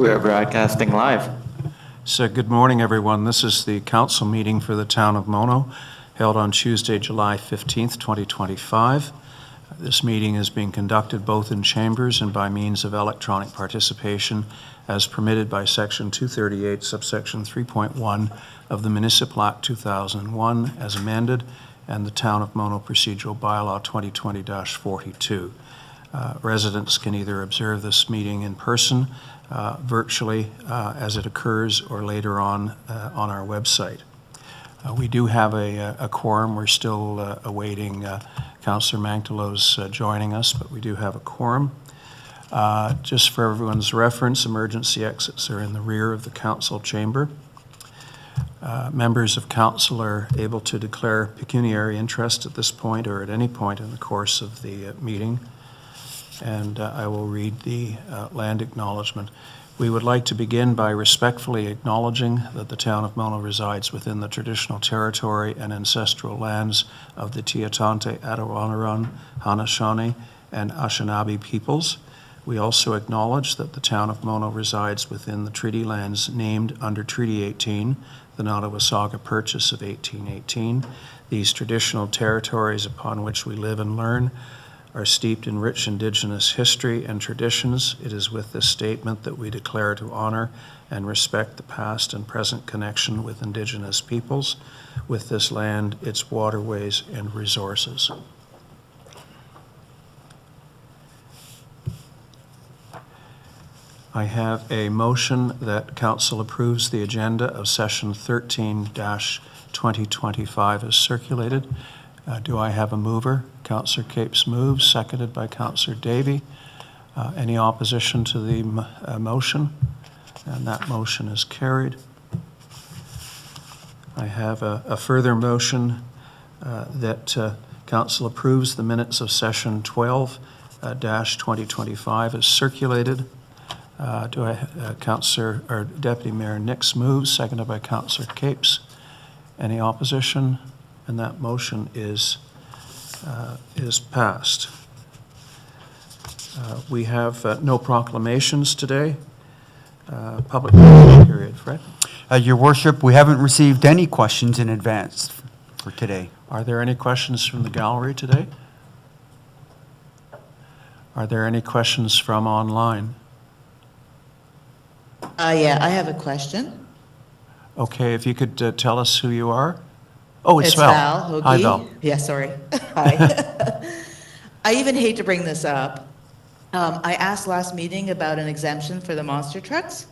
We are broadcasting live. So good morning, everyone. This is the council meeting for the town of Mono, held on Tuesday, July 15th, 2025. This meeting is being conducted both in chambers and by means of electronic participation as permitted by Section 238, subsection 3.1 of the Municipal Act 2001 as amended and the Town of Mono Procedural Bylaw 2020-42. Residents can either observe this meeting in person, virtually as it occurs, or later on our website. We do have a quorum. We're still awaiting Councillor Manctelo's joining us, but we do have a quorum. Just for everyone's reference, emergency exits are in the rear of the council chamber. Members of council are able to declare pecuniary interest at this point or at any point in the course of the meeting. And I will read the land acknowledgement. We would like to begin by respectfully acknowledging that the town of Mono resides within the traditional territory and ancestral lands of the Tiatante, Adawanaron, Haudenosaunee, and Anishinaabe peoples. We also acknowledge that the town of Mono resides within the treaty lands named under Treaty 18, the Nottawasaga Purchase of 1818. These traditional territories upon which we live and learn are steeped in rich Indigenous history and traditions. It is with this statement that we declare to honor and respect the past and present connection with Indigenous peoples, with this land, its waterways and resources. I have a motion that Council approves the agenda of session 13-2025 as circulated. Do I have a mover? Councillor Capes moves, seconded by Councillor Davey. Any opposition to the motion? And that motion is carried. I have a further motion that Council approves the minutes of session 12-2025 as circulated. Councillor or Deputy Mayor Nix moves, seconded by Councillor Capes. Any opposition? And that motion is passed. We have no proclamations today. Public period. Fred? Your Worship, we haven't received any questions in advance for today. Are there any questions from the gallery today? Are there any questions from online? Yeah, I have a question. Okay, if you could tell us who you are. Oh, it's Val. Val. Hoagie. Hi, Val. Yeah, sorry. Hi. I even hate to bring this up. I asked last meeting about an exemption for the monster trucks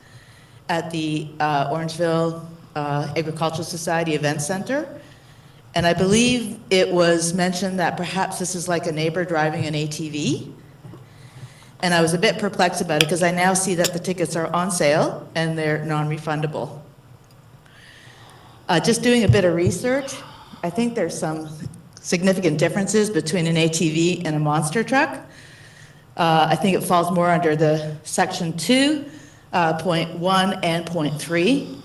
at the Orangeville Agricultural Society Event Center. And I believe it was mentioned that perhaps this is like a neighbor driving an ATV. And I was a bit perplexed about it because I now see that the tickets are on sale and they're non-refundable. Just doing a bit of research, I think there's some significant differences between an ATV and a monster truck. I think it falls more under the section 2.1 and 0.3.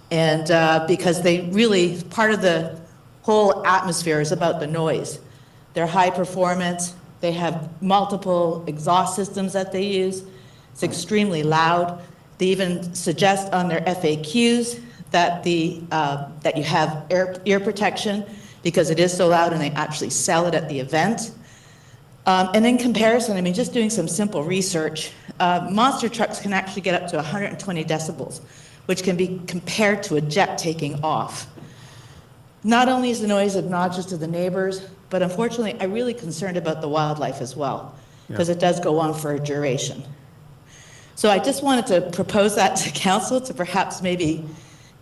And because they really, part of the whole atmosphere is about the noise. They're high performance. They have multiple exhaust systems that they use. It's extremely loud. They even suggest on their FAQs that that you have ear protection because it is so loud, and they actually sell it at the event. And in comparison, I mean, just doing some simple research, monster trucks can actually get up to 120 decibels, which can be compared to a jet taking off. Not only is the noise obnoxious to the neighbors, but unfortunately, I'm really concerned about the wildlife as well, because it does go on for a duration. So I just wanted to propose that to council to perhaps maybe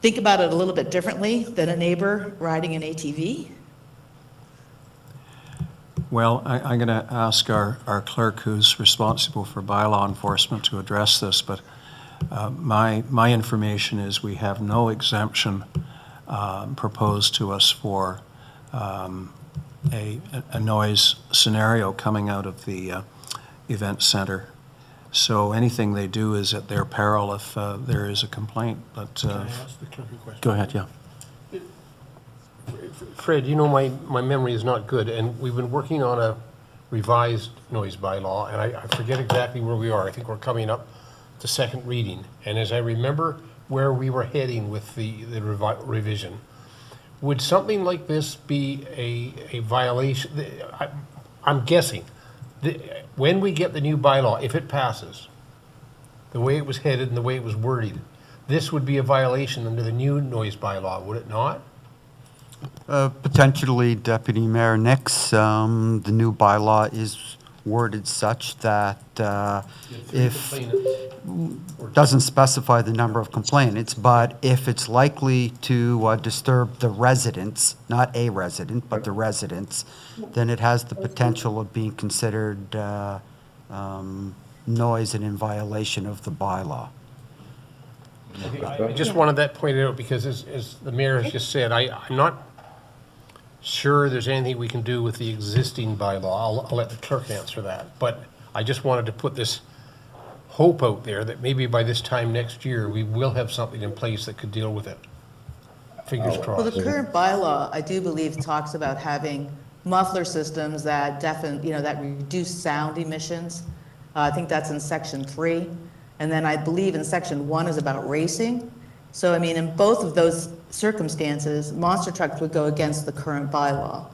think about it a little bit differently than a neighbor riding an ATV. Well, I'm going to ask our clerk, who's responsible for bylaw enforcement, to address this, but my information is we have no exemption proposed to us for a noise scenario coming out of the event center. So anything they do is at their peril if there is a complaint. But Can I ask the clerk a question? Go ahead, yeah. Fred, you know my memory is not good, and we've been working on a revised noise bylaw, and I forget exactly where we are. I think we're coming up the second reading, and as I remember where we were heading with the revision, would something like this be a violation? I'm guessing, when we get the new bylaw, if it passes, the way it was headed and the way it was worded, this would be a violation under the new noise bylaw, would it not? Potentially, Deputy Mayor Nix, the new bylaw is worded such that if, doesn't specify the number of complainants, but if it's likely to disturb the residents, not a resident, but the residents, then it has the potential of being considered noise and in violation of the bylaw. I just wanted that pointed out because as the mayor has just said, I'm not sure there's anything we can do with the existing bylaw. I'll let the clerk answer that. But I just wanted to put this hope out there that maybe by this time next year, we will have something in place that could deal with it. Fingers Well, crossed. the current bylaw, I do believe, talks about having muffler systems that that reduce sound emissions. I think that's in section 3. And then I believe in section 1 is about racing. So, I mean, in both of those circumstances, monster trucks would go against the current bylaw.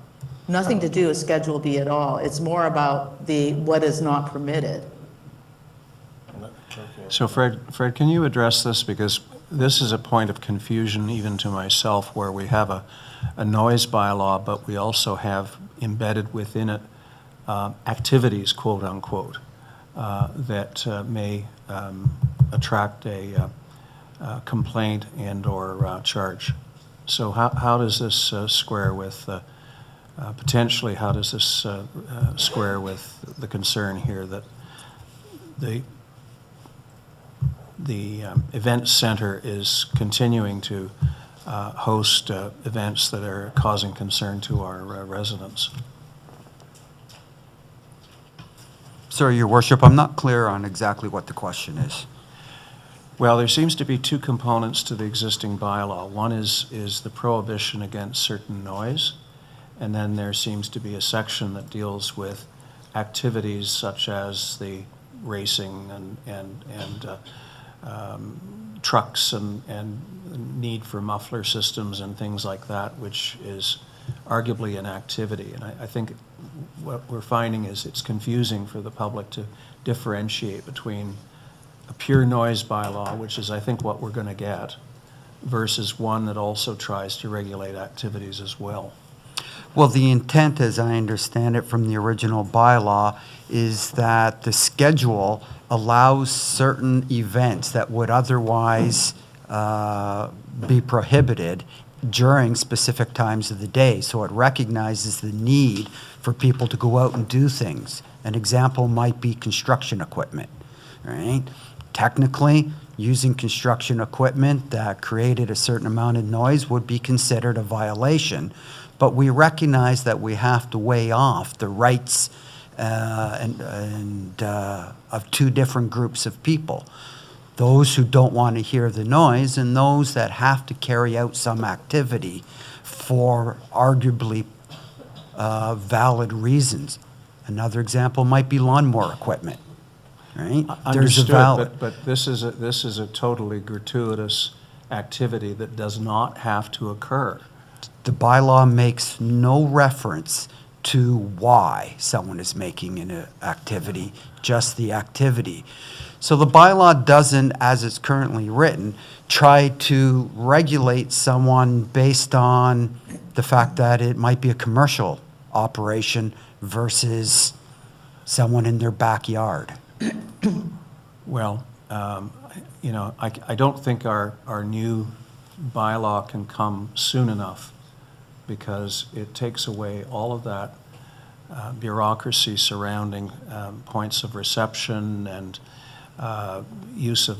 Nothing to do with Schedule B at all. It's more about what is not permitted. So Fred, can you address this? Because this is a point of confusion even to myself, where we have a noise bylaw, but we also have embedded within it activities, quote unquote, that may attract a complaint and or charge. So how does this square with, potentially, how does this square with the concern here that the event center is continuing to host events that are causing concern to our residents? Sir, Your Worship, I'm not clear on exactly what the question is. Well, there seems to be two components to the existing bylaw. One is the prohibition against certain noise, and then there seems to be a section that deals with activities such as the racing and trucks and need for muffler systems and things like that, which is arguably an activity. And I think what we're finding is it's confusing for the public to differentiate between a pure noise bylaw, which is I think what we're going to get, versus one that also tries to regulate activities as well. Well, the intent, as I understand it from the original bylaw, is that the schedule allows certain events that would otherwise be prohibited during specific times of the day. So it recognizes the need for people to go out and do things. An example might be construction equipment, right? Technically, using construction equipment that created a certain amount of noise would be considered a violation. But we recognize that we have to weigh off the rights of two different groups of people. Those who don't want to hear the noise and those that have to carry out some activity for arguably valid reasons. Another example might be lawnmower equipment, right? Understood, but this is a totally gratuitous activity that does not have to occur. The bylaw makes no reference to why someone is making an activity, just the activity. So the bylaw doesn't, as it's currently written, try to regulate someone based on the fact that it might be a commercial operation versus someone in their backyard. Well, I don't think our new bylaw can come soon enough, because it takes away all of that bureaucracy surrounding points of reception and use of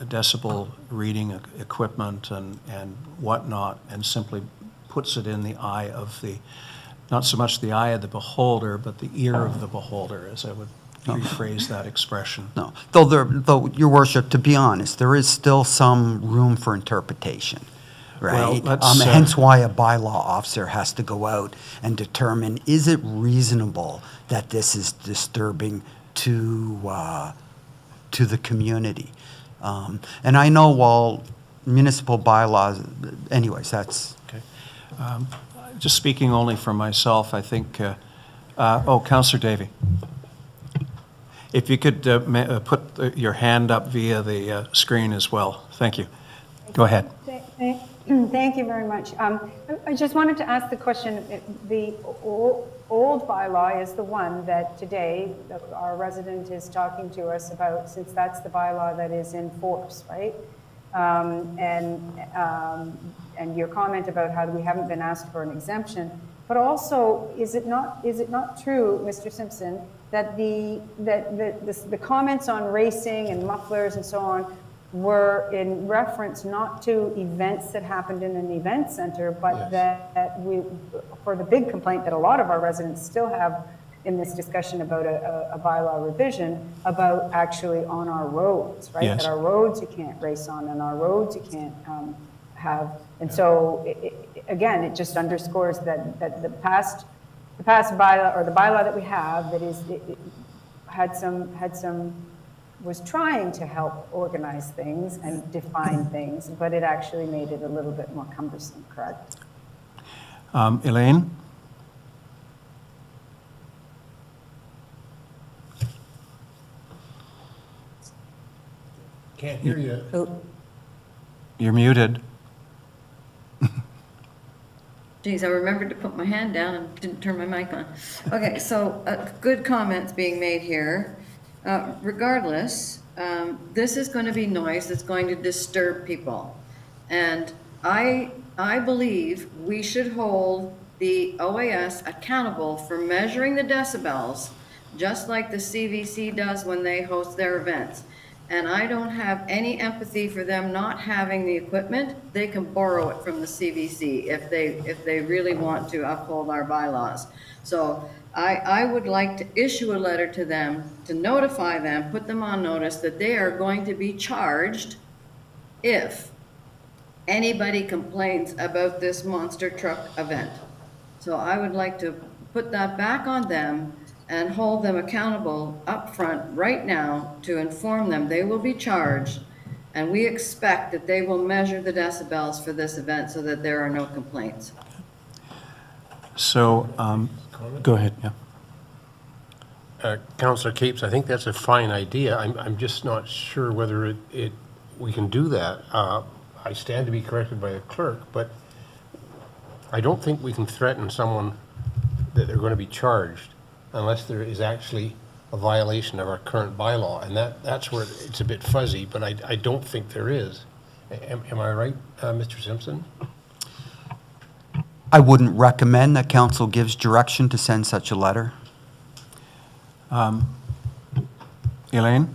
decibel reading equipment and whatnot, and simply puts it in the eye of not so much the eye of the beholder, but the ear of the beholder, as I would rephrase that expression. No, though, Your Worship, to be honest, there is still some room for interpretation, right? Well, let's, hence why a bylaw officer has to go out and determine, is it reasonable that this is disturbing to to the community. And I know while municipal bylaws, anyways, that's, Okay. Just speaking only for myself, I think, Councillor Davy. If you could put your hand up via the screen as well. Thank you. Go ahead. Thank you very much. I just wanted to ask the question, the old bylaw is the one that today our resident is talking to us about, since that's the bylaw that is in force, right? And your comment about how we haven't been asked for an exemption, but also, is it not true, Mr. Simpson, that the comments on racing and mufflers and so on were in reference not to events that happened in an event center, but that we, for the big complaint that a lot of our residents still have in this discussion about a bylaw revision, about actually on our roads, right? Yes. That our roads you can't race on, and our roads you can't have. And so, again, it just underscores that the past bylaw, or the bylaw that we have, that is, was trying to help organize things and define things, but it actually made it a little bit more cumbersome, correct? Elaine? Can't hear you. Oh, You're muted. Geez, I remembered to put my hand down and didn't turn my mic on. Okay, so good comments being made here. Regardless, this is going to be noise that's going to disturb people. And I believe we should hold the OAS accountable for measuring the decibels, just like the CVC does when they host their events. And I don't have any empathy for them not having the equipment. They can borrow it from the CVC if they really want to uphold our bylaws. So I would like to issue a letter to them to notify them, put them on notice that they are going to be charged if anybody complains about this monster truck event. So I would like to put that back on them and hold them accountable up front right now to inform them they will be charged, and we expect that they will measure the decibels for this event so that there are no complaints. So, go ahead, yeah. Councillor Capes, I think that's a fine idea. I'm just not sure whether we can do that. I stand to be corrected by the clerk, but I don't think we can threaten someone that they're going to be charged unless there is actually a violation of our current bylaw, and that's where it's a bit fuzzy, but I don't think there is. Am I right, Mr. Simpson? I wouldn't recommend that council gives direction to send such a letter. Elaine?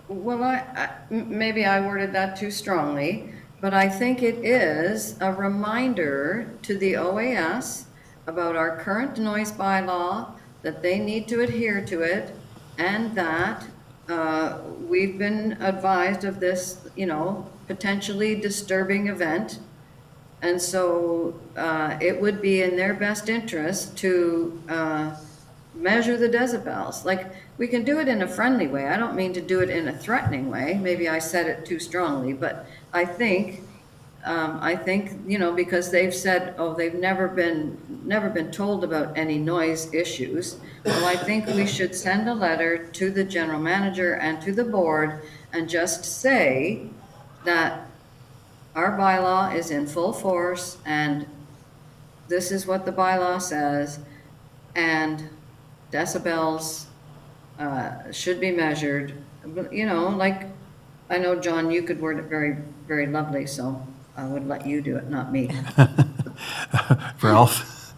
Well, maybe I worded that too strongly, but I think it is a reminder to the OAS about our current noise bylaw, that they need to adhere to it, and that we've been advised of this, potentially disturbing event. And so it would be in their best interest to measure the decibels. Like, we can do it in a friendly way. I don't mean to do it in a threatening way. Maybe I said it too strongly, but I think, because they've said, they've never been told about any noise issues. Well, I think we should send a letter to the general manager and to the board and just say that our bylaw is in full force and this is what the bylaw says, and decibels should be measured. But, like, I know, John, you could word it very, very lovely, so I would let you do it, not me. Ralph?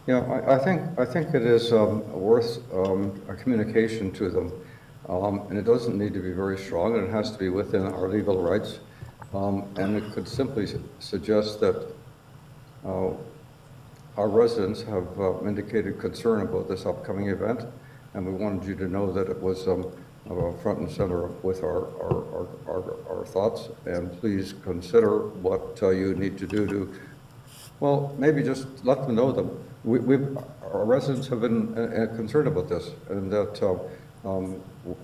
Yeah, I think it is worth a communication to them, and it doesn't need to be very strong, and it has to be within our legal rights, and it could simply suggest that our residents have indicated concern about this upcoming event, and we wanted you to know that it was front and center with our thoughts, and please consider what you need to do to Well, maybe just let them know that our residents have been concerned about this, and that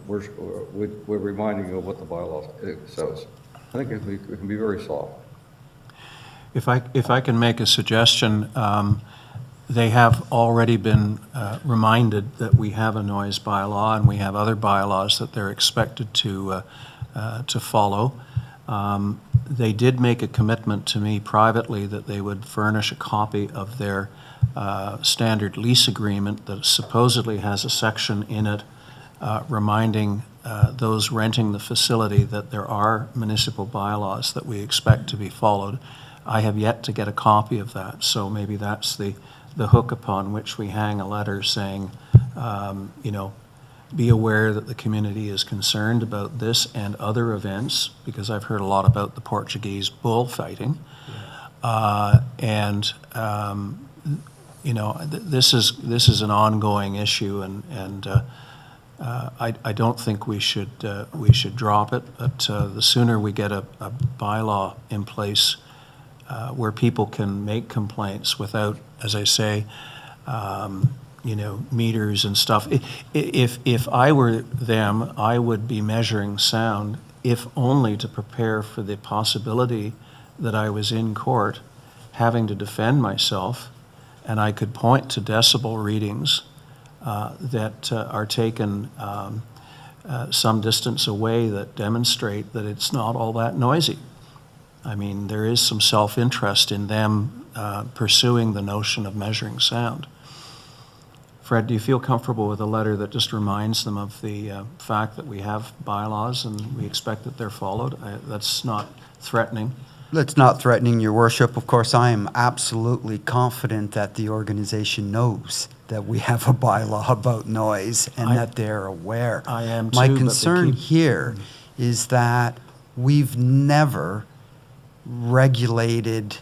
we're reminding you of what the bylaw says. I think it can be very soft. If I can make a suggestion, they have already been reminded that we have a noise bylaw, and we have other bylaws that they're expected to follow. They did make a commitment to me privately that they would furnish a copy of their standard lease agreement that supposedly has a section in it reminding those renting the facility that there are municipal bylaws that we expect to be followed. I have yet to get a copy of that, so maybe that's the hook upon which we hang a letter saying, you know, be aware that the community is concerned about this and other events, because I've heard a lot about the Portuguese bullfighting. You know, this is an ongoing issue, and I don't think we should drop it. But the sooner we get a bylaw in place where people can make complaints without, as I say, you know, meters and stuff. If I were them, I would be measuring sound, if only to prepare for the possibility that I was in court having to defend myself, and I could point to decibel readings that are taken some distance away that demonstrate that it's not all that noisy. I mean, there is some self-interest in them pursuing the notion of measuring sound. Fred, do you feel comfortable with a letter that just reminds them of the fact that we have bylaws and we expect that they're followed? That's not threatening. That's not threatening, Your Worship. Of course, I am absolutely confident that the organization knows that we have a bylaw about noise and that they're aware. I am too, My but they concern keep- here is that we've never regulated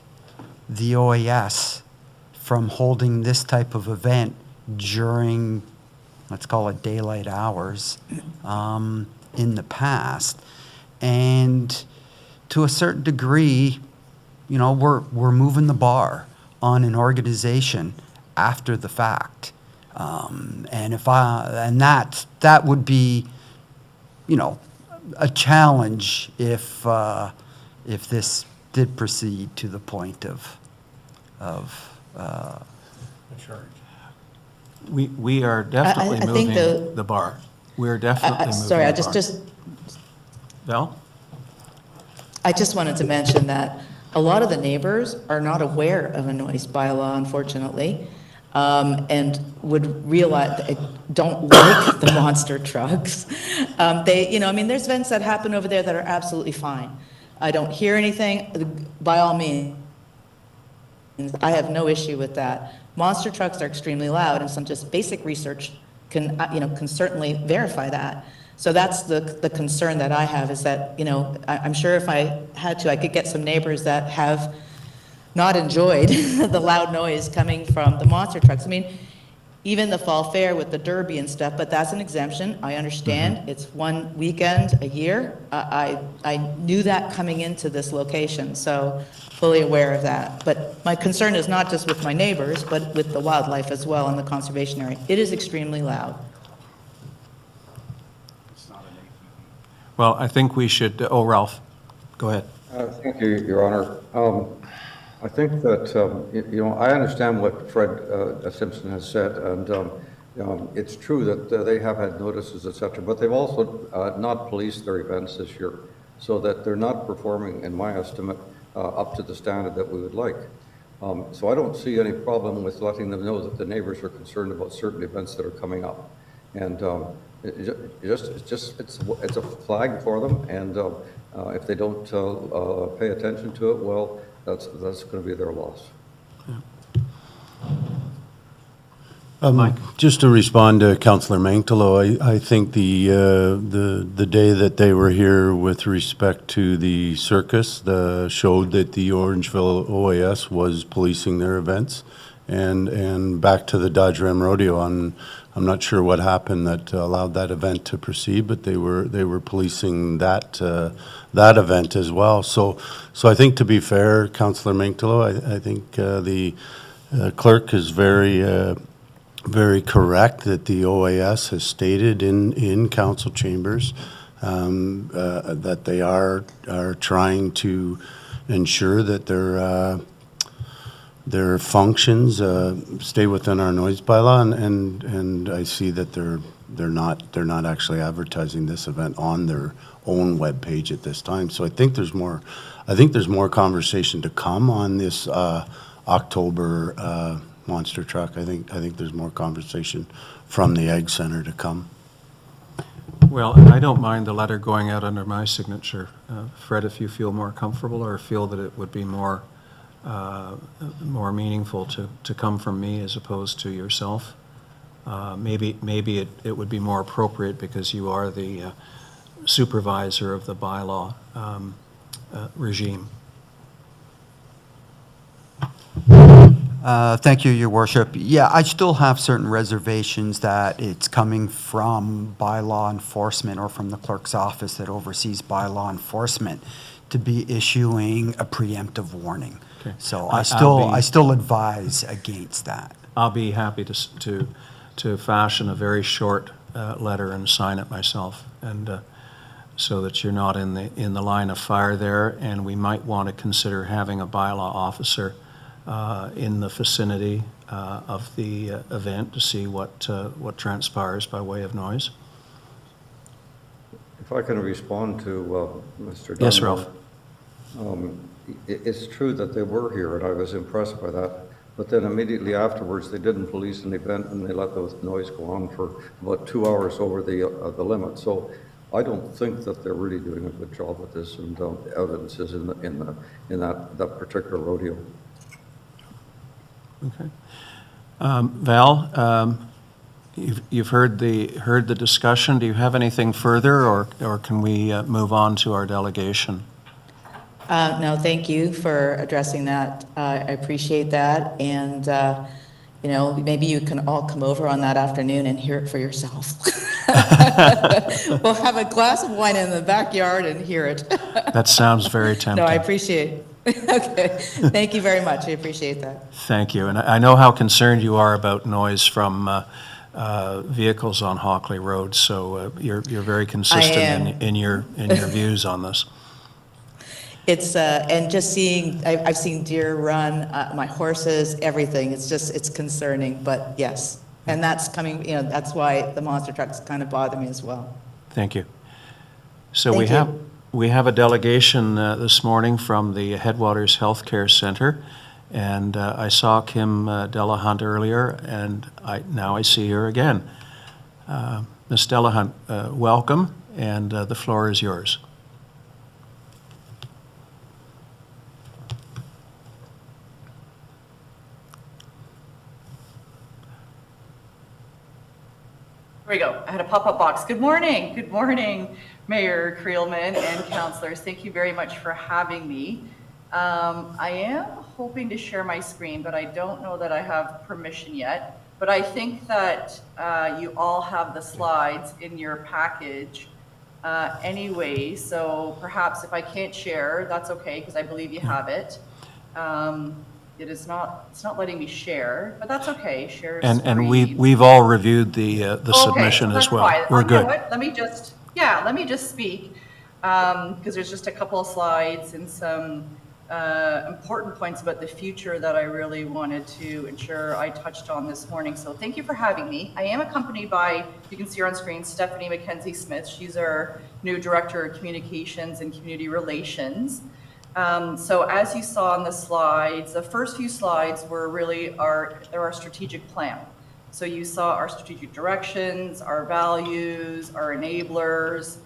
the OAS from holding this type of event during, let's call it daylight hours, in the past. And to a certain degree, you know, we're moving the bar on an organization after the fact. And that would be, you know, a challenge if this did proceed to the point of We are definitely I think moving the bar. We're definitely moving Sorry, I the bar. just Val? I just wanted to mention that a lot of the neighbors are not aware of a noise bylaw, unfortunately, and would realize, don't like the monster trucks. You know, I mean, there's events that happen over there that are absolutely fine. I don't hear anything, by all means. I have no issue with that. Monster trucks are extremely loud, and some just basic research can certainly verify that. So that's the concern that I have, is that, you know, I'm sure if I had to, I could get some neighbors that have not enjoyed the loud noise coming from the monster trucks. I mean, even the fall fair with the derby and stuff, but that's an exemption. I understand. It's one weekend a year. I knew that coming into this location, so fully aware of that. But my concern is not just with my neighbors, but with the wildlife as well in the conservation area. It is extremely loud. Well, I think we should, Ralph, go ahead. Thank you, Your Honor. I think that, you know, I understand what Fred Simpson has said, and it's true that they have had notices, et cetera, but they've also not policed their events this year, so that they're not performing, in my estimate, up to the standard that we would like. So I don't see any problem with letting them know that the neighbors are concerned about certain events that are coming up. And it's a flag for them, and if they don't pay attention to it, well, that's going to be their loss. Mike? Just to respond to Councillor Mangtalo, I think the day that they were here with respect to the circus showed that the Orangeville OAS was policing their events. And back to the Dodge Ram Rodeo, on I'm not sure what happened that allowed that event to proceed, but they were policing that event as well. So I think, to be fair, Councillor Mengtalo, I think the clerk is very correct that the OAS has stated in council chambers that they are trying to ensure that their functions stay within our noise bylaw, and I see that they're not actually advertising this event on their own webpage at this time. So I think there's more conversation to come on this October monster truck. I think there's more conversation from the Ag Center to come. Well, and I don't mind the letter going out under my signature. Fred, if you feel more comfortable or feel that it would be more meaningful to come from me as opposed to yourself, maybe it would be more appropriate because you are the supervisor of the bylaw regime. Thank you, Your Worship. Yeah, I still have certain reservations that it's coming from bylaw enforcement or from the clerk's office that oversees bylaw enforcement to be issuing a preemptive warning. Okay. So I still advise against that. I'll be happy to fashion a very short letter and sign it myself, and so that you're not in the line of fire there. And we might want to consider having a bylaw officer in the vicinity of the event to see what transpires by way of noise. If I can respond to Mr. Dunbar. Yes, Ralph. It's true that they were here, and I was impressed by that. But then immediately afterwards, they didn't police an event, and they let the noise go on for about 2 hours over the limit. So I don't think that they're really doing a good job with this, and the evidence is in that particular rodeo. Okay. Val, you've heard the discussion. Do you have anything further, or can we move on to our delegation? No, thank you for addressing that. I appreciate that. And, maybe you can all come over on that afternoon and hear it for yourself. We'll have a glass of wine in the backyard and hear it. That sounds very tempting. No, I appreciate it. Okay. Thank you very much. I appreciate that. Thank you. And I know how concerned you are about noise from vehicles on Hockley Road, so you're very consistent in your views on this. It's, and just seeing, I've seen deer run, my horses, everything. It's concerning, but yes. And that's coming, that's why the monster trucks kind of bother me as well. Thank you. So we have a delegation this morning from the Headwaters Healthcare Center, and I saw Kim Delahunt earlier, and now I see her again. Ms. Delahunt, welcome, and the floor is yours. There we go. I had a pop-up box. Good morning. Good morning, Mayor Creelman and councillors. Thank you very much for having me. I am hoping to share my screen, but I don't know that I have permission yet. But I think that you all have the slides in your package anyway. So perhaps if I can't share, that's okay, because I believe you have it. It's not letting me share, but that's okay. Share screen. And we've all reviewed the submission as well. Fine. We're good. You know what? Let me just speak, because there's just a couple of slides and some important points about the future that I really wanted to ensure I touched on this morning. So thank you for having me. I am accompanied by, you can see her on screen, Stephanie McKenzie-Smith. She's our new Director of Communications and Community Relations. So as you saw on the slides, the first few slides were really our strategic plan. So you saw our strategic directions, our values, our enablers.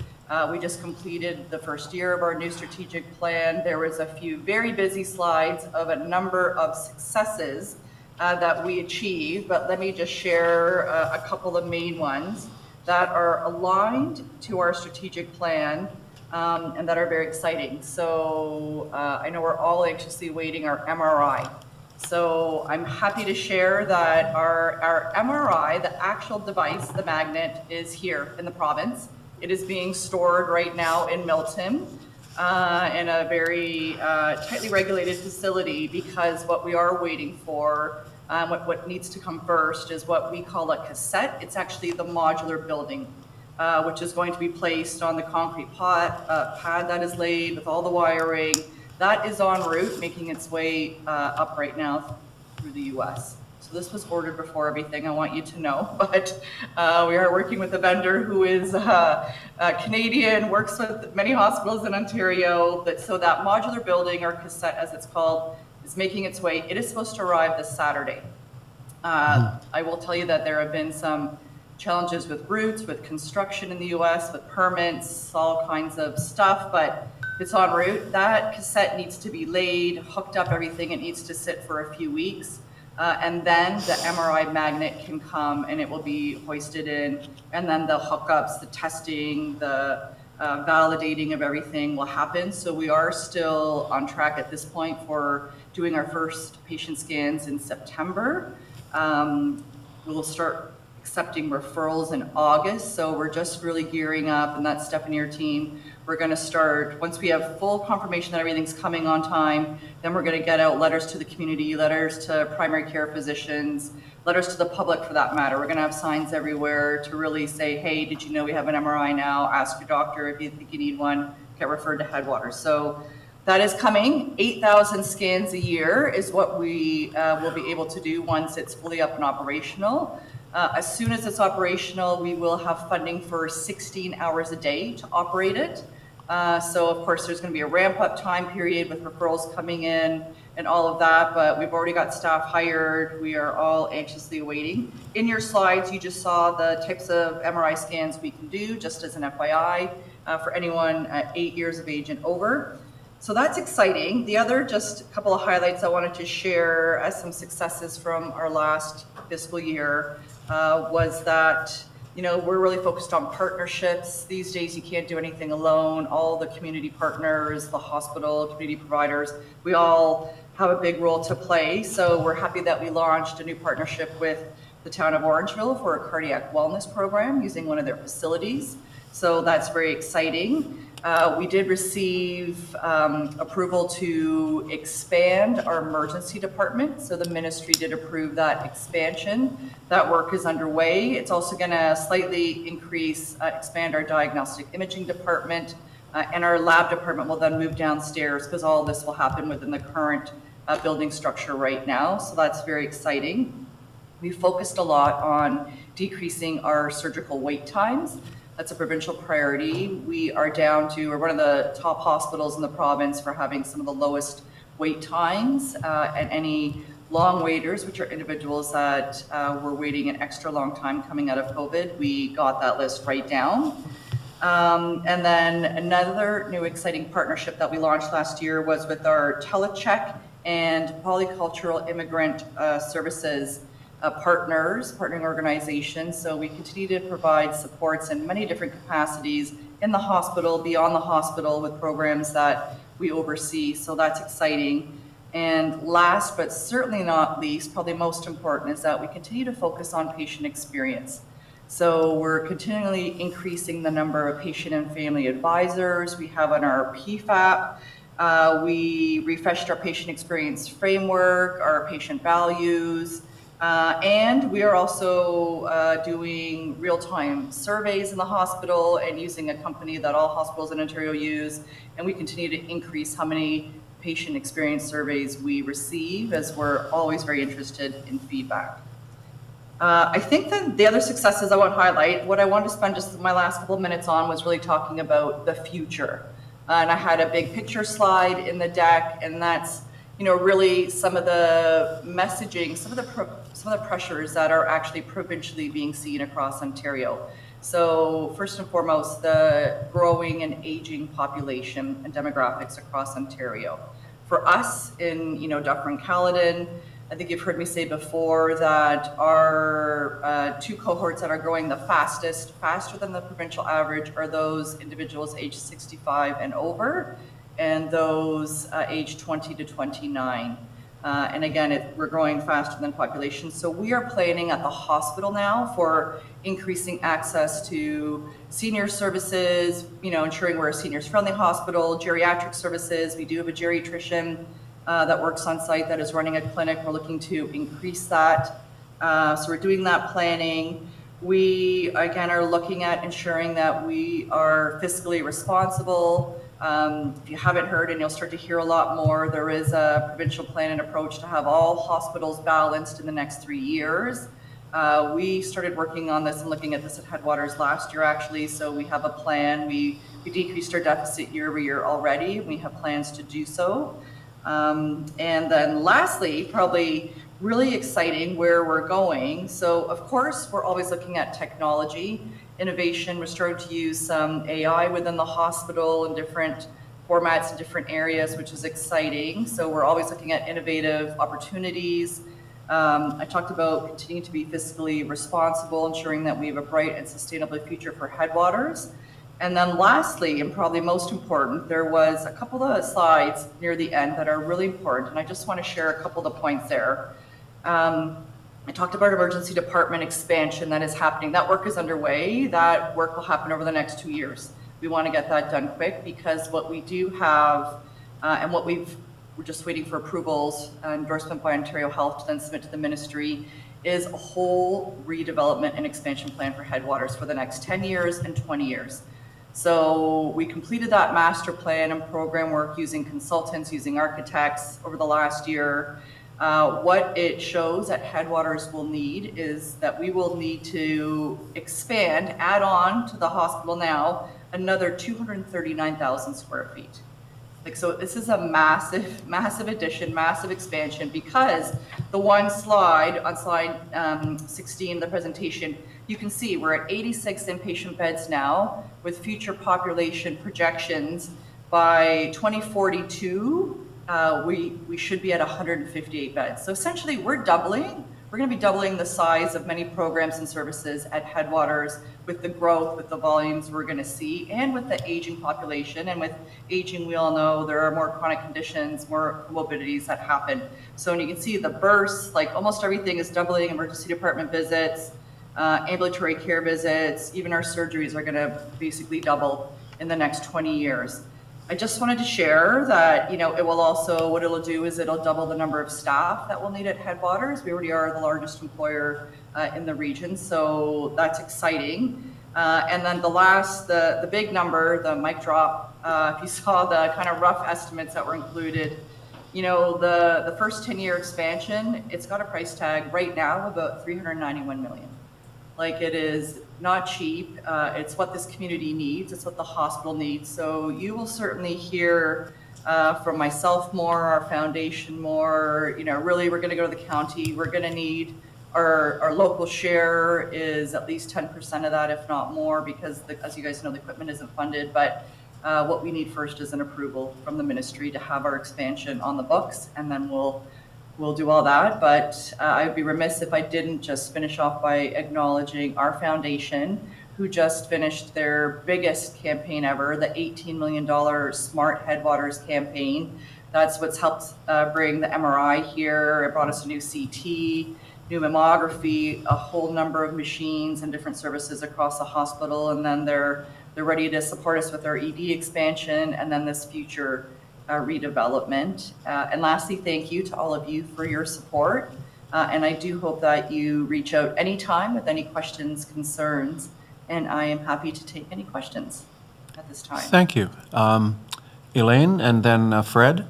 We just completed the first year of our new strategic plan. There was a few very busy slides of a number of successes that we achieved, but let me just share a couple of main ones that are aligned to our strategic plan and that are very exciting. So I know we're all anxiously waiting our MRI. So I'm happy to share that our MRI, the actual device, the magnet, is here in the province. It is being stored right now in Milton in a very tightly regulated facility, because what we are waiting for, what needs to come first, is what we call a cassette. It's actually the modular building, which is going to be placed on the concrete pad that is laid with all the wiring. That is en route, making its way up right now through the US. So this was ordered before everything, I want you to know, but we are working with a vendor who is Canadian, works with many hospitals in Ontario. So that modular building, or cassette as it's called, is making its way. It is supposed to arrive this Saturday. I will tell you that there have been some challenges with routes, with construction in the US, with permits, all kinds of stuff, but it's en route. That cassette needs to be laid, hooked up, everything. It needs to sit for a few weeks. And then the MRI magnet can come and it will be hoisted in. And then the hookups, the testing, the validating of everything will happen. So we are still on track at this point for doing our first patient scans in September. We'll start accepting referrals in August. So we're just really gearing up, and that's Stephanie, your team. We're going to start, once we have full confirmation that everything's coming on time, then we're going to get out letters to the community, letters to primary care physicians, letters to the public for that matter. We're going to have signs everywhere to really say, hey, did you know we have an MRI now? Ask your doctor if you think you need one, get referred to Headwaters. So that is coming. 8,000 scans a year is what we will be able to do once it's fully up and operational. As soon as it's operational, we will have funding for 16 hours a day to operate it. So of course there's going to be a ramp up time period with referrals coming in and all of that, but we've already got staff hired. We are all anxiously awaiting. In your slides, you just saw the types of MRI scans we can do, just as an FYI, for anyone at 8 years of age and over. So that's exciting. The other, just a couple of highlights I wanted to share as some successes from our last fiscal year was that, you know, we're really focused on partnerships. These days you can't do anything alone. All the community partners, the hospital, community providers, we all have a big role to play. So we're happy that we launched a new partnership with the town of Orangeville for a cardiac wellness program using one of their facilities. So that's very exciting. We did receive approval to expand our emergency department. So the ministry did approve that expansion. That work is underway. It's also going to slightly expand our diagnostic imaging department, and our lab department will then move downstairs, because all this will happen within the current building structure right now. So that's very exciting. We focused a lot on decreasing our surgical wait times. That's a provincial priority. We're one of the top hospitals in the province for having some of the lowest wait times, and any long waiters, which are individuals that were waiting an extra long time coming out of COVID. We got that list right down. And then another new exciting partnership that we launched last year was with our Telecheck and Polycultural Immigrant Services partnering organizations. So we continue to provide supports in many different capacities in the hospital, beyond the hospital, with programs that we oversee. So that's exciting. And last, but certainly not least, probably most important, is that we continue to focus on patient experience. So we're continually increasing the number of patient and family advisors we have on our PFAP. We refreshed our patient experience framework, our patient values, and we are also doing real-time surveys in the hospital and using a company that all hospitals in Ontario use. And we continue to increase how many patient experience surveys we receive, as we're always very interested in feedback. I think that the other successes I want to highlight, what I wanted to spend just my last couple of minutes on, was really talking about the future. And I had a big picture slide in the deck, and that's, you know, really some of the messaging, some of the pressures that are actually provincially being seen across Ontario. So first and foremost, the growing and aging population and demographics across Ontario. For us in, you know, Dufferin, Caledon, I think you've heard me say before that our two cohorts that are growing the fastest, faster than the provincial average, are those individuals aged 65 and over, and those aged 20 to 29. And again, we're growing faster than population. So we are planning at the hospital now for increasing access to senior services, ensuring we're a seniors-friendly hospital, geriatric services. We do have a geriatrician that works on site that is running a clinic. We're looking to increase that. So we're doing that planning. We, again, are looking at ensuring that we are fiscally responsible. If you haven't heard, and you'll start to hear a lot more, there is a provincial plan and approach to have all hospitals balanced in the next 3 years. We started working on this and looking at this at Headwaters last year, actually, so we have a plan. We decreased our deficit year over year already. We have plans to do so. And then lastly, probably really exciting where we're going. So of course, we're always looking at technology, innovation. We're starting to use some AI within the hospital in different formats in different areas, which is exciting. So we're always looking at innovative opportunities. I talked about continuing to be fiscally responsible, ensuring that we have a bright and sustainable future for Headwaters. And then lastly, and probably most important, there was a couple of slides near the end that are really important, and I just want to share a couple of the points there. I talked about emergency department expansion that is happening. That work is underway. That work will happen over the next 2 years. We want to get that done quick because what we do have, and what we're just waiting for approvals, endorsement by Ontario Health to then submit to the ministry, is a whole redevelopment and expansion plan for Headwaters for the next 10 years and 20 years. So we completed that master plan and program work using consultants, using architects over the last year. What it shows that Headwaters will need is that we will need to expand, add on to the hospital now, another 239,000 square feet. So this is a massive, massive addition, massive expansion, because the one slide, on slide 16 of the presentation, you can see we're at 86 inpatient beds now, with future population projections by 2042. We should be at 158 beds. So essentially we're doubling. We're going to be doubling the size of many programs and services at Headwaters with the growth, with the volumes we're going to see, and with the aging population. And with aging, we all know there are more chronic conditions, more comorbidities that happen. So when you can see the bursts, like almost everything is doubling: emergency department visits, ambulatory care visits, even our surgeries are going to basically double in the next 20 years. I just wanted to share that, it will also, what it'll do is it'll double the number of staff that we'll need at Headwaters. We already are the largest employer in the region, so that's exciting. And then the big number, the mic drop, if you saw the kind of rough estimates that were included, the first 10-year expansion, it's got a price tag right now of about 391 million. Like, it is not cheap. It's what this community needs. It's what the hospital needs. So you will certainly hear from myself more, our foundation more. Really, we're going to go to the county. We're going to need our local share is at least 10% of that, if not more, because as you guys know, the equipment isn't funded. But what we need first is an approval from the ministry to have our expansion on the books, and then we'll do all that. But I'd be remiss if I didn't just finish off by acknowledging our foundation, who just finished their biggest campaign ever, the $18 million Smart Headwaters campaign. That's what's helped bring the MRI here. It brought us a new CT, new mammography, a whole number of machines and different services across the hospital. And then they're ready to support us with our ED expansion and then this future redevelopment. And lastly, thank you to all of you for your support. And I do hope that you reach out anytime with any questions, concerns, and I am happy to take any questions at this time. Thank you. Elaine, and then Fred.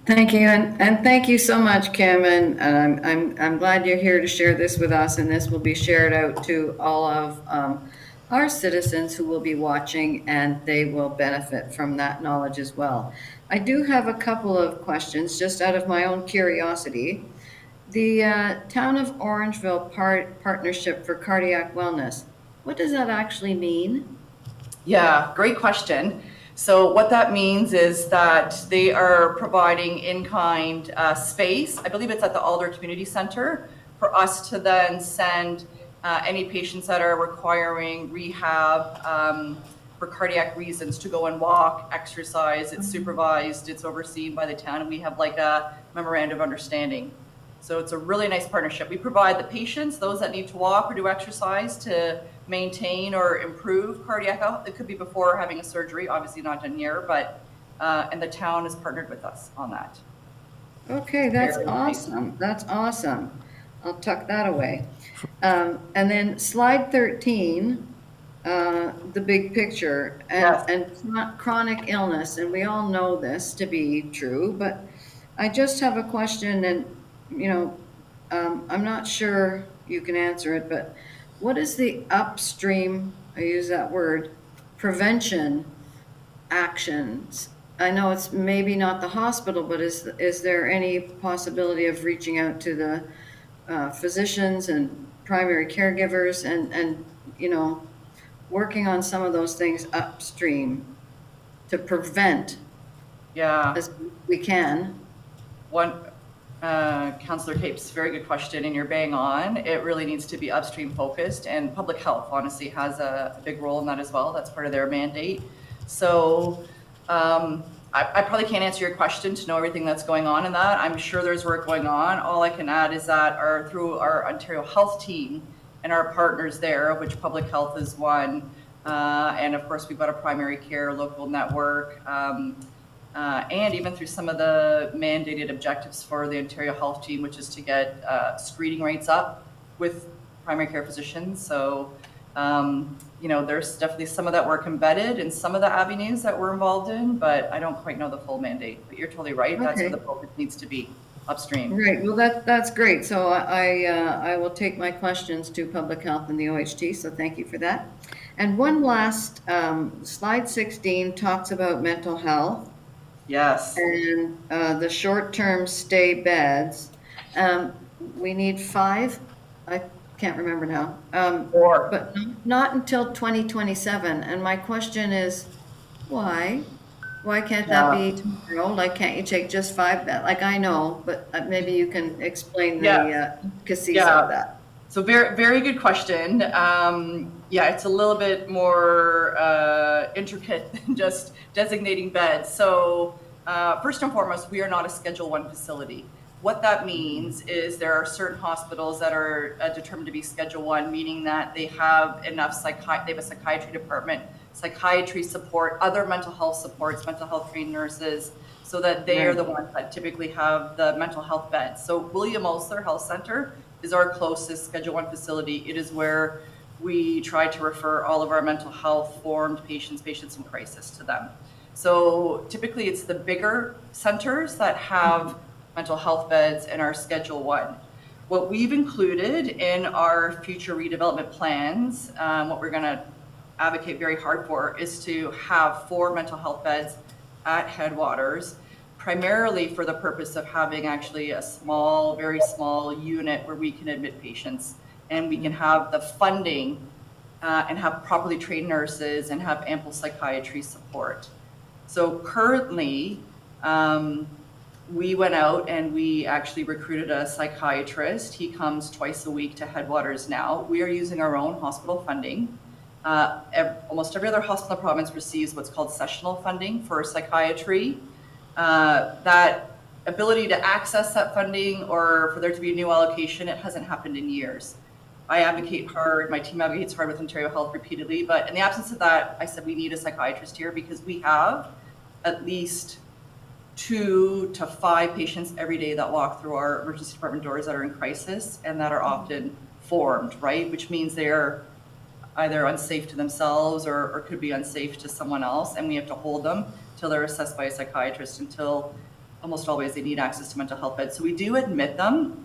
Thank you, and thank you so much, Kim, and I'm glad you're here to share this with us, and this will be shared out to all of our citizens who will be watching, and they will benefit from that knowledge as well. I do have a couple of questions, just out of my own curiosity. The Town of Orangeville Partnership for Cardiac Wellness, what does that actually mean? Yeah, great question. So what that means is that they are providing in-kind space. I believe it's at the Alder Community Center for us to then send any patients that are requiring rehab for cardiac reasons to go and walk, exercise. It's supervised, it's overseen by the town, and we have like a memorandum of understanding. So it's a really nice partnership. We provide the patients, those that need to walk or do exercise to maintain or improve cardiac health. It could be before having a surgery, obviously not done here, but, and the town has partnered with us on that. Okay, that's Very nice. awesome. That's awesome. I'll tuck that away. And then slide 13, the big picture, Yes. and chronic illness, and we all know this to be true, but I just have a question, and, you know, I'm not sure you can answer it, but what is the upstream, I use that word, prevention actions? I know it's maybe not the hospital, but is there any possibility of reaching out to the physicians and primary caregivers and, you know, working on some of those things upstream to prevent Yeah. as we can? One, Councillor Capes, very good question, and you're bang on. It really needs to be upstream focused, and public health honestly has a big role in that as well. That's part of their mandate. So I probably can't answer your question to know everything that's going on in that. I'm sure there's work going on. All I can add is that through our Ontario Health team and our partners there, of which public health is one, and of course we've got a primary care local network, and even through some of the mandated objectives for the Ontario Health team, which is to get screening rates up with primary care physicians. So, you know, there's definitely some of that work embedded in some of the avenues that we're involved in, but I don't quite know the full mandate. But you're totally right. That's Okay. where the focus needs to be, upstream. Right, well, that's great. So I will take my questions to public health and the OHT, so thank you for that. And one last, slide 16 talks about mental health Yes. and the short-term stay beds. We need 5, I can't remember now. 4. But not until 2027. And my question is, why? Why can't that be tomorrow? Like, can't you take just 5 beds? Like, I know, but maybe you can explain the intricacies of that. So very, very good question. Yeah, it's a little bit more intricate than just designating beds. So first and foremost, we are not a Schedule I facility. What that means is there are certain hospitals that are determined to be Schedule I, meaning that they have enough they have a psychiatry department, psychiatry support, other mental health supports, mental health trained nurses, so that they are the ones that typically have the mental health beds. So William Osler Health Center is our closest Schedule I facility. It is where we try to refer all of our mental health formed patients in crisis to them. So typically it's the bigger centers that have mental health beds in our Schedule I. What we've included in our future redevelopment plans, what we're gonna advocate very hard for, is to have 4 mental health beds at Headwaters, primarily for the purpose of having actually a small, very small unit where we can admit patients and we can have the funding and have properly trained nurses and have ample psychiatry support. So currently, we went out and we actually recruited a psychiatrist. He comes twice a week to Headwaters now. We are using our own hospital funding. Almost every other hospital in the province receives what's called sessional funding for psychiatry. That ability to access that funding or for there to be a new allocation, it hasn't happened in years. I advocate hard, my team advocates hard with Ontario Health repeatedly, but in the absence of that, I said we need a psychiatrist here because we have at least 2 to 5 patients every day that walk through our emergency department doors that are in crisis and that are often formed, right? Which means they're either unsafe to themselves or could be unsafe to someone else, and we have to hold them till they're assessed by a psychiatrist, until almost always they need access to mental health beds. So we do admit them.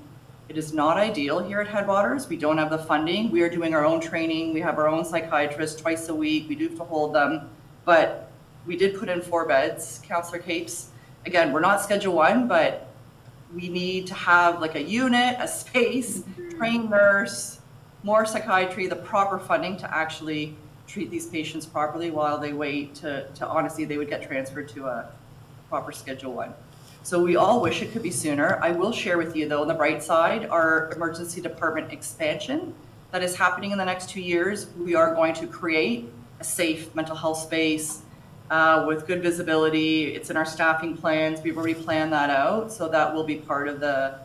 It is not ideal here at Headwaters. We don't have the funding. We are doing our own training. We have our own psychiatrist twice a week. We do have to hold them, but we did put in 4 beds, Councillor Capes. Again, we're not Schedule I, but we need to have like a unit, a space, trained nurse, more psychiatry, the proper funding to actually treat these patients properly while they wait to honestly, they would get transferred to a proper Schedule I. So we all wish it could be sooner. I will share with you though, on the bright side, our emergency department expansion that is happening in the next 2 years. We are going to create a safe mental health space with good visibility. It's in our staffing plans. We've already planned that out, so that will be part of the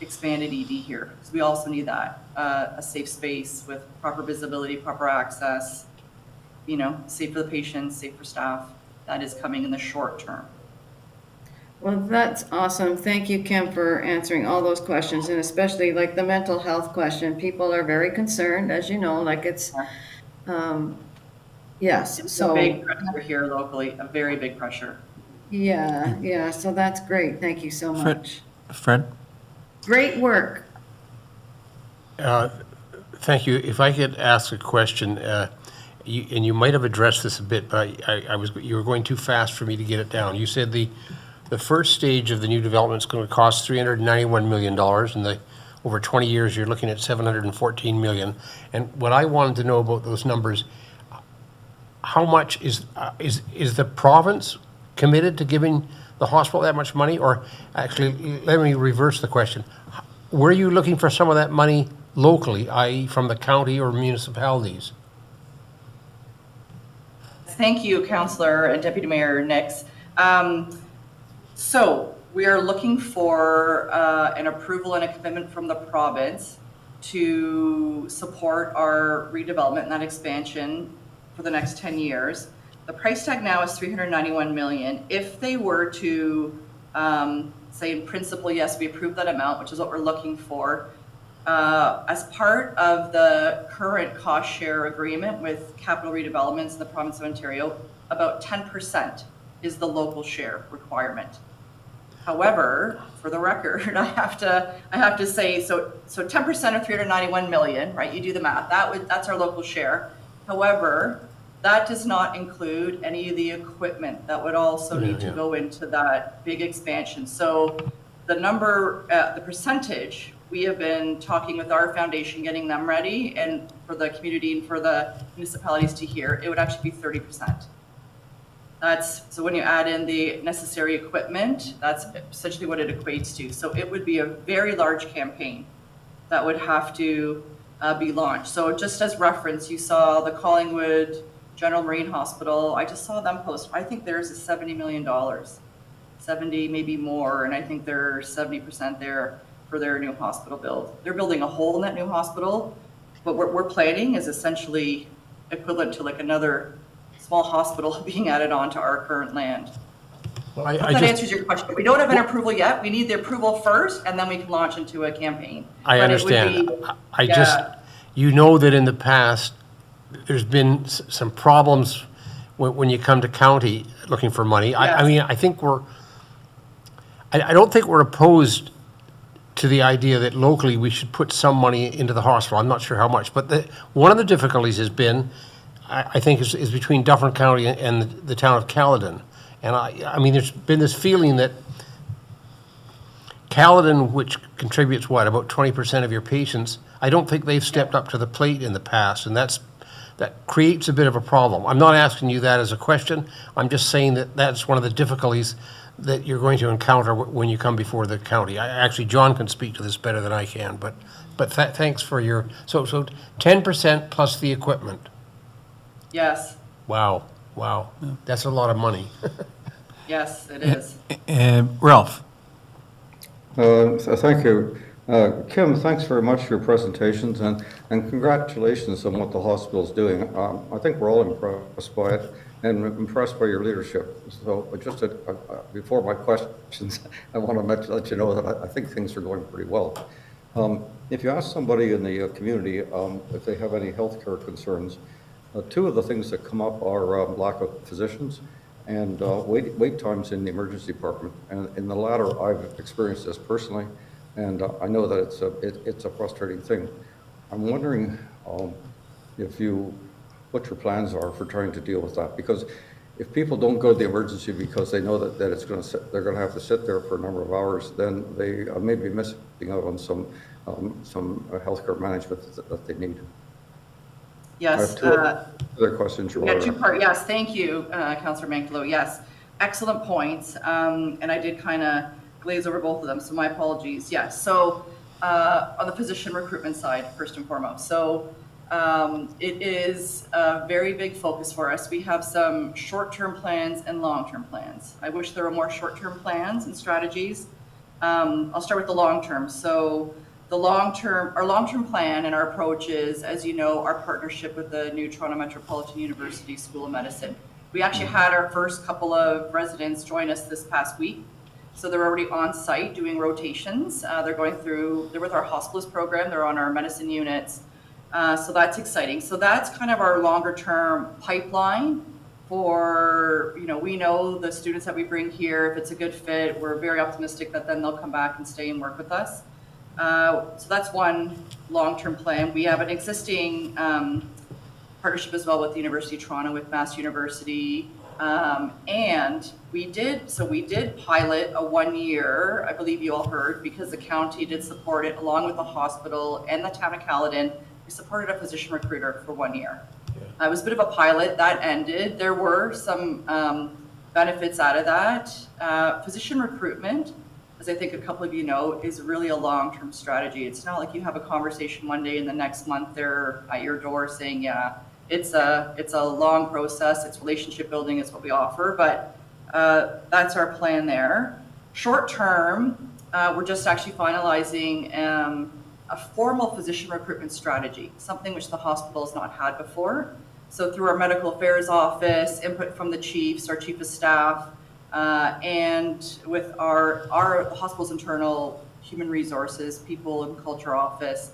expanded ED here, because we also need that, a safe space with proper visibility, proper access, you know, safe for the patients, safe for staff. That is coming in the short term. Well, that's awesome. Thank you, Kim, for answering all those questions, and especially like the mental health question. People are very concerned, as you know, like it's, yes, It's so. a big pressure here locally, a very big pressure. Yeah, so that's great. Thank you so Fred, much. Fred? Great work. Thank you. If I could ask a question, and you might have addressed this a bit, but you were going too fast for me to get it down. You said the first stage of the new development is going to cost $391 million, and over 20 years, you're looking at $714 million. And what I wanted to know about those numbers, how much is the province committed to giving the hospital that much money? Or actually, let me reverse the question. Were you looking for some of that money locally, i.e. from the county or municipalities? Thank you, Councillor and Deputy Mayor Nix. So we are looking for an approval and a commitment from the province to support our redevelopment and that expansion for the next 10 years. The price tag now is $391 million. If they were to say in principle, yes, we approve that amount, which is what we're looking for, as part of the current cost share agreement with capital redevelopments in the province of Ontario, about 10% is the local share requirement. However, for the record, I have to say, so 10% of 391 million, right? You do the math. That's our local share. However, that does not include any of the equipment that would also need to go into that big expansion. So the number, the percentage, we have been talking with our foundation, getting them ready, and for the community and for the municipalities to hear, it would actually be 30%. So when you add in the necessary equipment, that's essentially what it equates to. So it would be a very large campaign that would have to be launched. So just as reference, you saw the Collingwood General Marine Hospital. I just saw them post. I think theirs is $70 million, 70, maybe more. And I think they're 70% there for their new hospital build. They're building a hole in that new hospital, but what we're planning is essentially equivalent to like another small hospital being added on to our current land. Well, I hope that answers your question. We don't have an approval yet. We need the approval first, and then we can launch into a campaign. I But it would understand. be- You know that in the past, there's been some problems when you come to county looking for money. I Yes. mean, I think I don't think we're opposed to the idea that locally we should put some money into the hospital. I'm not sure how much, but one of the difficulties has been, I think, is between Dufferin County and the town of Caledon. And I mean, there's been this feeling that Caledon, which contributes, about 20% of your patients, I don't think they've stepped up to the plate in the past, and that creates a bit of a problem. I'm not asking you that as a question. I'm just saying that that's one of the difficulties that you're going to encounter when you come before the county. Actually, John can speak to this better than I can, but thanks for your, so 10% plus the equipment. Yes, Wow, that's a lot of money. yes, it is. Ralph? Thank you. Kim, thanks very much for your presentations, and congratulations on what the hospital's doing. I think we're all impressed by it and impressed by your leadership. So just before my questions, I want to let you know that I think things are going pretty well. If you ask somebody in the community if they have any healthcare concerns, two of the things that come up are lack of physicians and wait times in the emergency department. And in the latter, I've experienced this personally, and I know that it's a frustrating thing. I'm wondering what your plans are for trying to deal with that, because if people don't go to the emergency because they know that they're going to have to sit there for a number of hours, then they may be missing out on some healthcare management that they need. Yes. I have two other questions. Yeah, two-part. Yes, thank you, Councillor Manklow. Yes, excellent points. And I did kind of glaze over both of them, so my apologies. Yes, so on the physician recruitment side, first and foremost. So It is a very big focus for us. We have some short-term plans and long-term plans. I wish there were more short-term plans and strategies. I'll start with the long-term. So our long-term plan and our approach is, as you know, our partnership with the new Toronto Metropolitan University School of Medicine. We actually had our first couple of residents join us this past week. So they're already on site doing rotations. They're with our hospitalist program. They're on our medicine units. So that's exciting. So that's kind of our longer term pipeline for, we know the students that we bring here, if it's a good fit, we're very optimistic that then they'll come back and stay and work with us. So that's one long-term plan. We have an existing partnership as well with the University of Toronto, with Mass University. And we did pilot a 1 year, I believe you all heard, because the county did support it along with the hospital and the town of Caledon. We supported a physician recruiter for 1 year. It was a bit of a pilot that ended. There were some benefits out of that. Physician recruitment, as I think a couple of you know, is really a long-term strategy. It's not like you have a conversation one day and the next month they're at your door saying, yeah, it's a long process. It's relationship building is what we offer, but that's our plan there. Short term, we're just actually finalizing a formal physician recruitment strategy, something which the hospital has not had before. So through our medical affairs office, input from the chiefs, our chief of staff, and with our hospital's internal human resources, people and culture office,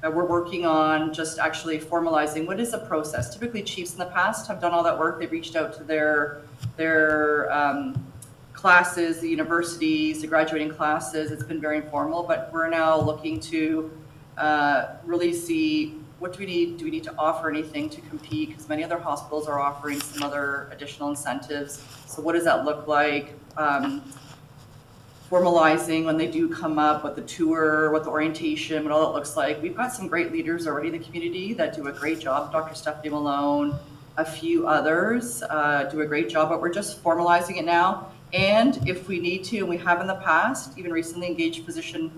we're working on just actually formalizing what is a process. Typically chiefs in the past have done all that work. They've reached out to their classes, the universities, the graduating classes. It's been very informal, but we're now looking to really see what do we need? Do we need to offer anything to compete? Because many other hospitals are offering some other additional incentives. So what does that look like? Formalizing when they do come up, what the tour, what the orientation, what all that looks like. We've got some great leaders already in the community that do a great job. Dr. Stephanie Malone, a few others do a great job, but we're just formalizing it now. And if we need to, and we have in the past, even recently engaged physician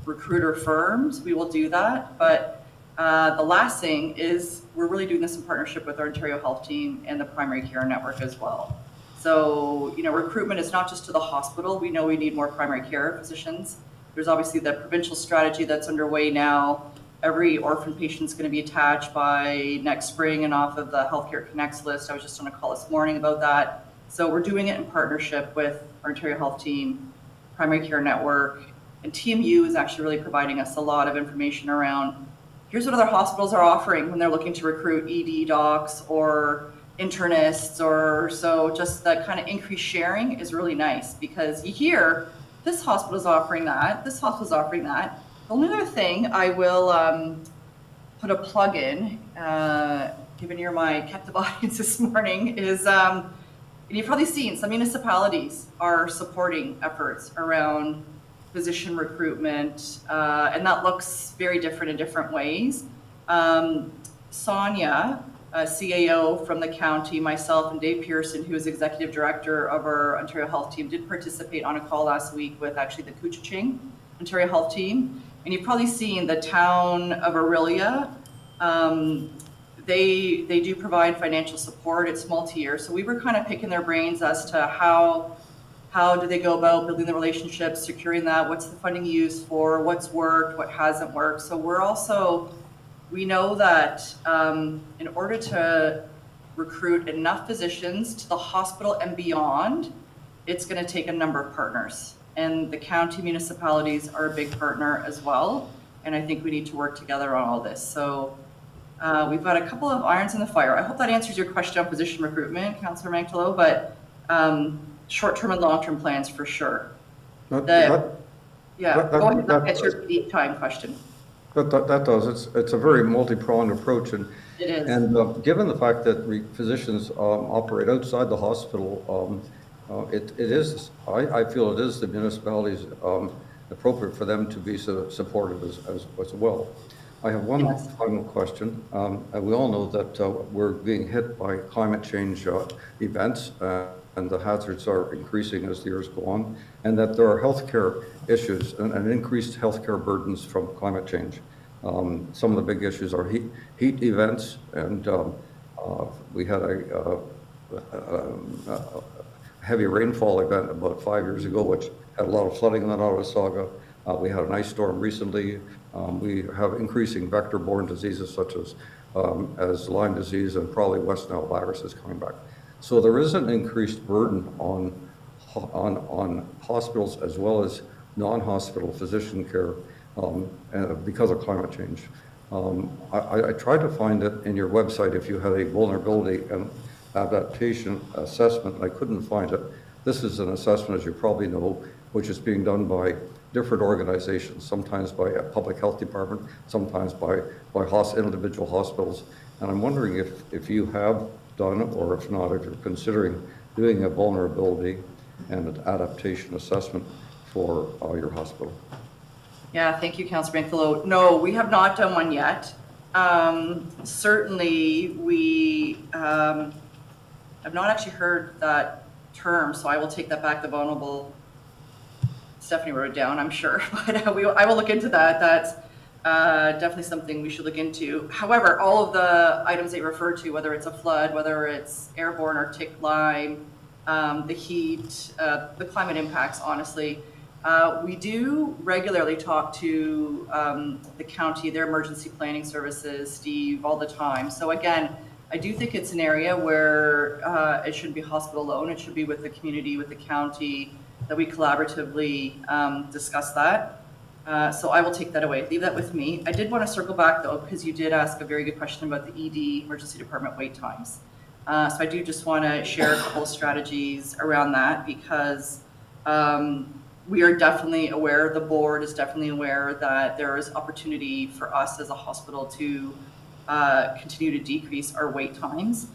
recruiter firms, we will do that. But the last thing is we're really doing this in partnership with our Ontario Health Team and the Primary Care Network as well. So, recruitment is not just to the hospital. We know we need more primary care physicians. There's obviously the provincial strategy that's underway now. Every orphan patient is going to be attached by next spring and off of the Healthcare Connects list. I was just on a call this morning about that. So we're doing it in partnership with our Ontario Health Team, Primary Care Network, and TMU is actually really providing us a lot of information around here's what other hospitals are offering when they're looking to recruit ED docs or internists, or so just that kind of increased sharing is really nice because you hear this hospital's offering that, this hospital's offering that. The only other thing I will put a plug in, given you're my captive audience this morning, is and you've probably seen some municipalities are supporting efforts around physician recruitment, and that looks very different in different ways. Sonia, CAO from the county, myself, and Dave Pearson, who is executive director of our Ontario Health Team, did participate on a call last week with actually the Coochaching Ontario Health Team. And you've probably seen the town of Aurelia. They do provide financial support. It's multi-year. So we were kind of picking their brains as to how do they go about building the relationships, securing that, what's the funding used for, what's worked, what hasn't worked. So we know that in order to recruit enough physicians to the hospital and beyond, it's going to take a number of partners. And the county municipalities are a big partner as well. And I think we need to work together on all this. So we've got a couple of irons in the fire. I hope that answers your question on physician recruitment, Councillor Mantolo, but short-term and long-term plans for sure. Go ahead, that's your deep time question. That does. It's a very multi-pronged approach, and It is. And given the fact that physicians operate outside the hospital, I feel it is the municipalities appropriate for them to be supportive as well. I have one final question. We all know that we're being hit by climate change events, and the hazards are increasing as the years go on, and that there are healthcare issues and increased healthcare burdens from climate change. Some of the big issues are heat events, and we had a heavy rainfall event about 5 years ago, which had a lot of flooding in the Nottawasaga. We had an ice storm recently. We have increasing vector-borne diseases such as Lyme disease and probably West Nile virus is coming back. So there is an increased burden on hospitals as well as non-hospital physician care because of climate change. I tried to find it in your website if you had a vulnerability and adaptation assessment. I couldn't find it. This is an assessment, as you probably know, which is being done by different organizations, sometimes by a public health department, sometimes by individual hospitals. And I'm wondering if you have done, or if not, if you're considering doing a vulnerability and an adaptation assessment for your hospital. Yeah, thank you, Councillor Binkalo. No, we have not done one yet. Certainly, we have not actually heard that term, so I will take that back, the vulnerable. Stephanie wrote it down, I'm sure, but I will look into that. That's definitely something we should look into. However, all of the items they refer to, whether it's a flood, whether it's airborne or tick Lyme, the heat, the climate impacts, honestly, we do regularly talk to the county, their emergency planning services, Steve, all the time. So again, I do think it's an area where it shouldn't be hospital alone. It should be with the community, with the county, that we collaboratively discuss that. So I will take that away. Leave that with me. I did want to circle back, though, because you did ask a very good question about the ED, emergency department wait times. So I do just want to share a couple of strategies around that, because we are definitely aware, the board is definitely aware that there is opportunity for us as a hospital to continue to decrease our wait times.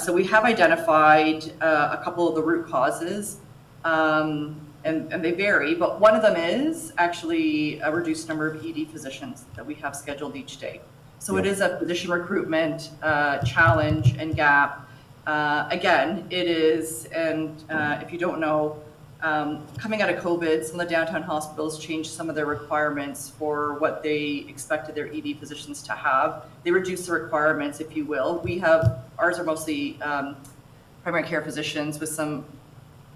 So we have identified a couple of the root causes, and they vary, but one of them is actually a reduced number of ED physicians that we have scheduled each day. So it is a physician recruitment challenge and gap. Again, it is, and if you don't know, coming out of COVID, some of the downtown hospitals changed some of their requirements for what they expected their ED physicians to have. They reduced the requirements, if you will. Ours are mostly primary care physicians with some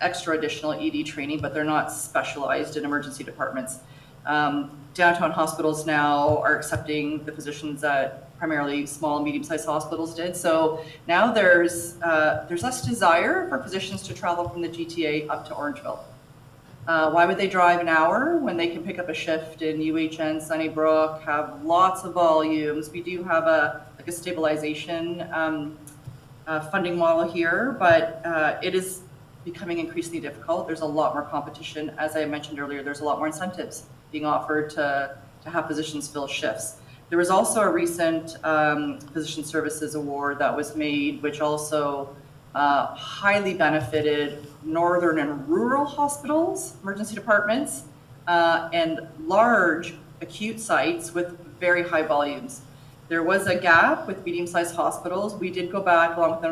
extra additional ED training, but they're not specialized in emergency departments. Downtown hospitals now are accepting the physicians that primarily small and medium-sized hospitals did. So now there's less desire for physicians to travel from the GTA up to Orangeville. Why would they drive an hour when they can pick up a shift in UHN, Sunnybrook, have lots of volumes? We do have a stabilization funding model here, but it is becoming increasingly difficult. There's a lot more competition. As I mentioned earlier, there's a lot more incentives being offered to have physicians fill shifts. There was also a recent physician services award that was made, which also highly benefited northern and rural hospitals, emergency departments, and large acute sites with very high volumes. There was a gap with medium-sized hospitals. We did go back along with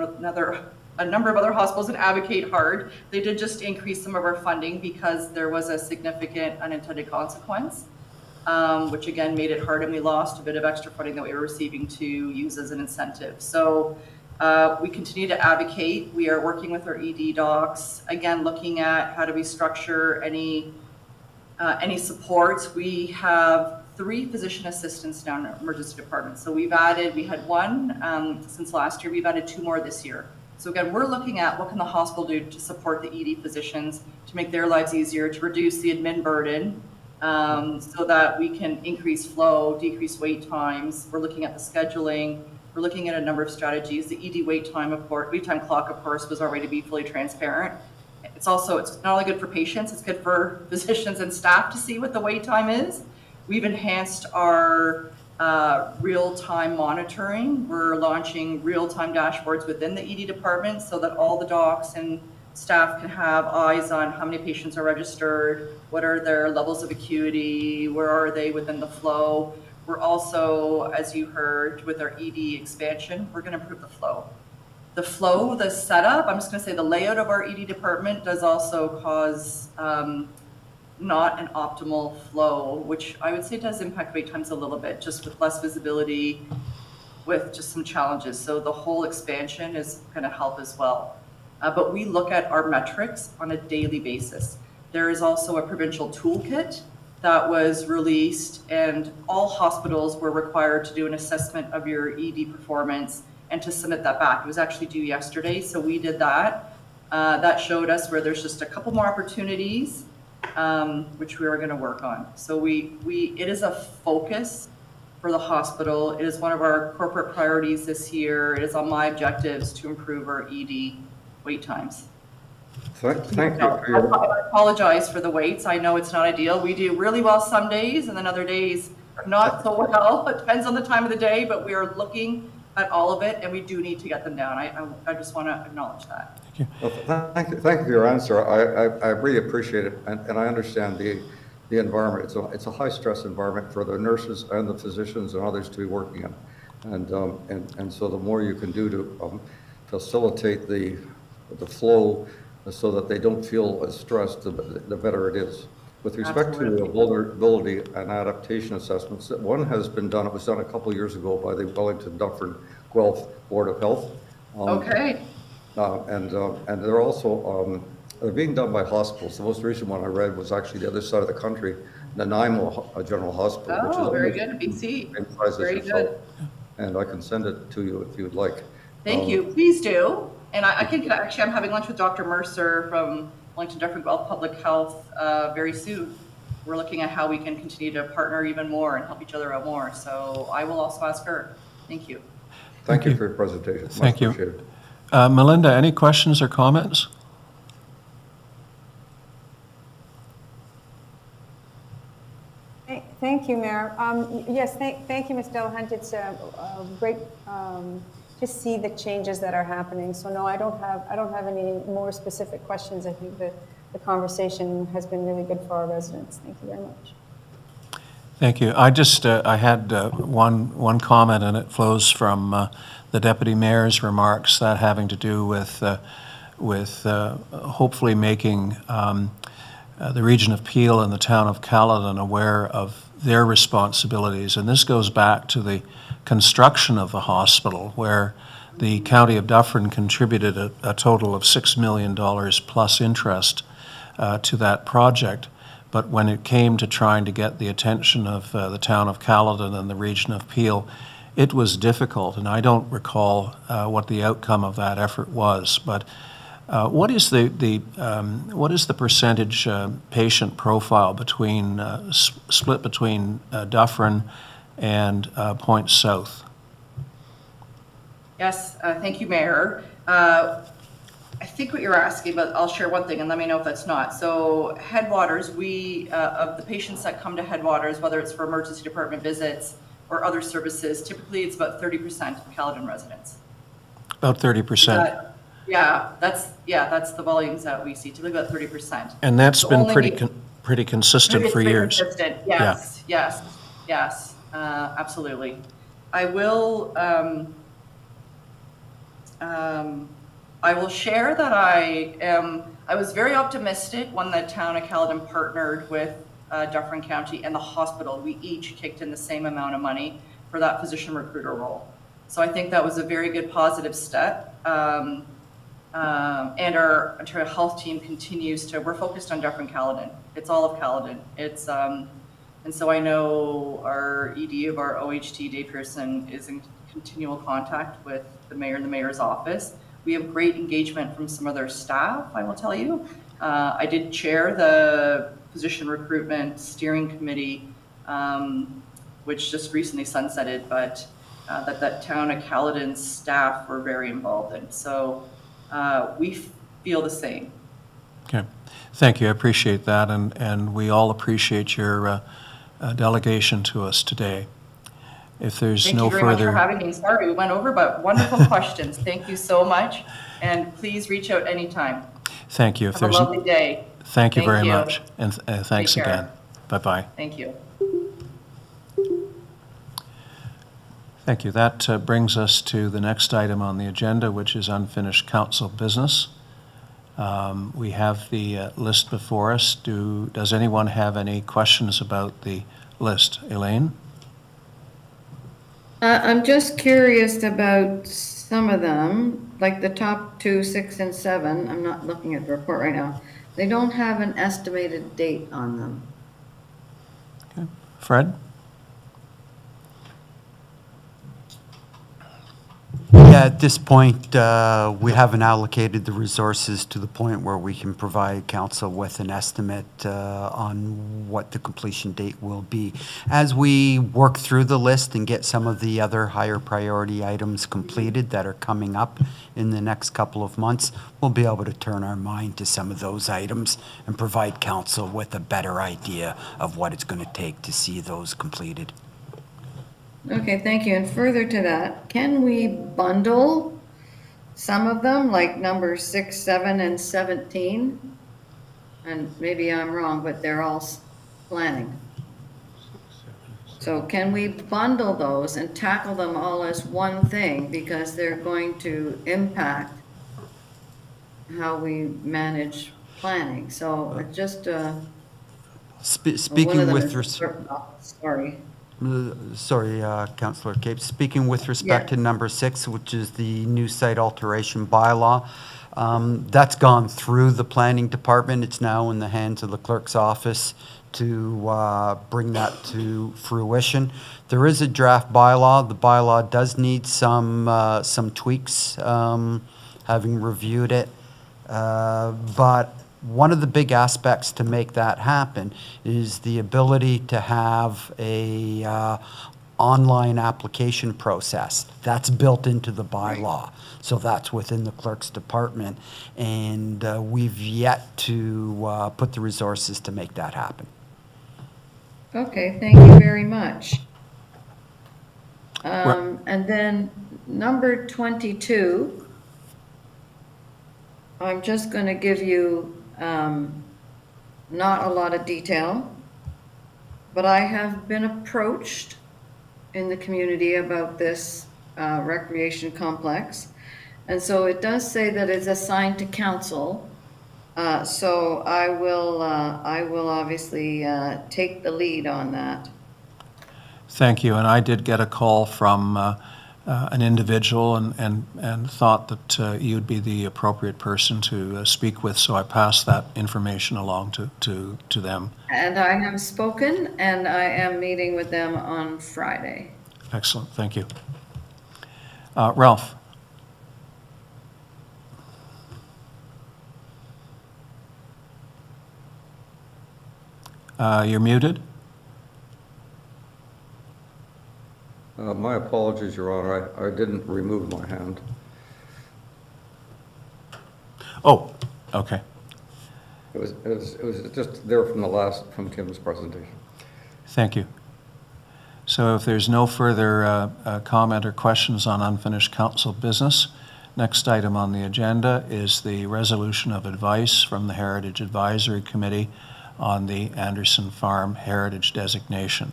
a number of other hospitals and advocate hard. They did just increase some of our funding because there was a significant unintended consequence, which again made it hard, and we lost a bit of extra funding that we were receiving to use as an incentive. So we continue to advocate. We are working with our ED docs, again, looking at how do we structure any supports. We have 3 physician assistants down in emergency departments. So we had 1 since last year. We've added 2 more this year. So again, we're looking at what can the hospital do to support the ED physicians, to make their lives easier, to reduce the admin burden, so that we can increase flow, decrease wait times. We're looking at the scheduling. We're looking at a number of strategies. The ED wait time clock, of course, was already to be fully transparent. It's not only good for patients, it's good for physicians and staff to see what the wait time is. We've enhanced our real-time monitoring. We're launching real-time dashboards within the ED department so that all the docs and staff can have eyes on how many patients are registered, what are their levels of acuity, where are they within the flow. We're also, as you heard, with our ED expansion, we're going to improve the flow. The setup, I'm just going to say the layout of our ED department does also cause not an optimal flow, which I would say does impact wait times a little bit, just with less visibility, with just some challenges. So the whole expansion is going to help as well. But we look at our metrics on a daily basis. There is also a provincial toolkit that was released, and all hospitals were required to do an assessment of your ED performance and to submit that back. It was actually due yesterday, so we did that. That showed us where there's just a couple more opportunities, which we are going to work on. So it is a focus for the hospital. It is one of our corporate priorities this year. It is on my objectives to improve our ED wait times. Thank you for your... I apologize for the waits. I know it's not ideal. We do really well some days, and then other days not so well. It depends on the time of the day, but we are looking at all of it, and we do need to get them down. I just want to acknowledge that. Well, thank you for your answer. I really appreciate it, and I understand the environment. It's a high-stress environment for the nurses and the physicians and others to be working in. And so the more you can do to facilitate the flow so that they don't feel as stressed, the better it is. With respect to vulnerability and adaptation assessments, one has been done. It was done a couple of years ago by the Wellington, Dufferin, Guelph Board of Health. Okay. And they're also they're being done by hospitals. The most recent one I read was actually the other side of the country, Nanaimo General Hospital, which is very good, BC. same size as Very yourself. good. And I can send it to you if you would like. Thank you. Please do. And I can actually, I'm having lunch with Dr. Mercer from Wellington, Dufferin, Guelph Public Health very soon. We're looking at how we can continue to partner even more and help each other out more. So I will also ask her. Thank you. Thank you for your presentation. Much Thank you. appreciated. Melinda, any questions or comments? Thank you, Mayor. Yes, thank you, Ms. Delahunt. It's great to see the changes that are happening. So no, I don't have any more specific questions. I think the conversation has been really good for our residents. Thank you very much. Thank you. I just I had one comment, and it flows from the deputy mayor's remarks, that having to do with hopefully making the region of Peel and the town of Caledon aware of their responsibilities. And this goes back to the construction of the hospital, where the county of Dufferin contributed a total of $6 million plus interest to that project. But when it came to trying to get the attention of the town of Caledon and the region of Peel, it was difficult, and I don't recall what the outcome of that effort was. But what is the percentage patient profile between split between Dufferin and Point South? Yes, thank you, Mayor. I think what you're asking, but I'll share one thing and let me know if that's not. So Headwaters, of the patients that come to Headwaters, whether it's for emergency department visits or other services, typically it's about 30% of Caledon residents. About 30%. That's the volumes that we see, typically about 30%. And that's So been only pretty consistent for pretty years. consistent. Yes, absolutely. I will share that I was very optimistic when the town of Caledon partnered with Dufferin County and the hospital. We each kicked in the same amount of money for that physician recruiter role. So I think that was a very good positive step. And our health team continues to, we're focused on Dufferin Caledon. It's all of Caledon. And so I know our ED of our OHT, Dave Pearson, is in continual contact with the mayor and the mayor's office. We have great engagement from some of their staff, I will tell you. I did chair the physician recruitment steering committee, which just recently sunsetted, but that town of Caledon staff were very involved in. So we feel the same. Okay, thank you. I appreciate that, and we all appreciate your delegation to us today. If there's no further... Thank you very much for having me. Sorry, we went over, but wonderful questions. Thank you so much, and please reach out anytime. Thank you. Have a lovely day. Thank you very much, and thanks Take care. again. Bye-bye. Thank you. Thank you. That brings us to the next item on the agenda, which is unfinished council business. We have the list before us. Does anyone have any questions about the list? Elaine? I'm just curious about some of them, like the top 2, 6, and 7. I'm not looking at the report right now. They don't have an estimated date on them. Okay. Fred? Yeah, at this point, we haven't allocated the resources to the point where we can provide council with an estimate on what the completion date will be. As we work through the list and get some of the other higher priority items completed that are coming up in the next couple of months, we'll be able to turn our mind to some of those items and provide council with a better idea of what it's going to take to see those completed. Okay, thank you. And further to that, can we bundle some of them, like number 6, 7, and 17? And maybe I'm wrong, but they're all planning. So can we bundle those and tackle them all as one thing, because they're going to impact how we manage planning? So it's just Speaking with sorry. Councillor Capes. Speaking with respect Yeah. to number 6, which is the new site alteration bylaw, that's gone through the planning department. It's now in the hands of the clerk's office to bring that to fruition. There is a draft bylaw. The bylaw does need some tweaks, having reviewed it. But one of the big aspects to make that happen is the ability to have a online application process. That's built into the bylaw. So that's within the clerk's department. And we've yet to put the resources to make that happen. Okay, thank you very much. And then number 22, I'm just going to give you not a lot of detail, but I have been approached in the community about this recreation complex. And so it does say that it's assigned to council. So I will obviously take the lead on that. Thank you. And I did get a call from an individual and thought that you'd be the appropriate person to speak with, so I passed that information along to them. And I have spoken, and I am meeting with them on Friday. Excellent, thank you. Ralph? You're muted? My apologies, Your Honor. I didn't remove my hand. Oh, okay. It was just there from Kim's presentation. Thank you. So if there's no further comment or questions on unfinished council business, next item on the agenda is the resolution of advice from the Heritage Advisory Committee on the Anderson Farm Heritage Designation.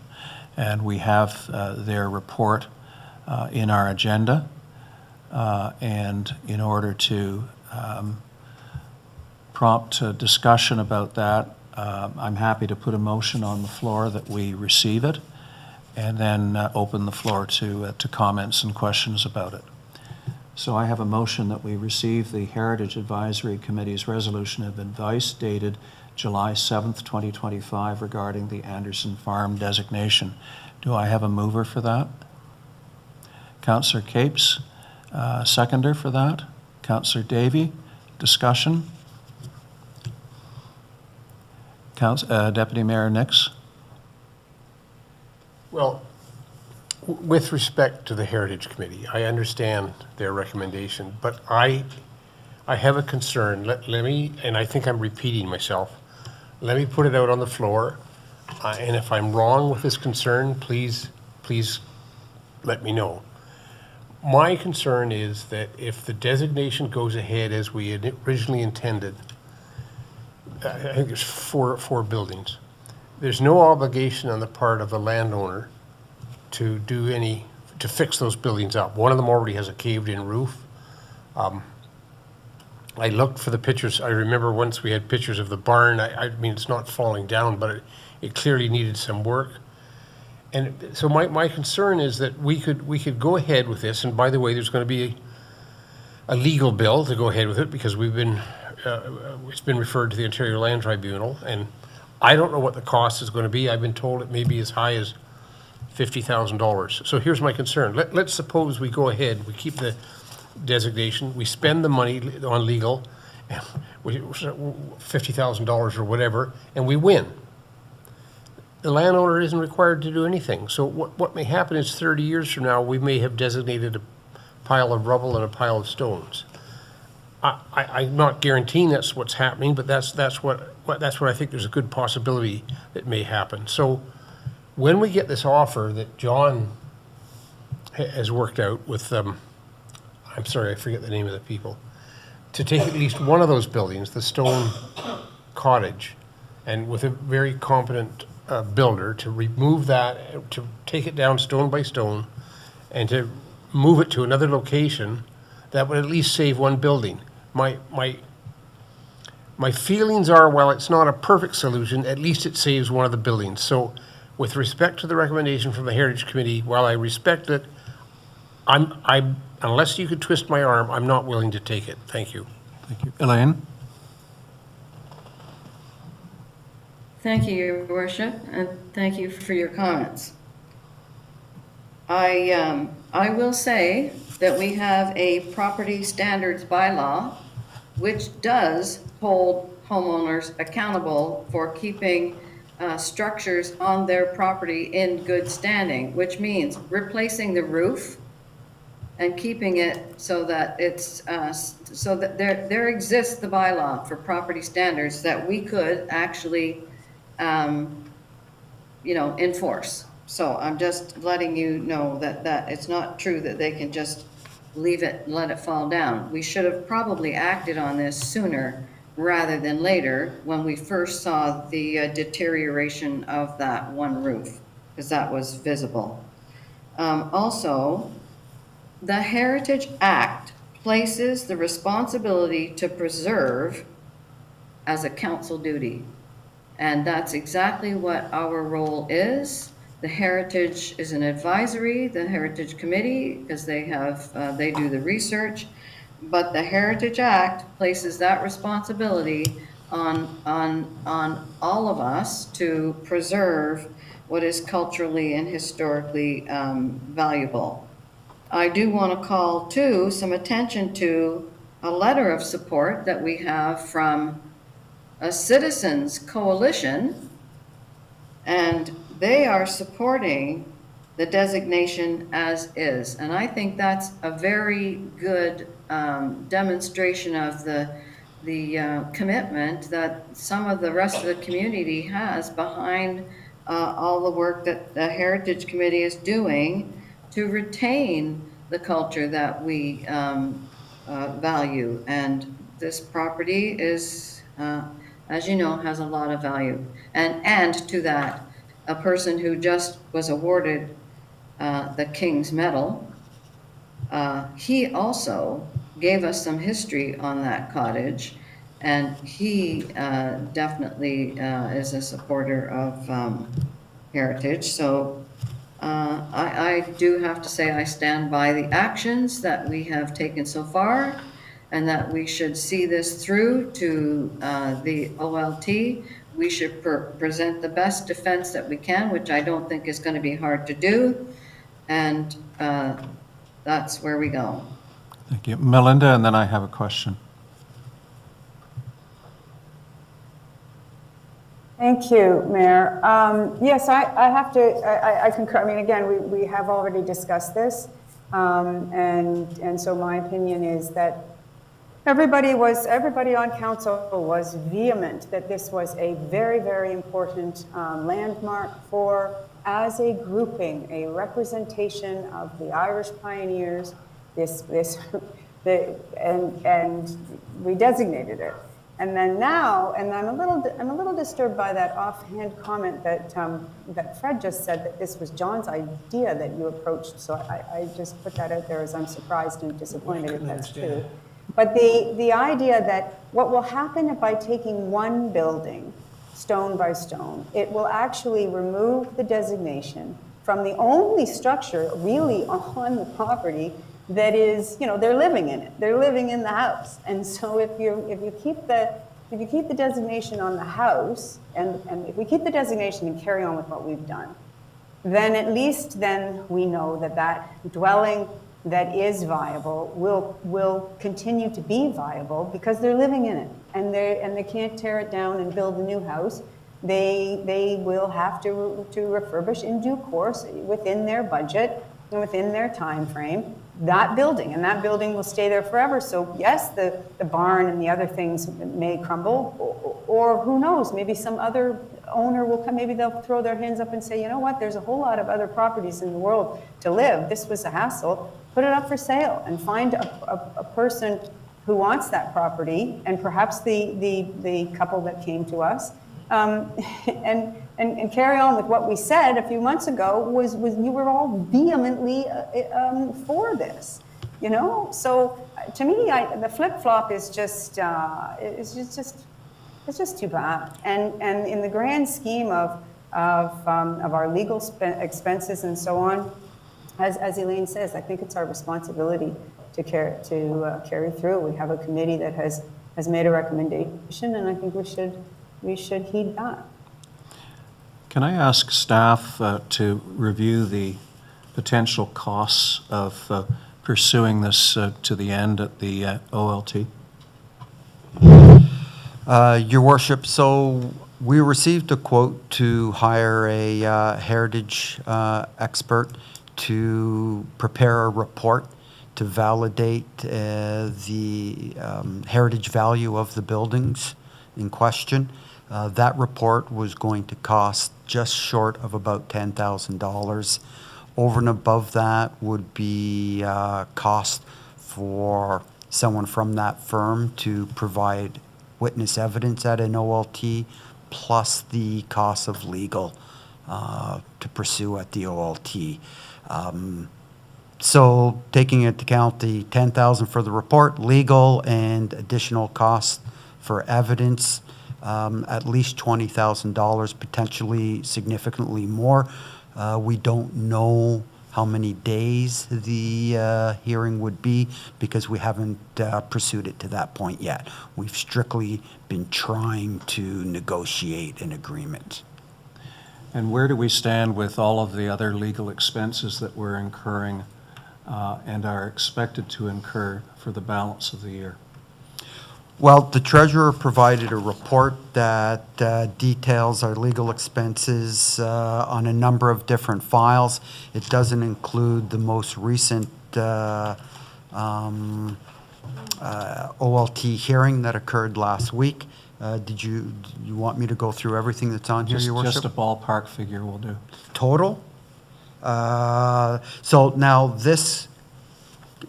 And we have their report in our agenda. And in order to prompt discussion about that, I'm happy to put a motion on the floor that we receive it, and then open the floor to comments and questions about it. So I have a motion that we receive the Heritage Advisory Committee's resolution of advice dated July 7th, 2025 regarding the Anderson Farm designation. Do I have a mover for that? Councillor Capes, seconder for that. Councillor Davey, discussion. Deputy Mayor Nix. Well, with respect to the Heritage Committee, I understand their recommendation, but I have a concern. Let me, and I think I'm repeating myself, let me put it out on the floor. And if I'm wrong with this concern, please let me know. My concern is that if the designation goes ahead as we had originally intended, I think there's four buildings. There's no obligation on the part of the landowner to fix those buildings up. One of them already has a caved-in roof. I looked for the pictures. I remember once we had pictures of the barn. I mean, it's not falling down, but it clearly needed some work. And so my concern is that we could go ahead with this. And by the way, there's going to be a legal bill to go ahead with it because it's been referred to the Ontario Land Tribunal. And I don't know what the cost is going to be. I've been told it may be as high as $50,000. So here's my concern. Let's suppose we go ahead, we keep the designation, we spend the money on legal, $50,000 or whatever, and we win. The landowner isn't required to do anything. So what may happen is 30 years from now, we may have designated a pile of rubble and a pile of stones. I'm not guaranteeing that's what's happening, but that's what I think there's a good possibility that may happen. So when we get this offer that John has worked out with, I'm sorry, I forget the name of the people, to take at least one of those buildings, the stone cottage, and with a very competent builder to remove that, to take it down stone by stone, and to move it to another location, that would at least save one building. My feelings are, while it's not a perfect solution, at least it saves one of the buildings. So with respect to the recommendation from the Heritage Committee, while I respect it, unless you could twist my arm, I'm not willing to take it. Thank you. Thank you. Elaine? Thank you, Your Worship, and thank you for your comments. I will say that we have a property standards bylaw which does hold homeowners accountable for keeping structures on their property in good standing, which means replacing the roof and keeping it so that it's, so that there exists the bylaw for property standards that we could actually, enforce. So I'm just letting you know that it's not true that they can just leave it and let it fall down. We should have probably acted on this sooner rather than later when we first saw the deterioration of that one roof, because that was visible. Also, the Heritage Act places the responsibility to preserve as a council duty. And that's exactly what our role is. The Heritage is an advisory, the Heritage Committee, because they do the research, but the Heritage Act places that responsibility on all of us to preserve what is culturally and historically valuable. I do want to call, too, some attention to a letter of support that we have from a citizens coalition, and they are supporting the designation as is. And I think that's a very good demonstration of the commitment that some of the rest of the community has behind all the work that the Heritage Committee is doing to retain the culture that we value. And this property is, as you know, has a lot of value. And to that, a person who just was awarded the King's Medal, he also gave us some history on that cottage, and he definitely is a supporter of heritage. So I do have to say I stand by the actions that we have taken so far, and that we should see this through to the OLT. We should present the best defense that we can, which I don't think is going to be hard to do, and that's where we go. Thank you. Melinda, and then I have a question. Thank you, Mayor. Yes, I have to, I concur. I mean, again, we have already discussed this, and so my opinion is that everybody on council was vehement that this was a very, very important landmark for, as a grouping, a representation of the Irish pioneers. And we designated it. And then now, and I'm a little disturbed by that offhand comment that that Fred just said, that this was John's idea that you approached. So I just put that out there as I'm surprised and disappointed if that's true. But the idea that what will happen by taking one building, stone by stone, it will actually remove the designation from the only structure really on the property that is, they're living in it. They're living in the house. And so if you keep the designation on the house, and if we keep the designation and carry on with what we've done, then at least then we know that dwelling that is viable will continue to be viable because they're living in it, and they can't tear it down and build a new house. They will have to refurbish in due course within their budget and within their time frame that building, and that building will stay there forever. So yes, the barn and the other things may crumble, or who knows, maybe some other owner will come, maybe they'll throw their hands up and say, you know what, there's a whole lot of other properties in the world to live. This was a hassle. Put it up for sale and find a person who wants that property, and perhaps the couple that came to us, and carry on with what we said a few months ago was you were all vehemently for this, So to me, the flip-flop is just it's just too bad. And in the grand scheme of our legal expenses and so on, as Elaine says, I think it's our responsibility to carry through. We have a committee that has made a recommendation, and I think we should heed that. Can I ask staff to review the potential costs of pursuing this to the end at the OLT? Your Worship, so we received a quote to hire a heritage expert to prepare a report to validate the heritage value of the buildings in question. That report was going to cost just short of about $10,000. Over and above that would be cost for someone from that firm to provide witness evidence at an OLT, plus the cost of legal to pursue at the OLT. So taking into account the $10,000 for the report, legal, and additional costs for evidence, at least $20,000, potentially significantly more. We don't know how many days the hearing would be because we haven't pursued it to that point yet. We've strictly been trying to negotiate an agreement. And where do we stand with all of the other legal expenses that we're incurring and are expected to incur for the balance of the year? Well, the treasurer provided a report that details our legal expenses on a number of different files. It doesn't include the most recent OLT hearing that occurred last week. Did you want me to go through everything that's on here, Your Worship? Just a ballpark figure will do. Total? So now this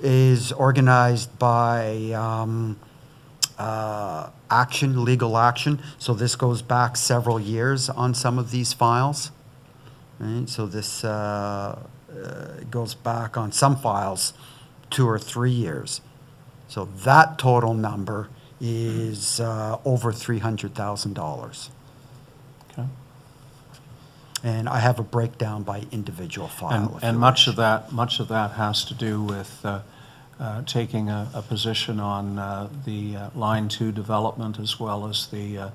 is organized by legal action. So this goes back several years on some of these files. Right? So this goes back on some files 2 or 3 years. So that total number is over $300,000. Okay. And I have a breakdown by individual file. And much of that has to do with taking a position on the Line 2 development as well as the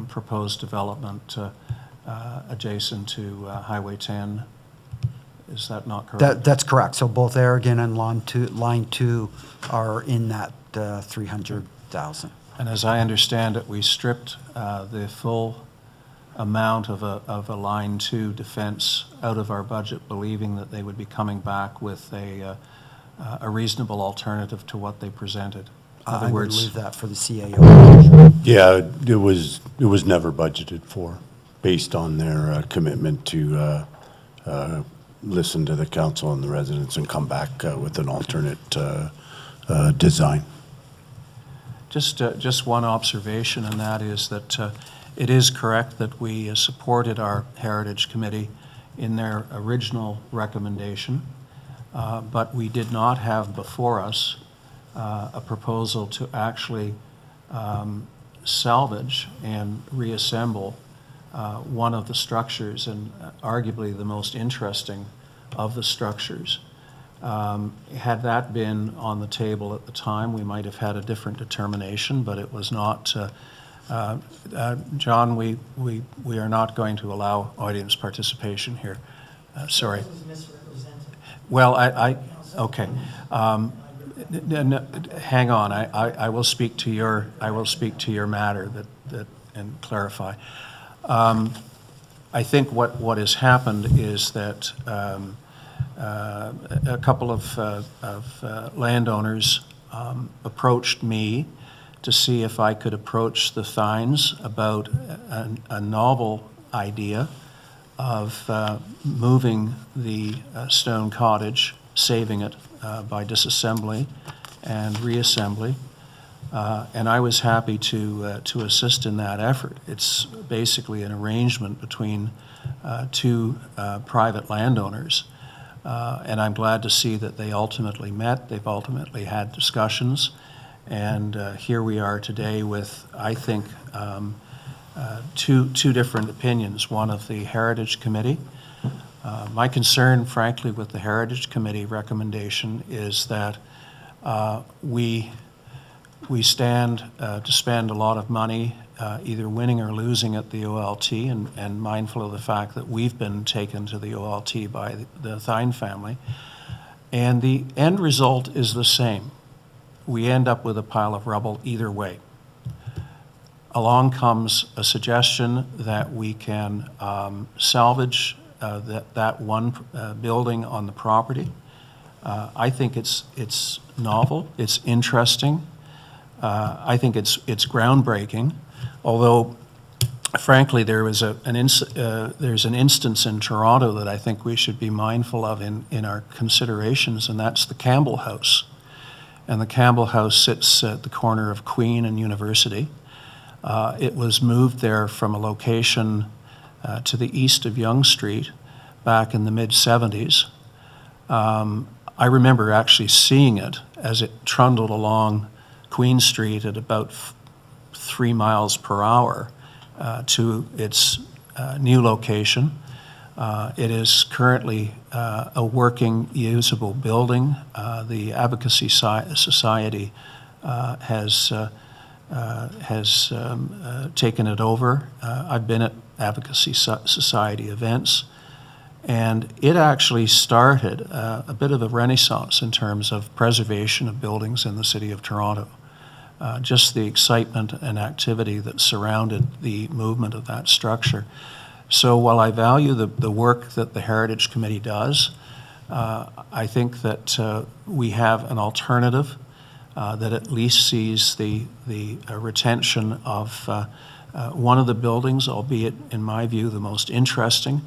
proposed development adjacent to Highway 10. Is that not correct? That's correct. So both Aragon and Line 2 are in that 300,000. And as I understand it, we stripped the full amount of a Line 2 defense out of our budget, believing that they would be coming back with a reasonable alternative to what they presented. In other I would words, leave that for the CAO. Yeah, it was never budgeted for, based on their commitment to listen to the council and the residents and come back with an alternate design. Just one observation, and that is that it is correct that we supported our Heritage Committee in their original recommendation, but we did not have before us a proposal to actually salvage and reassemble one of the structures, and arguably the most interesting of the structures. Had that been on the table at the time, we might have had a different determination, but it was not. John, we are not going to allow audience participation here. Sorry. Well, okay. Hang on. I will speak to your matter and clarify. I think what has happened is that a couple of landowners approached me to see if I could approach the Thines about a novel idea of moving the stone cottage, saving it by disassembly and reassembly. And I was happy to assist in that effort. It's basically an arrangement between two private landowners. And I'm glad to see that they ultimately met. They've ultimately had discussions. And here we are today with, I think, two different opinions. One of the Heritage Committee. My concern, frankly, with the Heritage Committee recommendation is that we stand to spend a lot of money either winning or losing at the OLT, and mindful of the fact that we've been taken to the OLT by the Thine family. And the end result is the same. We end up with a pile of rubble either way. Along comes a suggestion that we can salvage that one building on the property. I think it's novel, it's interesting. I think it's groundbreaking, although frankly there's an instance in Toronto that I think we should be mindful of in our considerations, and that's the Campbell House. And the Campbell House sits at the corner of Queen and University. It was moved there from a location to the east of Yonge Street back in the mid-70s. I remember actually seeing it as it trundled along Queen Street at about 3 miles per hour to its new location. It is currently a working, usable building. The Advocacy Society has taken it over. I've been at Advocacy Society events, and it actually started a bit of a renaissance in terms of preservation of buildings in the City of Toronto. Just the excitement and activity that surrounded the movement of that structure. So while I value the work that the Heritage Committee does, I think that we have an alternative that at least sees the retention of one of the buildings, albeit in my view the most interesting.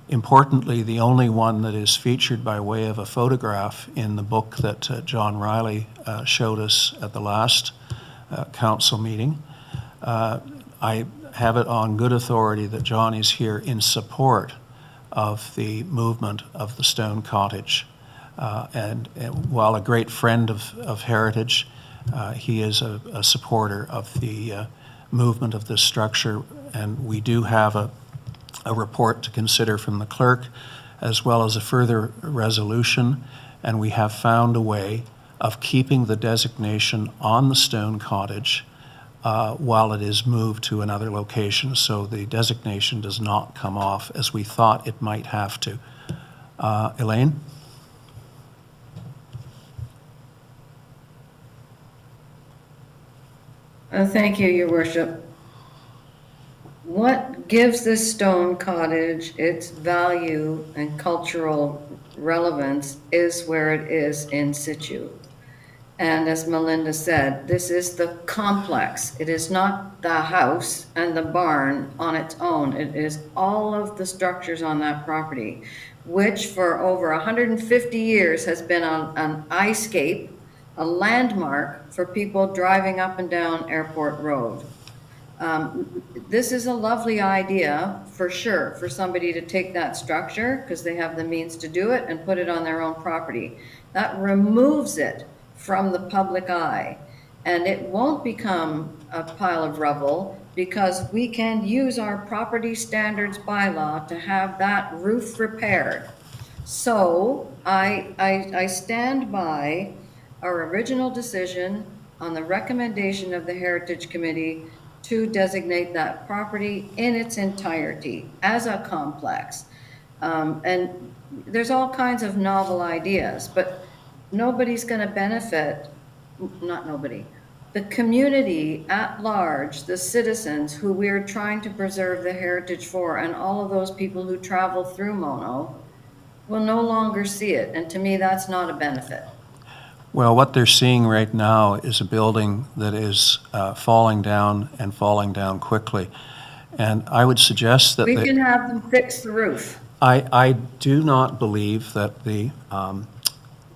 Importantly, the only one that is featured by way of a photograph in the book that John Riley showed us at the last council meeting. I have it on good authority that John is here in support of the movement of the stone cottage. And while a great friend of Heritage, he is a supporter of the movement of this structure, and we do have a report to consider from the clerk, as well as a further resolution, and we have found a way of keeping the designation on the stone cottage while it is moved to another location, so the designation does not come off as we thought it might have to. Elaine? Thank you, Your Worship. What gives this stone cottage its value and cultural relevance is where it is in situ. And as Melinda said, this is the complex. It is not the house and the barn on its own. It is all of the structures on that property, which for over 150 years has been an eyescape, a landmark for people driving up and down Airport Road. This is a lovely idea, for sure, for somebody to take that structure, because they have the means to do it, and put it on their own property. That removes it from the public eye. And it won't become a pile of rubble because we can use our property standards bylaw to have that roof repaired. So I stand by our original decision on the recommendation of the Heritage Committee to designate that property in its entirety as a complex. And there's all kinds of novel ideas, but nobody's going to benefit, not nobody, the community at large, the citizens who we're trying to preserve the heritage for, and all of those people who travel through Mono will no longer see it. And to me, that's not a benefit. Well, what they're seeing right now is a building that is falling down and falling down quickly. And I would suggest that We can have them fix the roof. I do not believe that the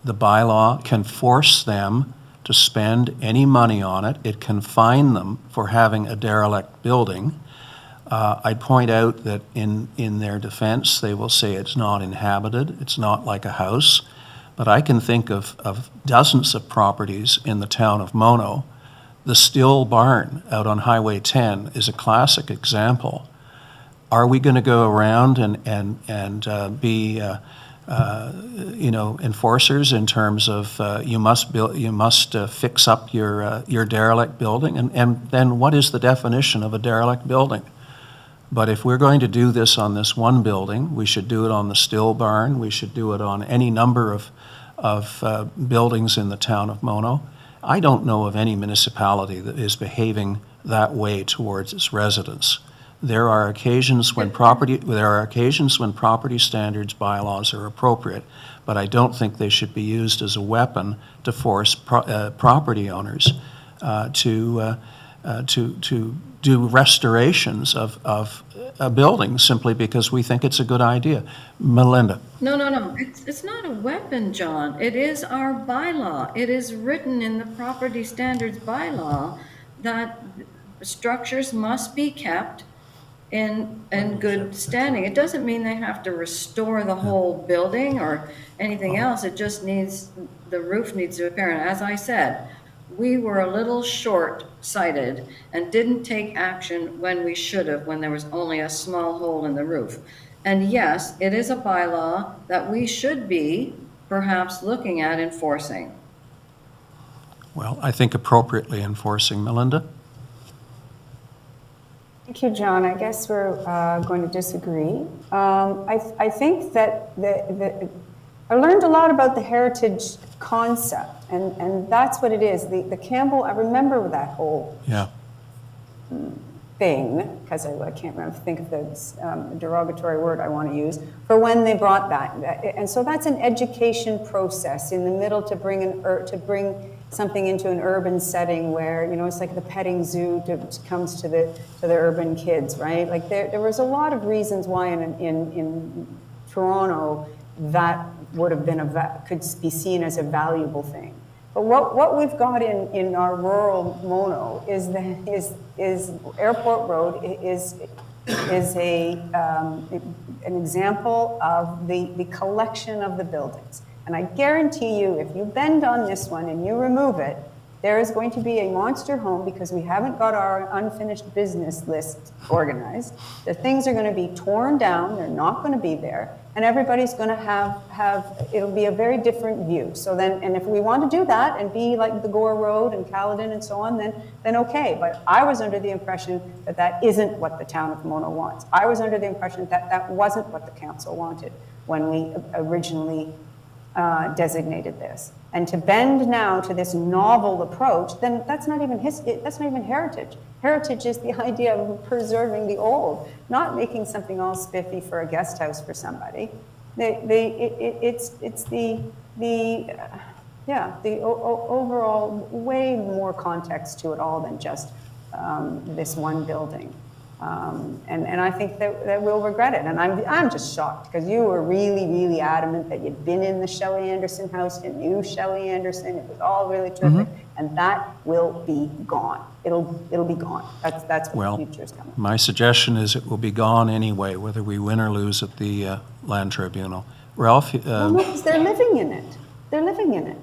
bylaw can force them to spend any money on it. It can fine them for having a derelict building. I'd point out that in their defense, they will say it's not inhabited, it's not like a house. But I can think of dozens of properties in the town of Mono. The Still Barn out on Highway 10 is a classic example. Are we going to go around and be enforcers in terms of you must fix up your derelict building? And then what is the definition of a derelict building? But if we're going to do this on this one building, we should do it on the Still Barn. We should do it on any number of buildings in the town of Mono. I don't know of any municipality that is behaving that way towards its residents. There are occasions when property standards bylaws are appropriate, but I don't think they should be used as a weapon to force property owners to do restorations of a building simply because we think it's a good idea. Melinda. No. It's not a weapon, John. It is our bylaw. It is written in the property standards bylaw that structures must be kept in good standing. It doesn't mean they have to restore the whole building or anything else. It just needs, the roof needs to repair. And as I said, we were a little short-sighted and didn't take action when we should have, when there was only a small hole in the roof. And yes, it is a bylaw that we should be perhaps looking at enforcing. Well, I think appropriately enforcing. Melinda? Thank you, John. I guess we're going to disagree. I think that I learned a lot about the heritage concept, and that's what it is. The Campbell, I remember that whole thing, because I can't think of the derogatory word I want to use, for when they brought that. And so that's an education process in the middle to bring something into an urban setting where, it's like the petting zoo comes to the urban kids, right? Like there was a lot of reasons why in Toronto that would have been could be seen as a valuable thing. But what we've got in our rural Mono is Airport Road is an example of the collection of the buildings. And I guarantee you, if you bend on this one and you remove it, there is going to be a monster home because we haven't got our unfinished business list organized. The things are going to be torn down, they're not going to be there, and everybody's going to have it'll be a very different view. So then, and if we want to do that and be like the Gore Road and Caledon and so on, then okay. But I was under the impression that isn't what the town of Mono wants. I was under the impression that wasn't what the council wanted when we originally designated this. And to bend now to this novel approach, then that's not even heritage. Heritage is the idea of preserving the old, not making something all spiffy for a guest house for somebody. It's the overall way more context to it all than just this one building. And I think that we'll regret it. And I'm just shocked because you were really, really adamant that you'd been in the Shelley Anderson house and knew Shelley Anderson. It was all really terrific. And that will be gone. It'll be gone. That's what the future's coming. My suggestion is it will be gone anyway, whether we win or lose at the Land Tribunal. Ralph? Well, no, because they're living in it. They're living in it.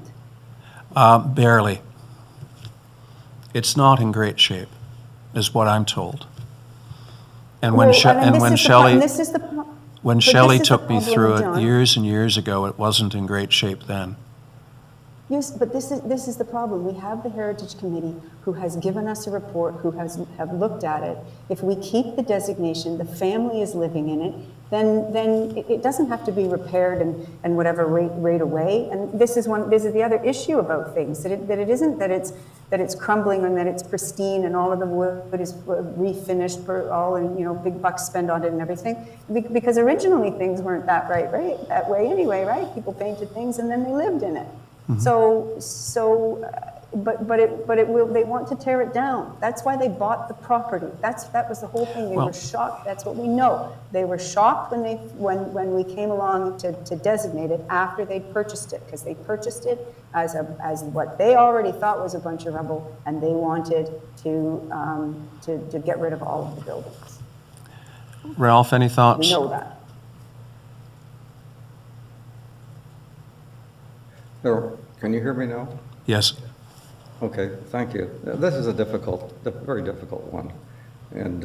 Barely. It's not in great shape, is what I'm told. And when Well, She- I mean, and this when is the Shelley, this is the pro- when but Shelley this is the took me problem, through it John. years and years ago, it wasn't in great shape then. Yes, but this is the problem. We have the Heritage Committee who has given us a report, who have looked at it. If we keep the designation, the family is living in it, then it doesn't have to be repaired and whatever right away. And this is the other issue about things, that it isn't that it's crumbling and that it's pristine and all of the wood is refinished for all, and big bucks spent on it and everything. Because originally things weren't that that way anyway, right? People painted things and then they lived in it. But it will. They want to tear it down. That's why they bought the property. That was the whole thing. They Well- were shocked. That's what we know. They were shocked when we came along to designate it after they purchased it, because they purchased it as what they already thought was a bunch of rubble, and they wanted to get rid of all of the buildings. Ralph, any thoughts? We know that. There, can you hear me now? Yes. Okay, thank you. This is a very difficult one. And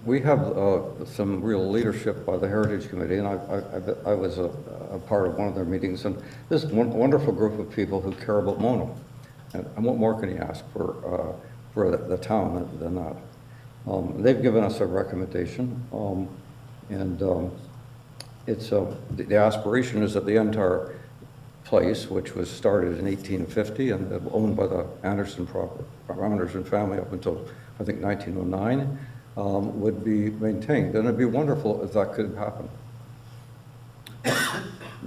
we have some real leadership by the Heritage Committee, and I was a part of one of their meetings, and this wonderful group of people who care about Mono. And what more can you ask for the town than that? They've given us a recommendation, and it's the aspiration is that the entire place, which was started in 1850 and owned by the Anderson family up until I think 1909, would be maintained. And it'd be wonderful if that could happen.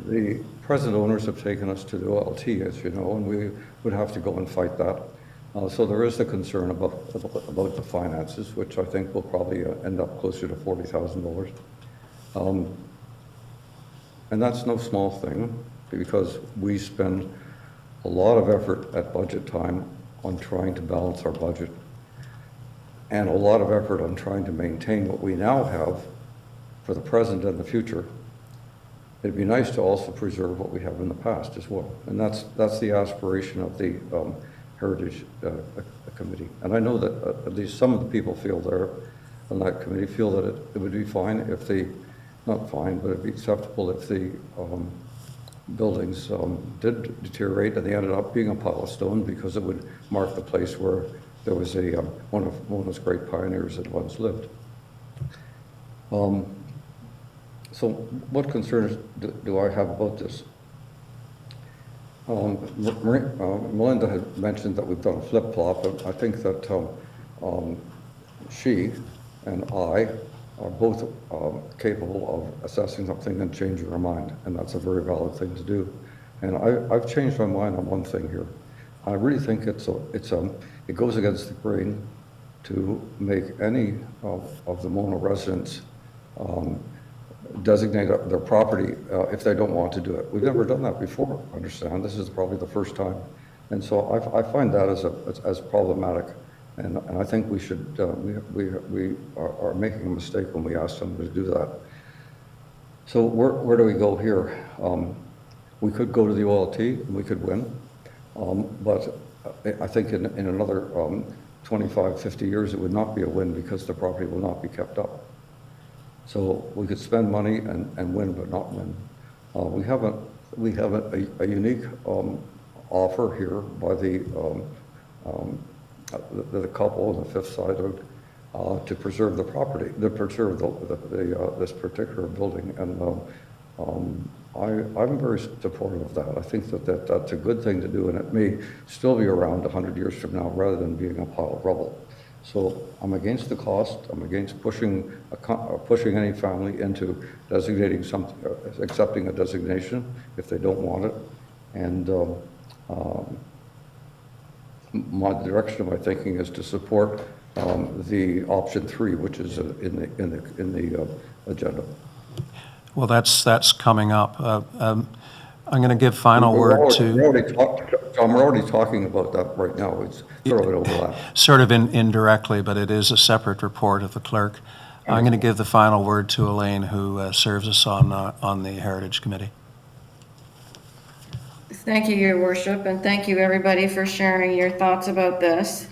The present owners have taken us to the OLT, as you know, and we would have to go and fight that. So there is the concern about the finances, which I think will probably end up closer to $40,000. And that's no small thing, because we spend a lot of effort at budget time on trying to balance our budget, and a lot of effort on trying to maintain what we now have for the present and the future. It'd be nice to also preserve what we have in the past as well. And that's the aspiration of the Heritage Committee. And I know that at least some of the people feel there on that committee feel that it would be fine if not fine, but it'd be acceptable if the buildings did deteriorate and they ended up being a pile of stone, because it would mark the place where there was one of Mona's great pioneers that once lived. So what concerns do I have about this? Melinda had mentioned that we've done a flip-flop, and I think that she and I are both capable of assessing something and changing our mind, and that's a very valid thing to do. And I've changed my mind on one thing here. I really think it goes against the grain to make any of the Mona residents designate their property if they don't want to do it. We've never done that before, I understand. This is probably the first time. And so I find that as problematic. And I think we should, we are making a mistake when we ask them to do that. So where do we go here? We could go to the OLT and we could win. But I think in another 25, 50 years, it would not be a win, because the property will not be kept up. So we could spend money and win, but not win. We have a unique offer here by the couple on the fifth side to preserve the property, to preserve this particular building, and I'm very supportive of that. I think that's a good thing to do, and it may still be around 100 years from now rather than being a pile of rubble. So I'm against the cost. I'm against pushing any family into designating something, accepting a designation if they don't want it. And my direction of my thinking is to support the option 3, which is in the agenda. Well, that's coming up. I'm going to give final word to... We're already talking about that right now. It's sort of an overlap. Sort of indirectly, but it is a separate report of the clerk. I'm going to give the final word to Elaine, who serves us on the Heritage Committee. Thank you, Your Worship, and thank you, everybody, for sharing your thoughts about this.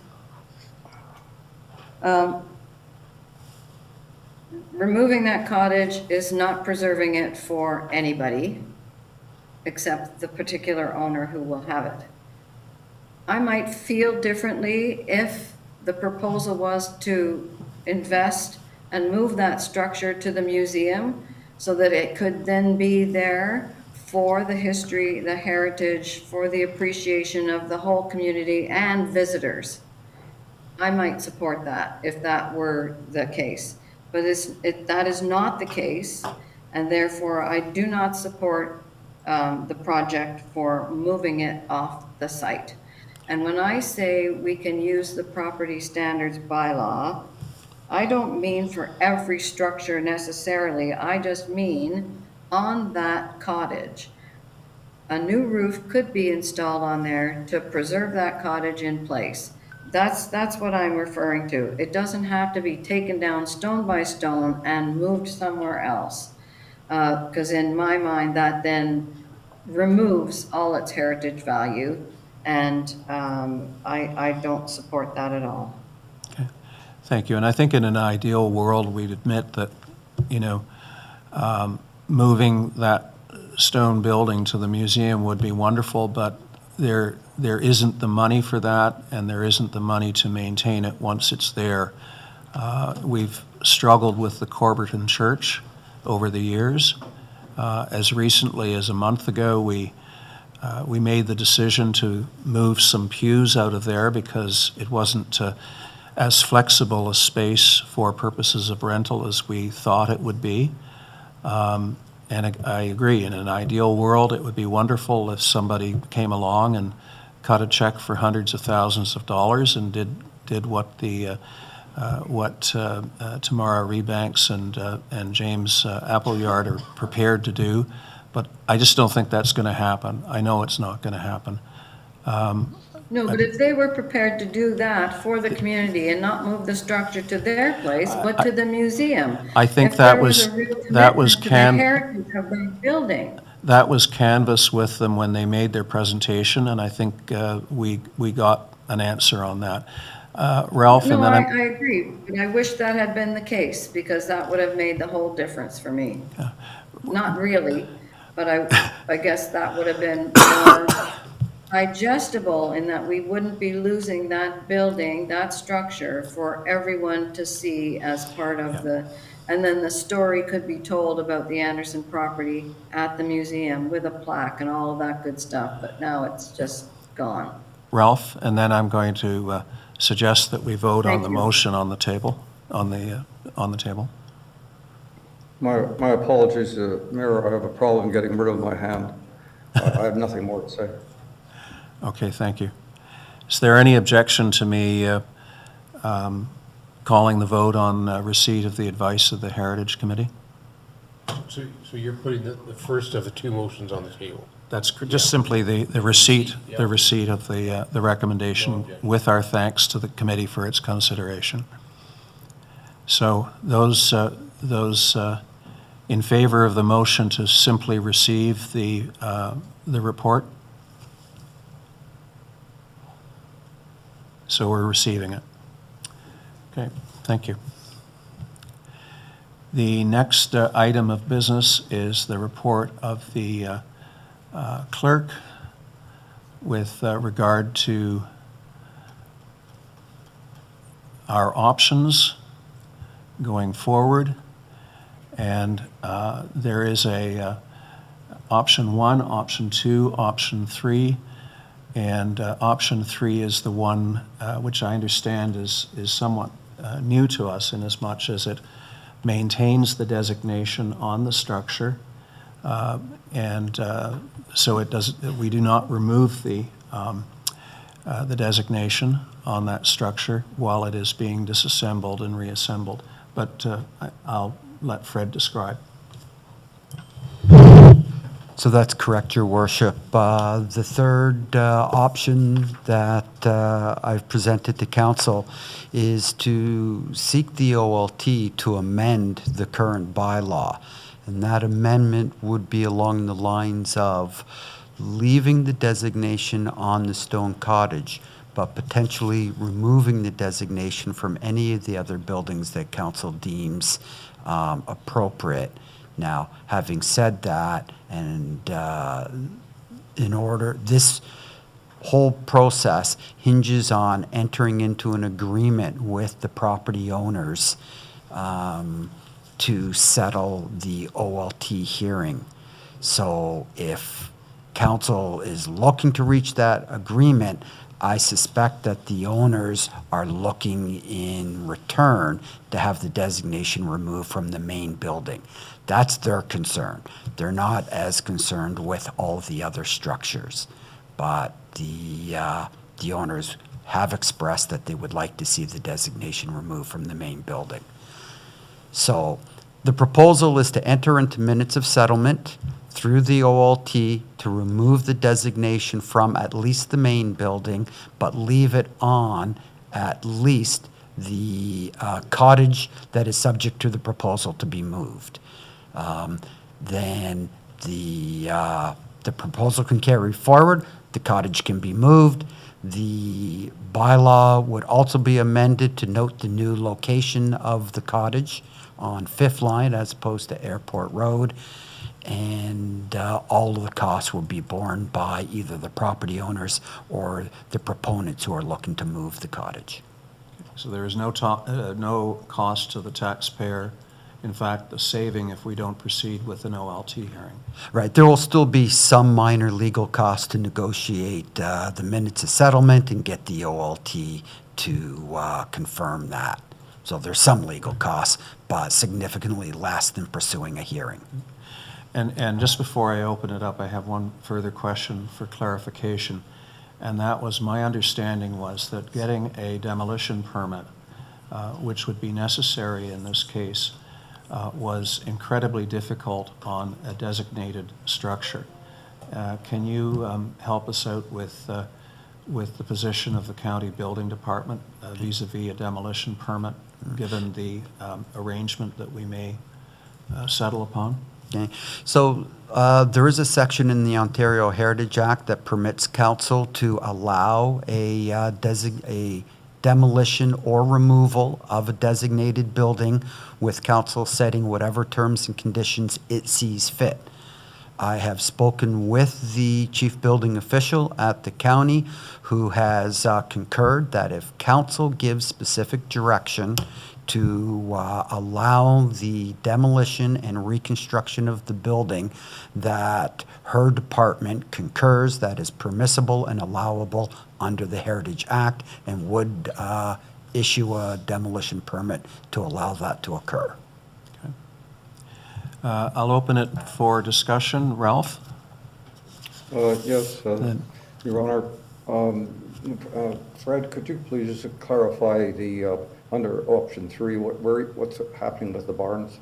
Removing that cottage is not preserving it for anybody except the particular owner who will have it. I might feel differently if the proposal was to invest and move that structure to the museum so that it could then be there for the history, the heritage, for the appreciation of the whole community and visitors. I might support that if that were the case. But that is not the case, and therefore I do not support the project for moving it off the site. And when I say we can use the property standards bylaw, I don't mean for every structure necessarily, I just mean on that cottage. A new roof could be installed on there to preserve that cottage in place. That's what I'm referring to. It doesn't have to be taken down stone by stone and moved somewhere else. Because in my mind, that then removes all its heritage value, and I don't support that at all. Okay. Thank you. And I think in an ideal world, we'd admit that, you know, moving that stone building to the museum would be wonderful, but there isn't the money for that, and there isn't the money to maintain it once it's there. We've struggled with the Corberton Church over the years. As recently as a month ago, we made the decision to move some pews out of there because it wasn't as flexible a space for purposes of rental as we thought it would be. And I agree, in an ideal world, it would be wonderful if somebody came along and cut a check for hundreds of thousands of dollars and did what Tamara Rebanks and James Appleyard are prepared to do. But I just don't think that's going to happen. I know it's not going to happen. No, but if they were prepared to do that for the community and not move the structure to their place, but to the museum. I think if that there was a real that was commitment to the heritage of the building. That was canvassed with them when they made their presentation, and I think we got an answer on that. Ralph, No, and then I agree, but I wish that had been the case, because that would have made the whole difference for me. Not really, but I guess that would have been more digestible in that we wouldn't be losing that building, that structure for everyone to see as part of and then the story could be told about the Anderson property at the museum with a plaque and all of that good stuff, but now it's just gone. Ralph, and then I'm going to suggest that we vote on Thank the you. motion on the table, on the table. My apologies, Mayor, I have a problem getting rid of my hand. I have nothing more to say. Okay, thank you. Is there any objection to me calling the vote on receipt of the advice of the Heritage Committee? So you're putting the first of the two motions on the table? That's just simply the receipt, the receipt of the recommendation with our thanks to the committee for its consideration. So those in favor of the motion to simply receive the report? So we're receiving it. Okay, thank you. The next item of business is the report of the clerk with regard to our options going forward. And there is a option 1, option 2, option 3. And option 3 is the one which I understand is somewhat new to us, in as much as it maintains the designation on the structure, and so it does. We do not remove the designation on that structure while it is being disassembled and reassembled. But I'll let Fred describe. So that's correct, Your Worship. The third option that I've presented to Council is to seek the OLT to amend the current bylaw. And that amendment would be along the lines of leaving the designation on the stone cottage, but potentially removing the designation from any of the other buildings that council deems appropriate. Now, having said that, and this whole process hinges on entering into an agreement with the property owners to settle the OLT hearing. So if council is looking to reach that agreement, I suspect that the owners are looking in return to have the designation removed from the main building. That's their concern. They're not as concerned with all the other structures, but the owners have expressed that they would like to see the designation removed from the main building. So the proposal is to enter into minutes of settlement through the OLT to remove the designation from at least the main building, but leave it on at least the cottage that is subject to the proposal to be moved. Then the proposal can carry forward, the cottage can be moved. The bylaw would also be amended to note the new location of the cottage on Fifth Line as opposed to Airport Road. And all of the costs will be borne by either the property owners or the proponents who are looking to move the cottage. So there is no cost to the taxpayer. In fact, the saving if we don't proceed with an OLT hearing. Right, there will still be some minor legal costs to negotiate the minutes of settlement and get the OLT to confirm that. So there's some legal costs, but significantly less than pursuing a hearing. And just before I open it up, I have one further question for clarification. And that was, my understanding was that getting a demolition permit, which would be necessary in this case, was incredibly difficult on a designated structure. Can you help us out with the position of the county building department vis-a-vis a demolition permit, given the arrangement that we may settle upon? Okay, so there is a section in the Ontario Heritage Act that permits council to allow a demolition or removal of a designated building with council setting whatever terms and conditions it sees fit. I have spoken with the chief building official at the county who has concurred that if council gives specific direction to allow the demolition and reconstruction of the building, that her department concurs that is permissible and allowable under the Heritage Act and would issue a demolition permit to allow that to occur. Okay. I'll open it for discussion. Ralph? Yes, Your Honor. Fred, could you please clarify the, under option 3, what's happening with the barns?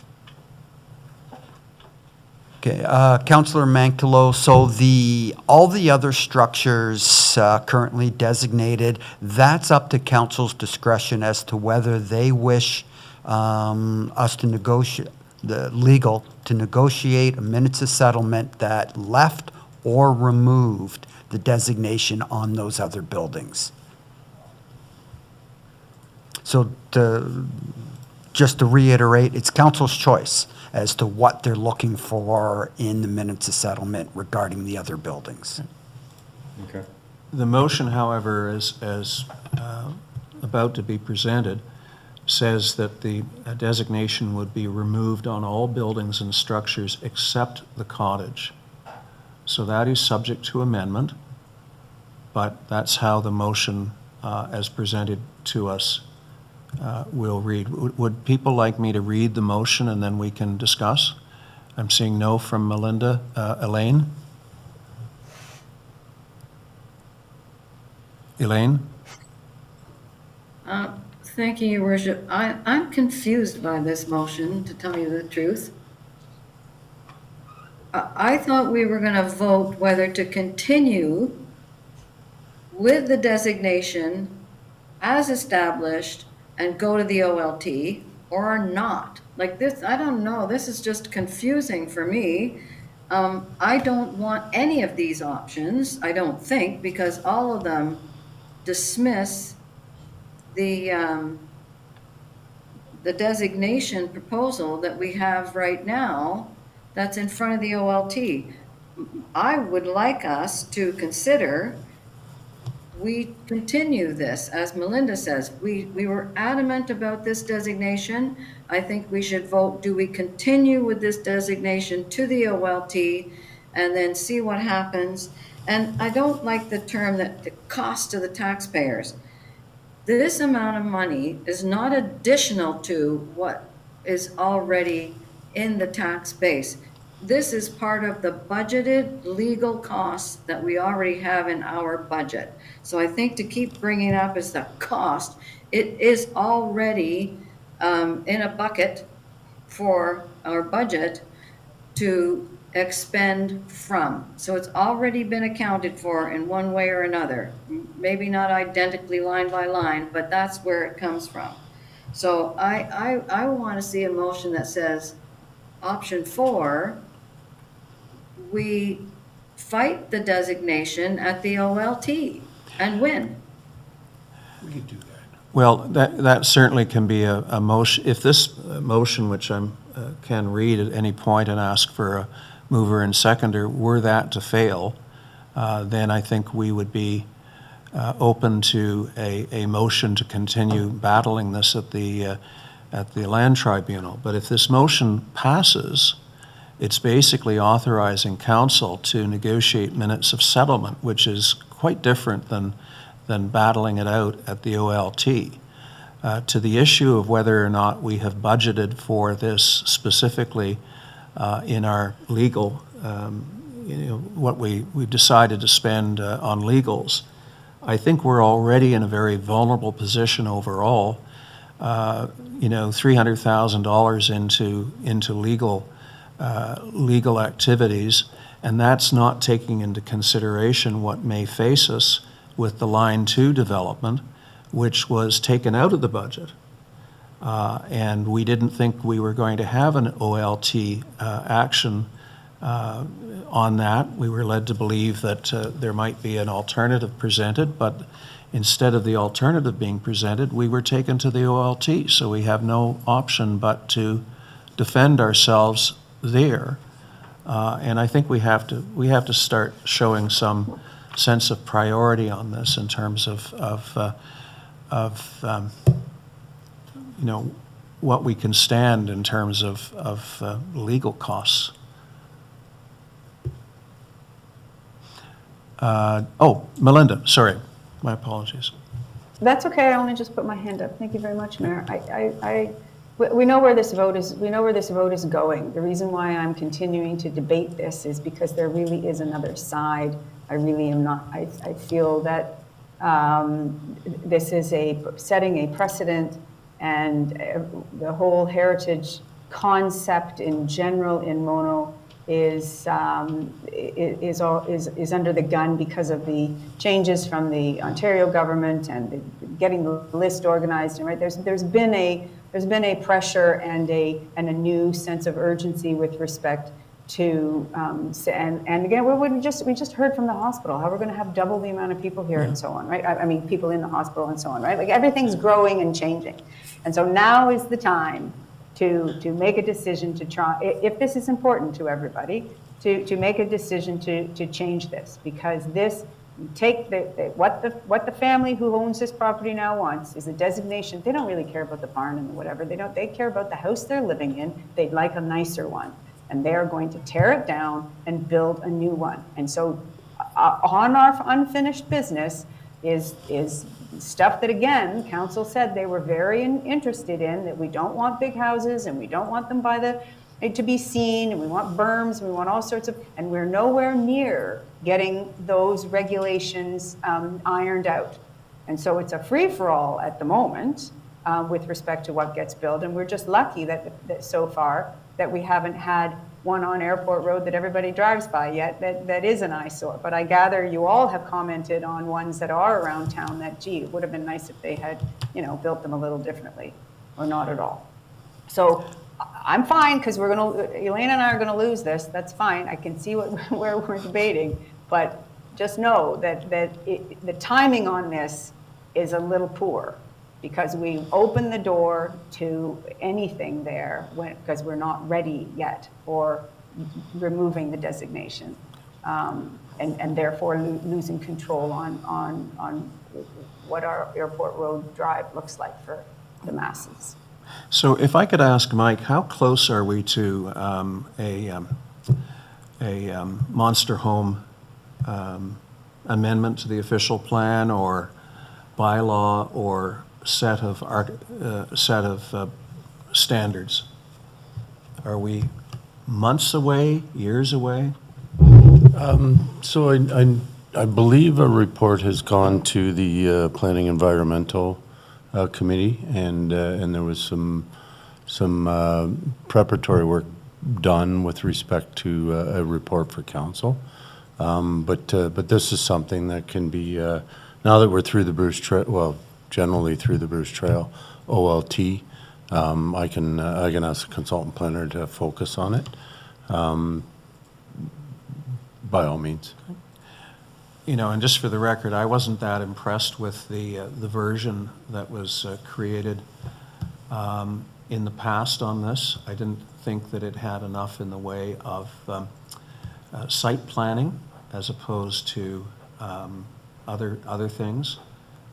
Okay, Councillor Mankelo, so all the other structures currently designated, that's up to council's discretion as to whether they wish us to negotiate, to negotiate a minutes of settlement that left or removed the designation on those other buildings. So just to reiterate, it's council's choice as to what they're looking for in the minutes of settlement regarding the other buildings. Okay. The motion, however, as about to be presented, says that the designation would be removed on all buildings and structures except the cottage. So that is subject to amendment, but that's how the motion as presented to us will read. Would people like me to read the motion and then we can discuss? I'm seeing no from Melinda. Elaine? Elaine? Thank you, Your Worship. I'm confused by this motion, to tell you the truth. I thought we were going to vote whether to continue with the designation as established and go to the OLT or not. Like this, I don't know, this is just confusing for me. I don't want any of these options, I don't think, because all of them dismiss the designation proposal that we have right now that's in front of the OLT. I would like us to consider we continue this, as Melinda says. We were adamant about this designation. I think we should vote, do we continue with this designation to the OLT and then see what happens? And I don't like the term that the cost to the taxpayers. This amount of money is not additional to what is already in the tax base. This is part of the budgeted legal costs that we already have in our budget. So I think to keep bringing up is the cost. It is already in a bucket for our budget to expend from. So it's already been accounted for in one way or another. Maybe not identically line by line, but that's where it comes from. So I want to see a motion that says, option 4, we fight the designation at the OLT and win. We could do that. Well, that certainly can be a motion. If this motion, which I can read at any point and ask for a mover and seconder, were that to fail, then I think we would be open to a motion to continue battling this at the land tribunal. But if this motion passes, it's basically authorizing council to negotiate minutes of settlement, which is quite different than battling it out at the OLT. To the issue of whether or not we have budgeted for this specifically in our legal, what we've decided to spend on legals, I think we're already in a very vulnerable position overall. $300,000 into legal activities, and that's not taking into consideration what may face us with the Line 2 development, which was taken out of the budget. And we didn't think we were going to have an OLT action on that. We were led to believe that there might be an alternative presented, but instead of the alternative being presented, we were taken to the OLT. So we have no option but to defend ourselves there. And I think we have to start showing some sense of priority on this in terms of what we can stand in terms of legal costs. Melinda, sorry, my apologies. That's okay, I only just put my hand up. Thank you very much, Mayor. We know where this vote is. We know where this vote is going. The reason why I'm continuing to debate this is because there really is another side. I really am not. I feel that this is setting a precedent, and the whole heritage concept in general in Mono is under the gun because of the changes from the Ontario government and getting the list organized. And right, there's been a pressure and a new sense of urgency with respect to and again we just heard from the hospital how we're going to have double the amount of people here and so on, right? I mean people in the hospital and so on, right? Like everything's growing and changing, and so now is the time to make a decision to try, if this is important to everybody, to make a decision to change this, because this what the family who owns this property now wants is a designation. They don't really care about the barn and whatever. They care about the house they're living in. They'd like a nicer one, and they're going to tear it down and build a new one. And so on our unfinished business is stuff that, again, council said they were very interested in, that we don't want big houses and we don't want them to be seen, and we want berms, and we want all sorts of, and we're nowhere near getting those regulations ironed out. And so it's a free-for-all at the moment with respect to what gets built, and we're just lucky that so far that we haven't had one on Airport Road that everybody drives by yet that is an eyesore. But I gather you all have commented on ones that are around town that, gee, it would have been nice if they had, built them a little differently, or not at all. So I'm fine, because Elaine and I are gonna lose this, that's fine, I can see where we're debating, but just know that the timing on this is a little poor, because we opened the door to anything there because we're not ready yet, or removing the designation, and therefore losing control on what our Airport Road Drive looks like for the masses. So if I could ask Mike, how close are we to a monster home amendment to the official plan, or bylaw, or set of standards? Are we months away, years away? So I believe a report has gone to the Planning Environmental Committee, and there was some preparatory work done with respect to a report for council. But this is something that can be, now that we're through the Bruce Trail, well, generally through the Bruce Trail, OLT, I can ask the consultant planner to focus on it, by all means. You know, and just for the record, I wasn't that impressed with the version that was created in the past on this. I didn't think that it had enough in the way of site planning as opposed to other things.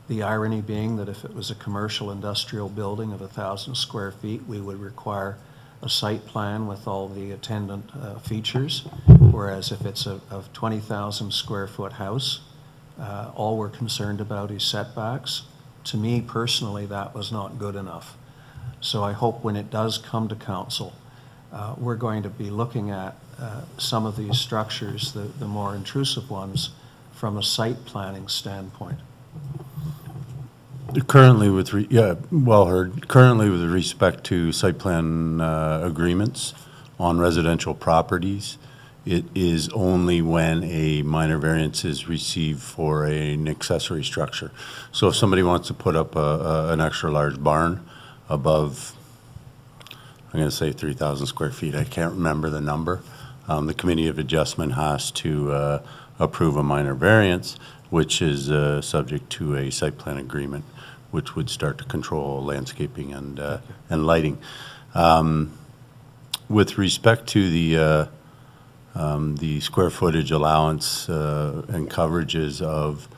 The irony being that if it was a commercial industrial building of 1,000 square feet, we would require a site plan with all the attendant features, whereas if it's a 20,000 square foot house, all we're concerned about is setbacks. To me personally, that was not good enough. So I hope when it does come to council, we're going to be looking at some of these structures, the more intrusive ones, from a site planning standpoint. Currently with, well heard, currently with respect to site plan agreements on residential properties, it is only when a minor variance is received for an accessory structure. So if somebody wants to put up an extra large barn above, I'm going to say 3,000 square feet, I can't remember the number, the Committee of Adjustment has to approve a minor variance, which is subject to a site plan agreement, which would start to control landscaping and lighting. With respect to the square footage allowance and coverages of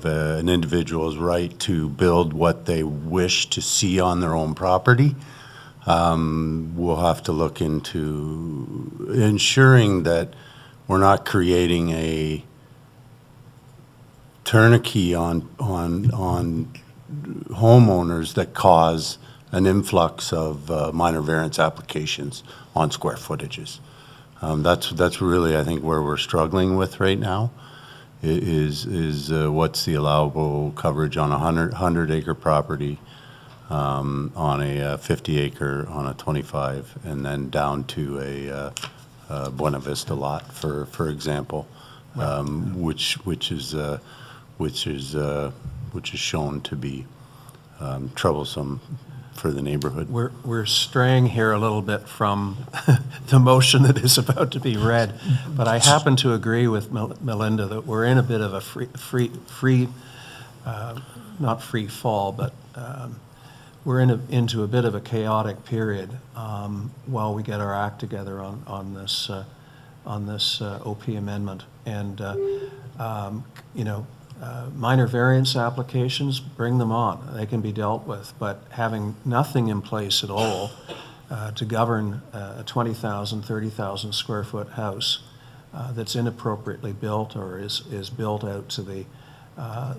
an individual's right to build what they wish to see on their own property, we'll have to look into ensuring that we're not creating a tourniquet on homeowners that cause an influx of minor variance applications on square footages. That's really, I think, where we're struggling with right now, is what's the allowable coverage on a 100 acre property, on a 50 acre, on a 25, and then down to a Buena Vista lot, for example, which is shown to be troublesome for the neighborhood. We're straying here a little bit from the motion that is about to be read, but I happen to agree with Melinda that we're in a bit of a not free fall, but we're into a bit of a chaotic period while we get our act together on this OP amendment. And you know, minor variance applications, bring them on. They can be dealt with, but having nothing in place at all to govern a 20,000, 30,000 square foot house that's inappropriately built or is built out to the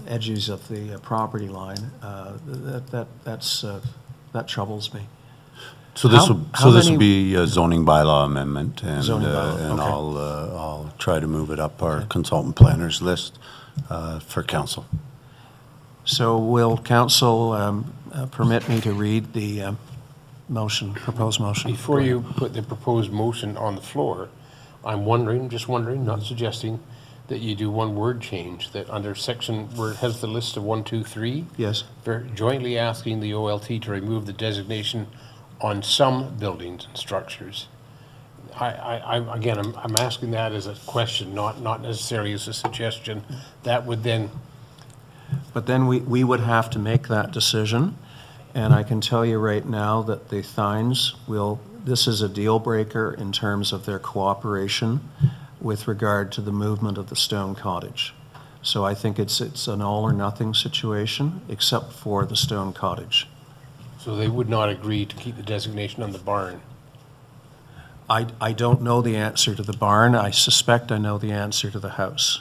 edges of the property line, that troubles me. So this will be a zoning bylaw amendment, and Zoning bylaw, and okay. I'll try to move it up our consultant planners list for council. So will council permit me to read the proposed motion? Before you put the proposed motion on the floor, I'm just wondering, not suggesting, that you do one word change, that under section where it has the list of 1, 2, 3. Yes. For jointly asking the OLT to remove the designation on some buildings and structures. I'm asking that as a question, not necessarily as a suggestion. That would then, But then we would have to make that decision, and I can tell you right now that the Thines this is a deal breaker in terms of their cooperation with regard to the movement of the stone cottage. So I think it's an all or nothing situation, except for the stone cottage. so they would not agree to keep the designation on the barn. I don't know the answer to the barn. I suspect I know the answer to the house.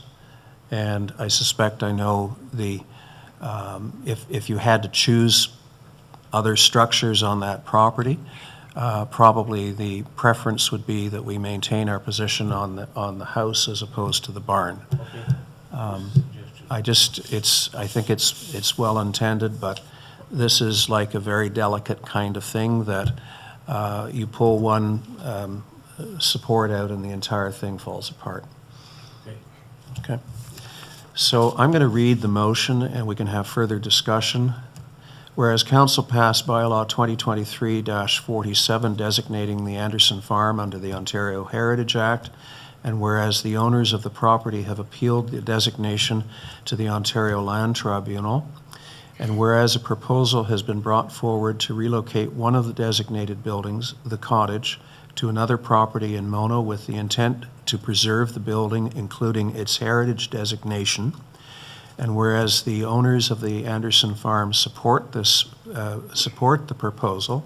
And I suspect I know if you had to choose other structures on that property, probably the preference would be that we maintain our position on the house as opposed to the barn. I think it's well intended, but this is like a very delicate kind of thing that you pull one support out and the entire thing falls apart. Okay. So I'm going to read the motion and we can have further discussion. Whereas Council passed Bylaw 2023-47 designating the Anderson Farm under the Ontario Heritage Act, and whereas the owners of the property have appealed the designation to the Ontario Land Tribunal, and whereas a proposal has been brought forward to relocate one of the designated buildings, the Cottage, to another property in Mono with the intent to preserve the building, including its heritage designation, and whereas the owners of the Anderson Farm support the proposal,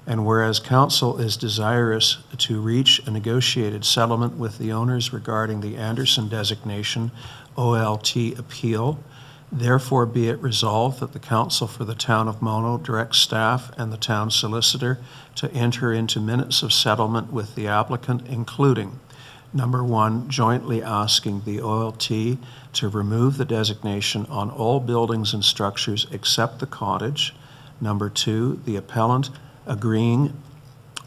and whereas Council is desirous to reach a negotiated settlement with the owners regarding the Anderson designation OLT appeal, therefore be it resolved that the Council for the Town of Mono directs staff and the town solicitor to enter into minutes of settlement with the applicant, including, number one, jointly asking the OLT to remove the designation on all buildings and structures except the cottage. Number two, the appellant agreeing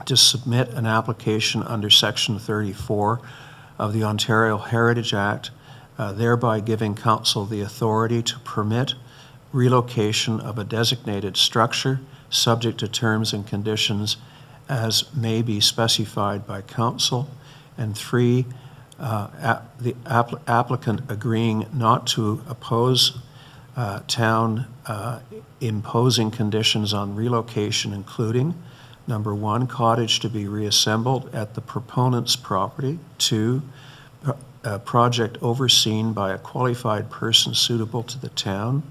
to submit an application under Section 34 of the Ontario Heritage Act, thereby giving Council the authority to permit relocation of a designated structure subject to terms and conditions as may be specified by Council. And three, the applicant agreeing not to oppose town imposing conditions on relocation, including, number one, cottage to be reassembled at the proponent's property, two, a project overseen by a qualified person suitable to the town,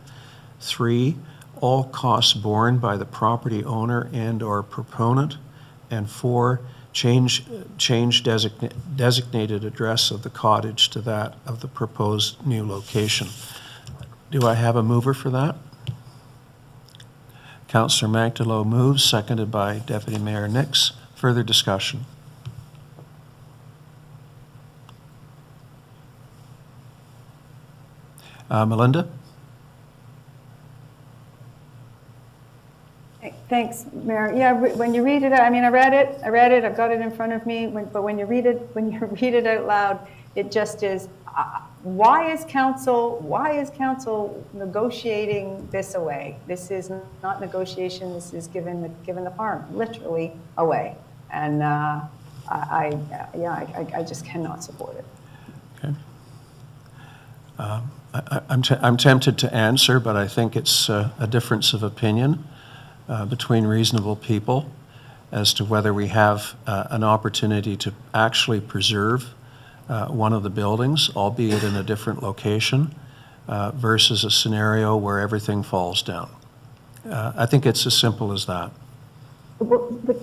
three, all costs borne by the property owner and or proponent, and four, change designated address of the cottage to that of the proposed new location. Do I have a mover for that? Councillor Magdalow moves, seconded by Deputy Mayor Nix. Further discussion? Melinda? Thanks, Mayor. Yeah, when you read it, I mean, I read it, I've got it in front of me, but when you read it out loud, it just is, why is council negotiating this away? This is not negotiation, this is giving the farm literally away. And I just cannot support it. Okay. I'm tempted to answer, but I think it's a difference of opinion between reasonable people as to whether we have an opportunity to actually preserve one of the buildings, albeit in a different location, versus a scenario where everything falls down. I think it's as simple as that. But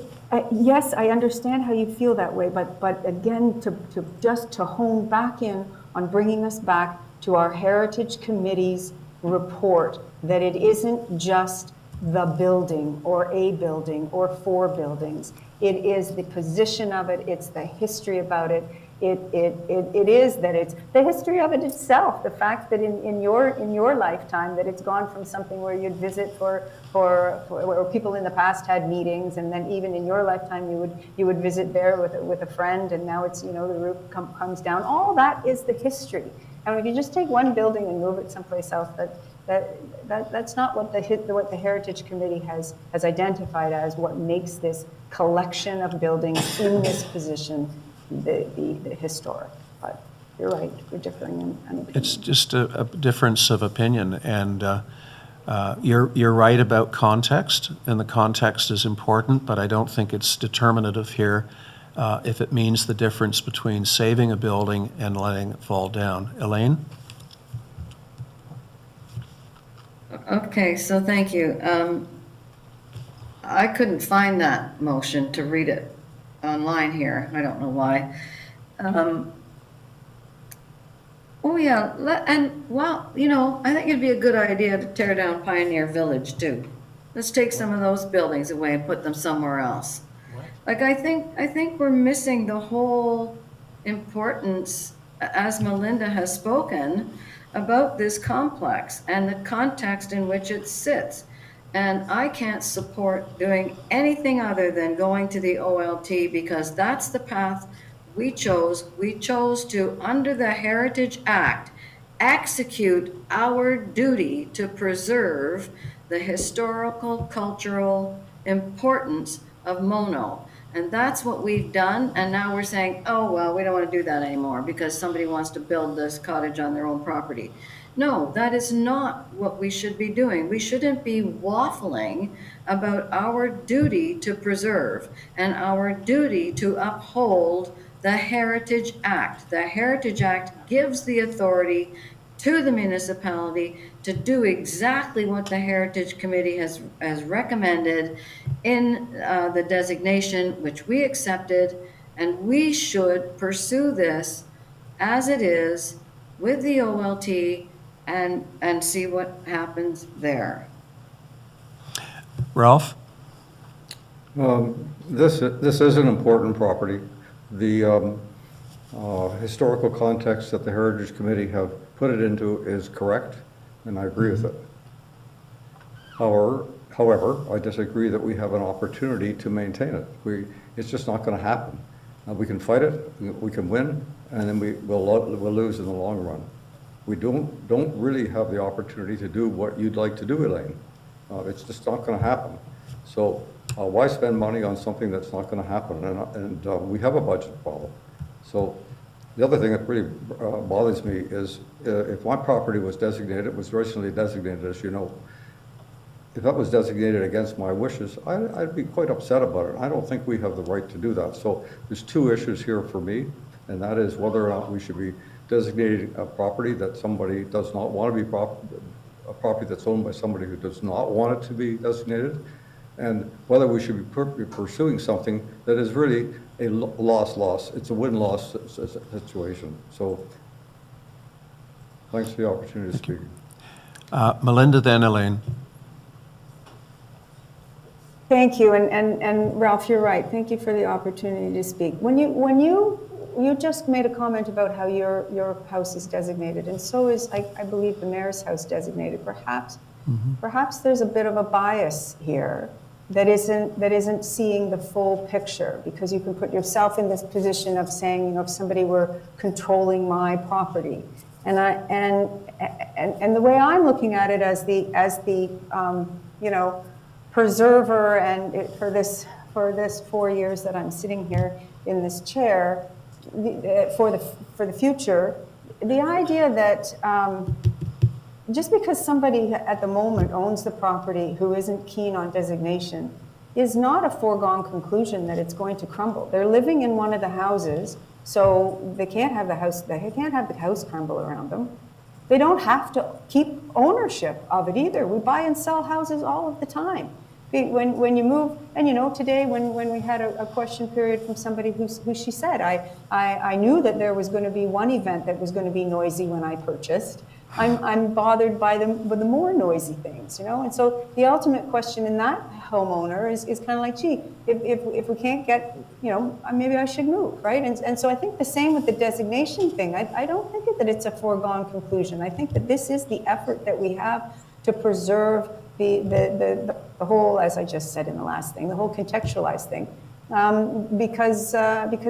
yes, I understand how you feel that way, but again, to hone back in on bringing us back to our Heritage Committee's report, that it isn't just the building or a building or four buildings. It is the position of it, it's the history about it. It is that it's the history of it itself, the fact that in your lifetime that it's gone from something where you'd visit for where people in the past had meetings, and then even in your lifetime you would visit there with a friend, and now it's, you know, the roof comes down. All that is the history. And if you just take one building and move it someplace else, That's not what the Heritage Committee has identified as what makes this collection of buildings in this position the historic. But you're right, we're differing in opinion. It's just a difference of opinion, and you're right about context, and the context is important, but I don't think it's determinative here if it means the difference between saving a building and letting it fall down. Elaine? Okay, so thank you. I couldn't find that motion to read it online here. I don't know why. Oh, yeah, I think it'd be a good idea to tear down Pioneer Village too. Let's take some of those buildings away and put them somewhere else. Like, I think we're missing the whole importance, as Melinda has spoken, about this complex and the context in which it sits. And I can't support doing anything other than going to the OLT, because that's the path we chose. We chose to, under the Heritage Act, execute our duty to preserve the historical, cultural importance of Mono. And that's what we've done, and now we're saying, oh, well, we don't want to do that anymore because somebody wants to build this cottage on their own property. No, that is not what we should be doing. We shouldn't be waffling about our duty to preserve and our duty to uphold the Heritage Act. The Heritage Act gives the authority to the municipality to do exactly what the Heritage Committee has recommended in the designation, which we accepted, and we should pursue this as it is with the OLT and see what happens there. Ralph? This is an important property. The historical context that the Heritage Committee have put it into is correct, and I agree with it. However, I disagree that we have an opportunity to maintain it. It's just not going to happen. We can fight it, we can win, and then we'll lose in the long run. We don't really have the opportunity to do what you'd like to do, Elaine. It's just not going to happen. So why spend money on something that's not going to happen? And we have a budget problem. So the other thing that really bothers me is if my property was designated, it was recently designated, as you know. If that was designated against my wishes, I'd be quite upset about it. I don't think we have the right to do that. So there's two issues here for me, and that is whether or not we should be designating a property that somebody does not want to be a property that's owned by somebody who does not want it to be designated, and whether we should be pursuing something that is really a loss-loss. It's a win-loss situation. So thanks for the opportunity to speak. Melinda, then Elaine. Thank you, and Ralph, you're right. Thank you for the opportunity to speak. When you just made a comment about how your house is designated, and so is, I believe, the mayor's house designated. Perhaps there's a bit of a bias here that isn't seeing the full picture, because you can put yourself in this position of saying, if somebody were controlling my property, and the way I'm looking at it as the preserver, and for this 4 years that I'm sitting here in this chair, for the future, the idea that just because somebody at the moment owns the property who isn't keen on designation is not a foregone conclusion that it's going to crumble. They're living in one of the houses, so they can't have the house crumble around them. They don't have to keep ownership of it either. We buy and sell houses all of the time. When you move, and today when we had a question period from somebody who she said, I knew that there was going to be one event that was going to be noisy when I purchased. I'm bothered by the more noisy things, and so the ultimate question in that homeowner is kind of like, gee, if we can't get, maybe I should move, right? And so I think the same with the designation thing. I don't think that it's a foregone conclusion. I think that this is the effort that we have to preserve the whole, as I just said in the last thing, the whole contextualized thing, because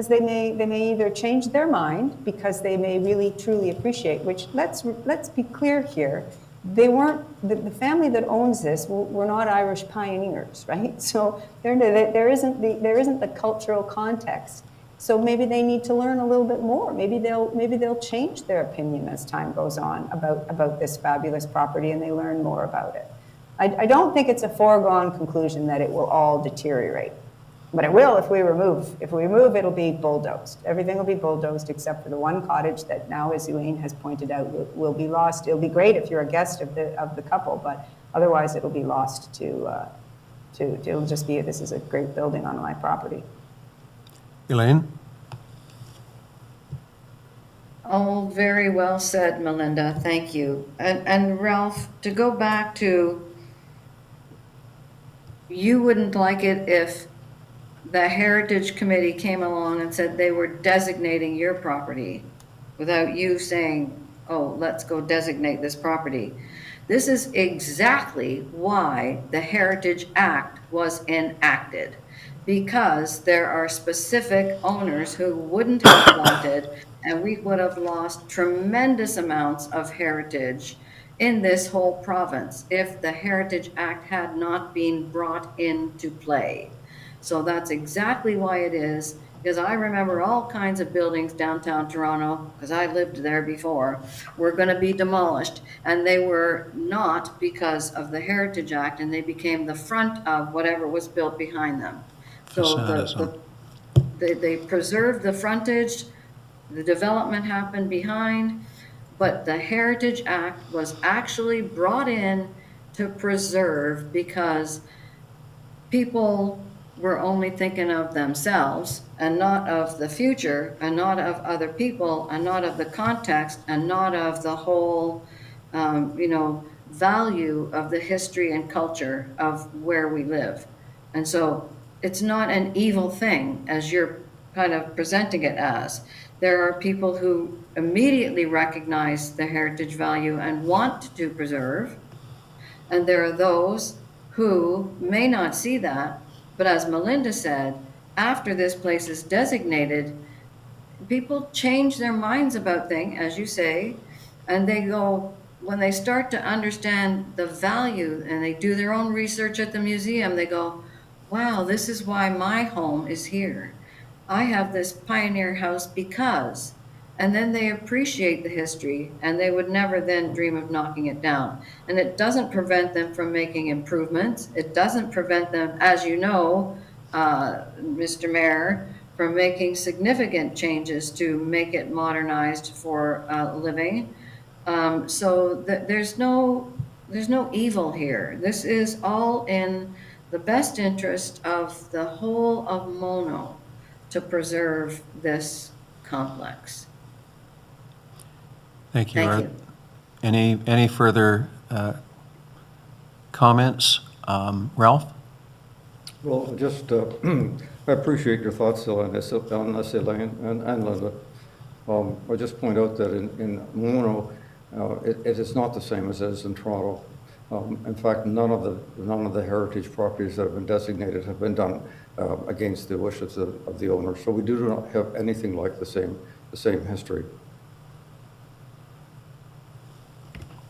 they may either change their mind, because they may really truly appreciate, which let's be clear here, they weren't, the family that owns this were not Irish pioneers, right? So there isn't the cultural context. So maybe they need to learn a little bit more. Maybe they'll change their opinion as time goes on about this fabulous property, and they learn more about it. I don't think it's a foregone conclusion that it will all deteriorate, but it will if we remove. If we remove, it'll be bulldozed. Everything will be bulldozed except for the one cottage that now, as Elaine has pointed out, will be lost. It'll be great if you're a guest of the couple, but otherwise it'll be lost to it'll just be, this is a great building on my property. Elaine? Oh, very well said, Melinda. Thank you. And Ralph, to go back to, you wouldn't like it if the Heritage Committee came along and said they were designating your property without you saying, oh, let's go designate this property. This is exactly why the Heritage Act was enacted, because there are specific owners who wouldn't have wanted, and we would have lost tremendous amounts of heritage in this whole province if the Heritage Act had not been brought into play. So that's exactly why it is, because I remember all kinds of buildings downtown Toronto, because I lived there before, were going to be demolished, and they were not because of the Heritage Act, and they became the front of whatever was built behind them. So they preserved the frontage, the development happened behind, but the Heritage Act was actually brought in to preserve, because people were only thinking of themselves and not of the future and not of other people and not of the context and not of the whole, value of the history and culture of where we live. And so it's not an evil thing as you're kind of presenting it as. There are people who immediately recognize the heritage value and want to preserve, and there are those who may not see that, but as Melinda said, after this place is designated, people change their minds about things, as you say, and they go, when they start to understand the value and they do their own research at the museum, they go, wow, this is why my home is here. I have this pioneer house because, and then they appreciate the history, and they would never then dream of knocking it down. And it doesn't prevent them from making improvements. It doesn't prevent them, as you know, Mr. Mayor, from making significant changes to make it modernized for living. So there's no evil here. This is all in the best interest of the whole of Mono to preserve this complex. Thank you. Thank you. Any further comments? Ralph? Well, just, I appreciate your thoughts on this, Elaine and Linda. I just point out that in Mono, it is not the same as it is in Toronto. In fact, none of the heritage properties that have been designated have been done against the wishes of the owner. So we do not have anything like the same history.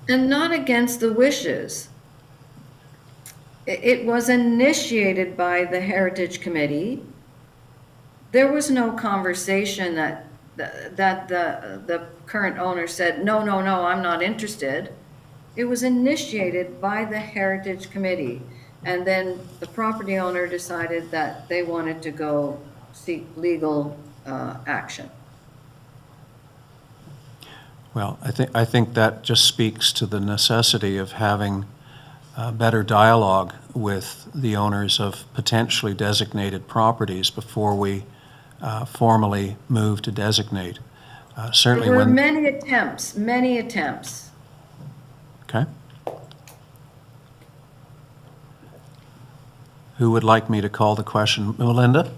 And not against the wishes. It was initiated by the Heritage Committee. There was no conversation that the current owner said, no, I'm not interested. It was initiated by the Heritage Committee. And then the property owner decided that they wanted to go seek legal action. Well, I think that just speaks to the necessity of having better dialogue with the owners of potentially designated properties before we formally move to designate. Certainly There were when... many attempts. Okay. Who would like me to call the question? Melinda?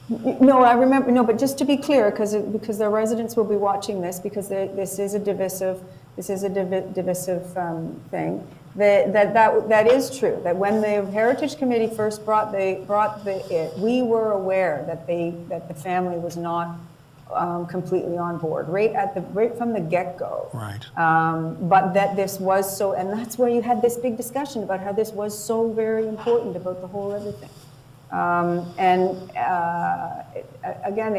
No, I remember, no, but just to be clear, because the residents will be watching this, because this is a divisive thing, that is true, that when the Heritage Committee first brought it, we were aware that the family was not completely on board, right from the get-go. Right. But that this was so, and that's where you had this big discussion about how this was so very important about the whole other thing. Again,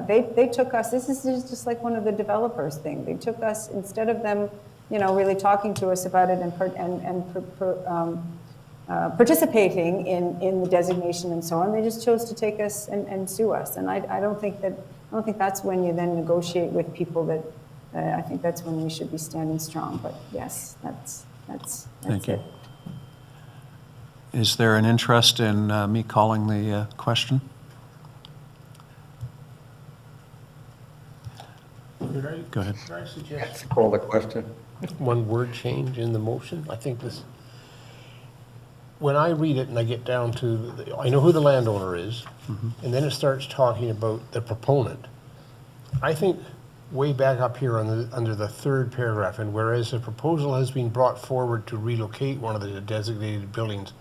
they took us, this is just like one of the developers thing. They took us, instead of them, really talking to us about it and participating in the designation and so on, they just chose to take us and sue us. And I don't think that's when you then negotiate with people that, I think that's when we should be standing strong. But yes, that's Thank you. it. Is there an interest in me calling the question? Go ahead. Could I suggest Call the question. one word change in the motion? I think this, when I read it and I get down to, I know who the landowner is, and then it starts talking about the proponent. I think way back up here under the third paragraph, and whereas a proposal has been brought forward to relocate one of the designated buildings,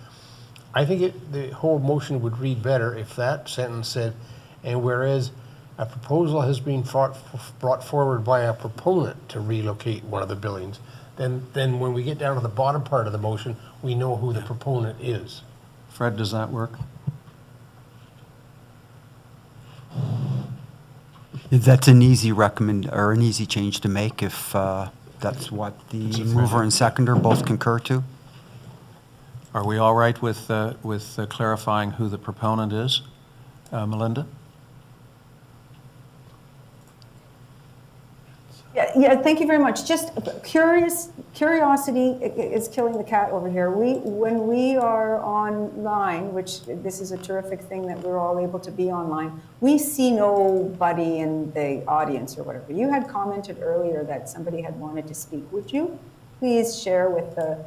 I think the whole motion would read better if that sentence said, and whereas a proposal has been brought forward by a proponent to relocate one of the buildings, then when we get down to the bottom part of the motion, we know who the proponent is. Fred, does that work? That's an easy an easy change to make if that's what the mover and seconder both concur to. Are we all right with clarifying who the proponent is? Melinda? Yeah, thank you very much. Just curiosity is killing the cat over here. When we are online, which this is a terrific thing that we're all able to be online, we see nobody in the audience or whatever. You had commented earlier that somebody had wanted to speak. Would you please share with the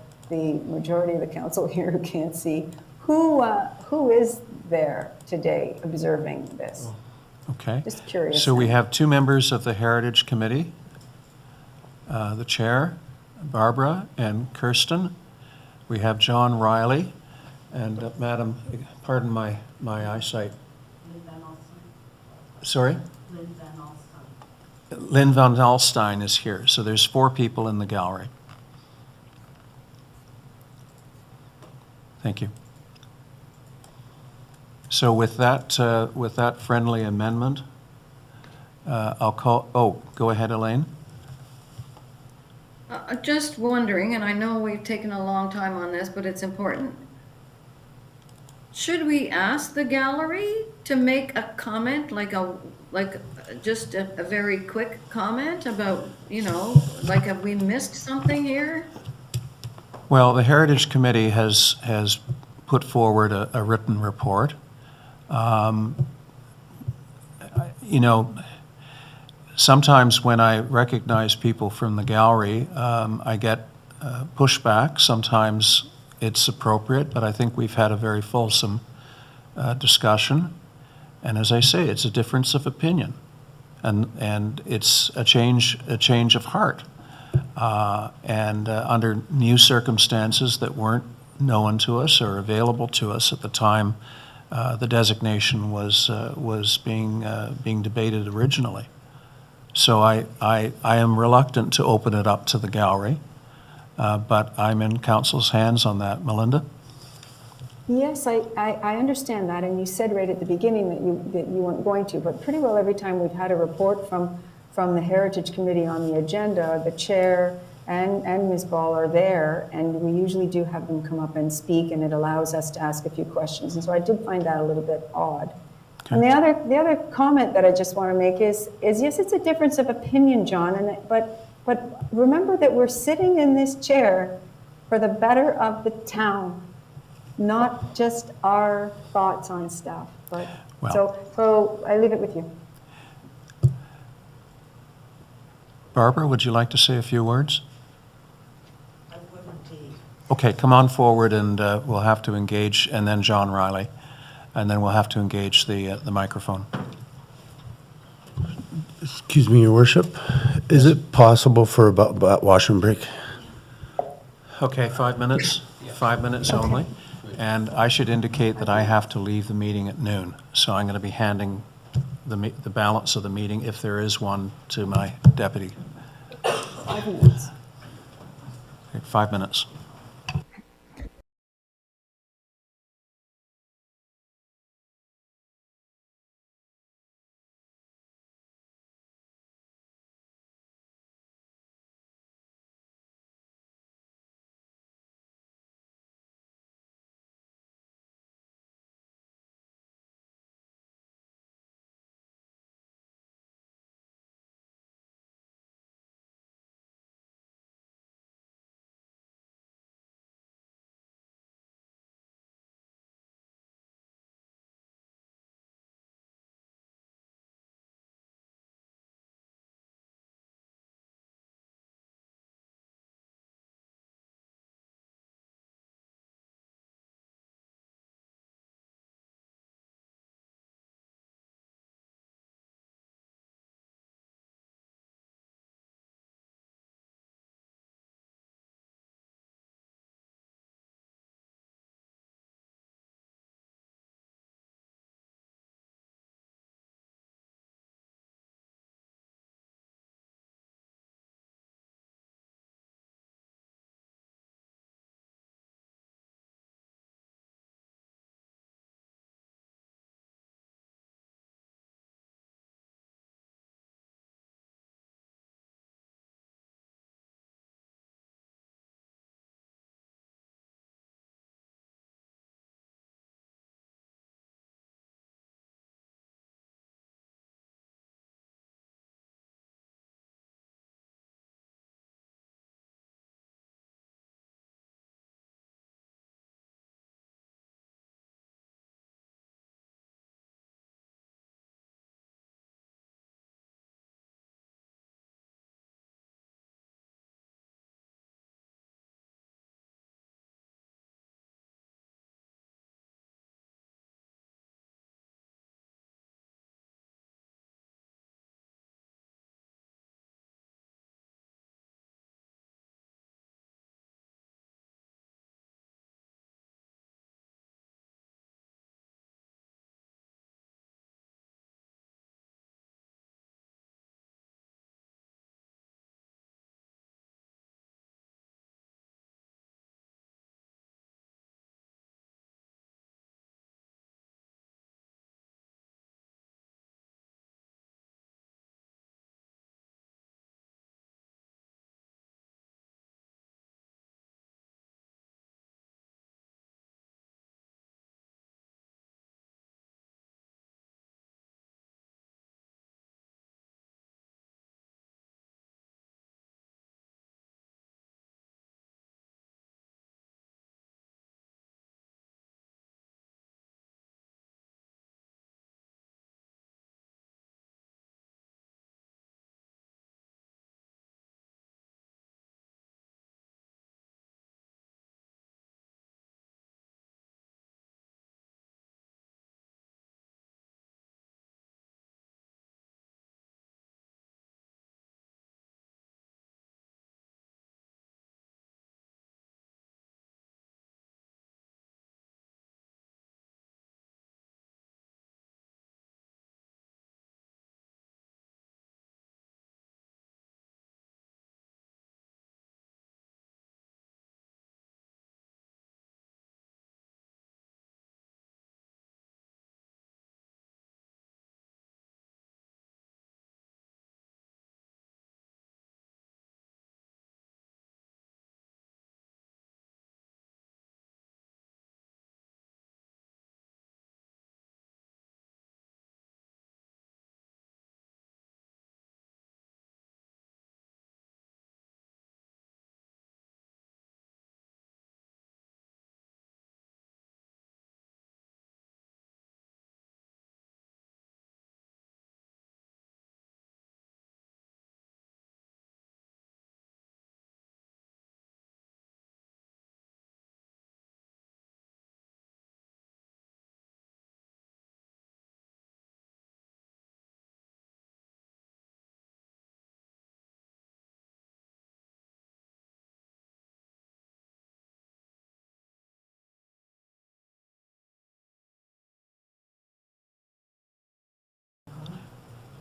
majority of the council here who can't see, who is there today observing this? Okay. Just curious. So we have two members of the Heritage Committee, the chair, Barbara and Kirsten. We have John Riley and Madam, pardon my eyesight. Sorry? Lynn Van Alstyne is here. So there's 4 people in the gallery. Thank you. So with that friendly amendment, I'll call, go ahead, Elaine. Just wondering, and I know we've taken a long time on this, but it's important. Should we ask the gallery to make a comment, just a very quick comment about, like, have we missed something here? Well, the Heritage Committee has put forward a written report. Sometimes when I recognize people from the gallery, I get pushback. Sometimes it's appropriate, but I think we've had a very fulsome discussion. And as I say, it's a difference of opinion, and it's a change of heart. Under new circumstances that weren't known to us or available to us at the time the designation was being debated originally. So I am reluctant to open it up to the gallery, but I'm in council's hands on that. Melinda? Yes, I understand that, and you said right at the beginning that you weren't going to, but pretty well every time we've had a report from the Heritage Committee on the agenda, the chair and Ms. Ball are there, and we usually do have them come up and speak, and it allows us to ask a few questions. And so I did find that a little bit odd. Okay. And the other comment that I just want to make is yes, it's a difference of opinion, John, but remember that we're sitting in this chair for the better of the town, not just our thoughts on stuff. But so I leave it with you. Barbara, would you like to say a few words? I would indeed. Okay, come on forward, and we'll have to engage, and then John Riley, and then we'll have to engage the microphone. Excuse me, Your Worship. Is it possible for about wash and break? Okay, 5 minutes. 5 minutes only. And I should indicate that I have to leave the meeting at noon, so I'm going to be handing the balance of the meeting, if there is one, to my deputy. 5 minutes. Okay, 5 minutes.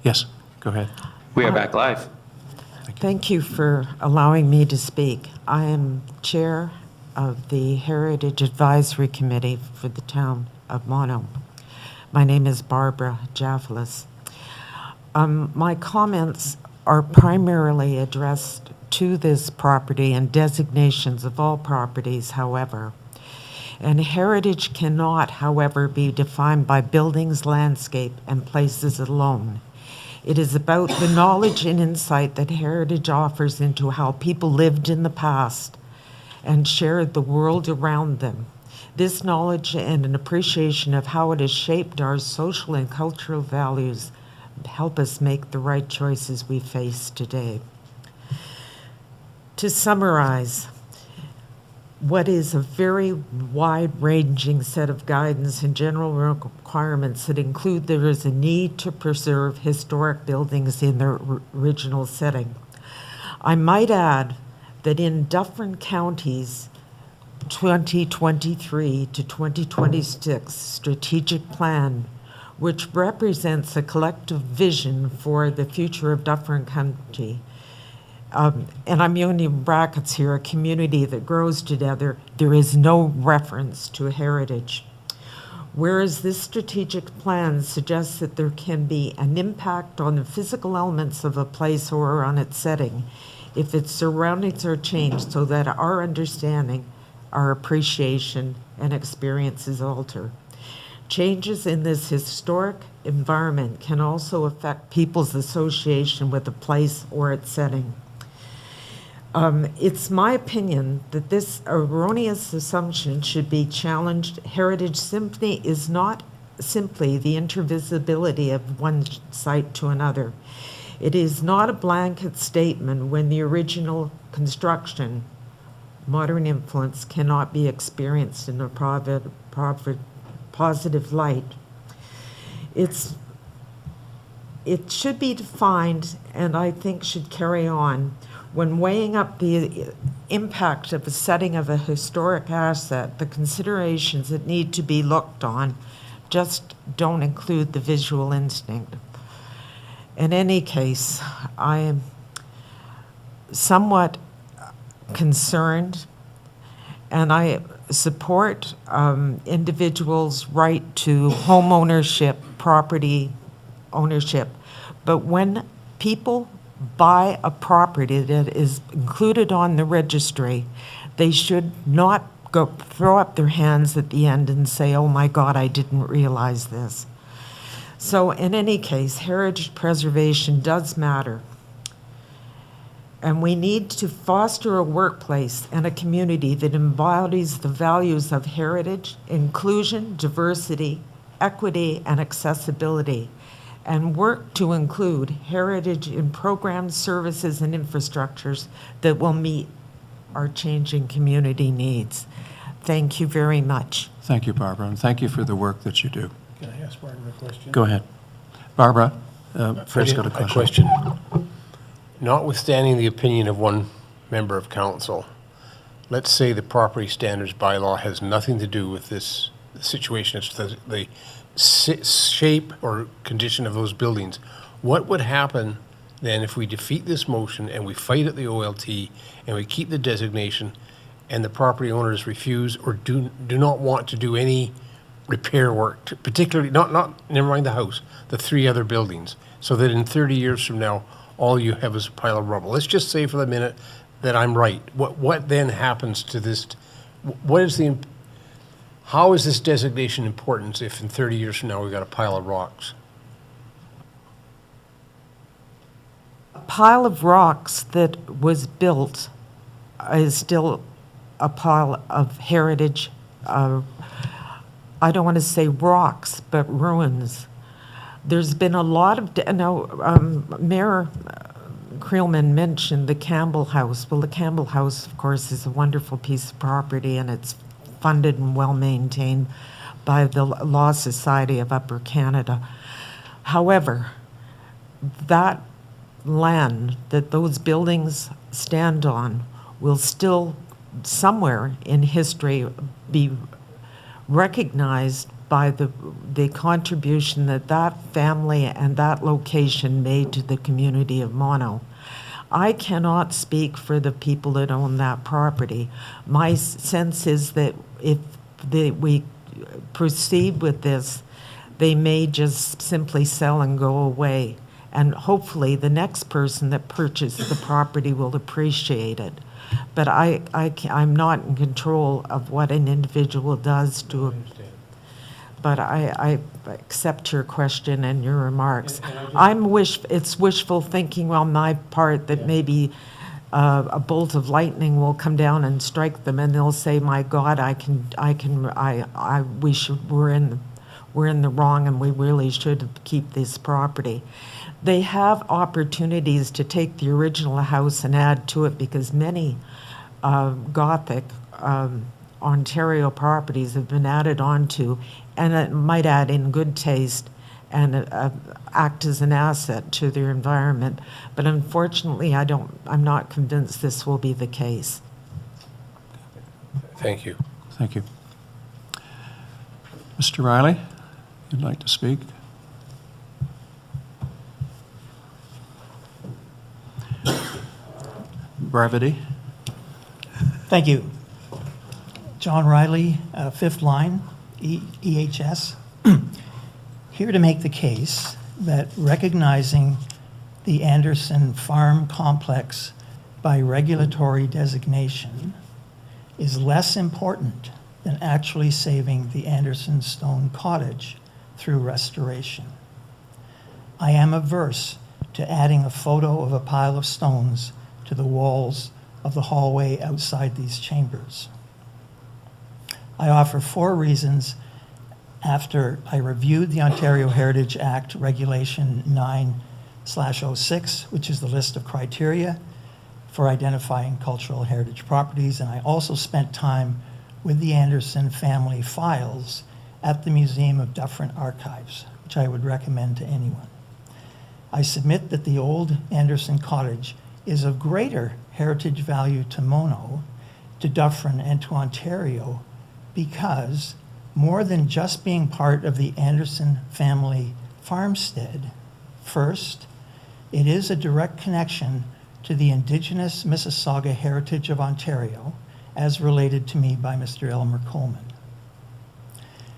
Yes, go ahead. We are back live. Thank you for allowing me to speak. I am Chair of the Heritage Advisory Committee for the town of Mono. My name is Barbara Jaffelis. My comments are primarily addressed to this property and designations of all properties, however. And heritage cannot, however, be defined by buildings, landscape, and places alone. It is about the knowledge and insight that heritage offers into how people lived in the past and shared the world around them. This knowledge and an appreciation of how it has shaped our social and cultural values help us make the right choices we face today. To summarize, what is a very wide-ranging set of guidance and general requirements that include there is a need to preserve historic buildings in their original setting. I might add that in Dufferin County's 2023 to 2026 strategic plan, which represents a collective vision for the future of Dufferin County, and I'm using brackets here, a community that grows together, there is no reference to heritage. Whereas this strategic plan suggests that there can be an impact on the physical elements of a place or on its setting if its surroundings are changed so that our understanding, our appreciation, and experiences alter. Changes in this historic environment can also affect people's association with a place or its setting. It's my opinion that this erroneous assumption should be challenged. Heritage simply is not simply the intervisibility of one site to another. It is not a blanket statement when the original construction, modern influence, cannot be experienced in a positive light. It should be defined, and I think should carry on, when weighing up the impact of the setting of a historic asset, the considerations that need to be looked on just don't include the visual instinct. In any case, I am somewhat concerned, and I support individuals' right to home ownership, property ownership, but when people buy a property that is included on the registry, they should not go throw up their hands at the end and say, oh my God, I didn't realize this. So in any case, heritage preservation does matter. And we need to foster a workplace and a community that embodies the values of heritage, inclusion, diversity, equity, and accessibility, and work to include heritage in programs, services, and infrastructures that will meet our changing community needs. Thank you very much. Thank you, Barbara, and thank you for the work that you do. Can I ask Barbara a question? Go ahead. Barbara, Fred's got a question. Notwithstanding the opinion of one member of council, let's say the property standards bylaw has nothing to do with this situation. It's the shape or condition of those buildings. What would happen then if we defeat this motion and we fight at the OLT and we keep the designation and the property owners refuse or do not want to do any repair work, particularly, never mind the house, the three other buildings, so that in 30 years from now, all you have is a pile of rubble? Let's just say for the minute that I'm right. What then happens to this? How is this designation important if in 30 years from now we've got a pile of rocks? A pile of rocks that was built is still a pile of heritage. I don't want to say rocks, but ruins. There's been a lot of, Mayor Creelman mentioned the Campbell House. Well, the Campbell House, of course, is a wonderful piece of property, and it's funded and well-maintained by the Law Society of Upper Canada. However, that land that those buildings stand on will still, somewhere in history, be recognized by the contribution that that family and that location made to the community of Mono. I cannot speak for the people that own that property. My sense is that if we proceed with this, they may just simply sell and go away. And hopefully the next person that purchased the property will appreciate it. But I'm not in control of what an individual does to a. But I accept your question and your remarks. It's wishful thinking on my part that maybe a bolt of lightning will come down and strike them, and they'll say, "My God, we're in the wrong, and we really should keep this property." They have opportunities to take the original house and add to it, because many Gothic Ontario properties have been added onto, and it might add in good taste and act as an asset to their environment. But unfortunately, I'm not convinced this will be the case. Thank you. Thank you. Mr. Riley, you'd like to speak? Brevity. Thank you. John Riley, fifth line, EHS. Here to make the case that recognizing the Anderson Farm Complex by regulatory designation is less important than actually saving the Anderson Stone Cottage through restoration. I am averse to adding a photo of a pile of stones to the walls of the hallway outside these chambers. I offer 4 reasons after I reviewed the Ontario Heritage Act Regulation 9/06, which is the list of criteria for identifying cultural heritage properties, and I also spent time with the Anderson family files at the Museum of Dufferin Archives, which I would recommend to anyone. I submit that the old Anderson Cottage is of greater heritage value to Mono, to Dufferin, and to Ontario because, more than just being part of the Anderson family farmstead, first, it is a direct connection to the Indigenous Mississauga heritage of Ontario, as related to me by Mr. Elmer Coleman.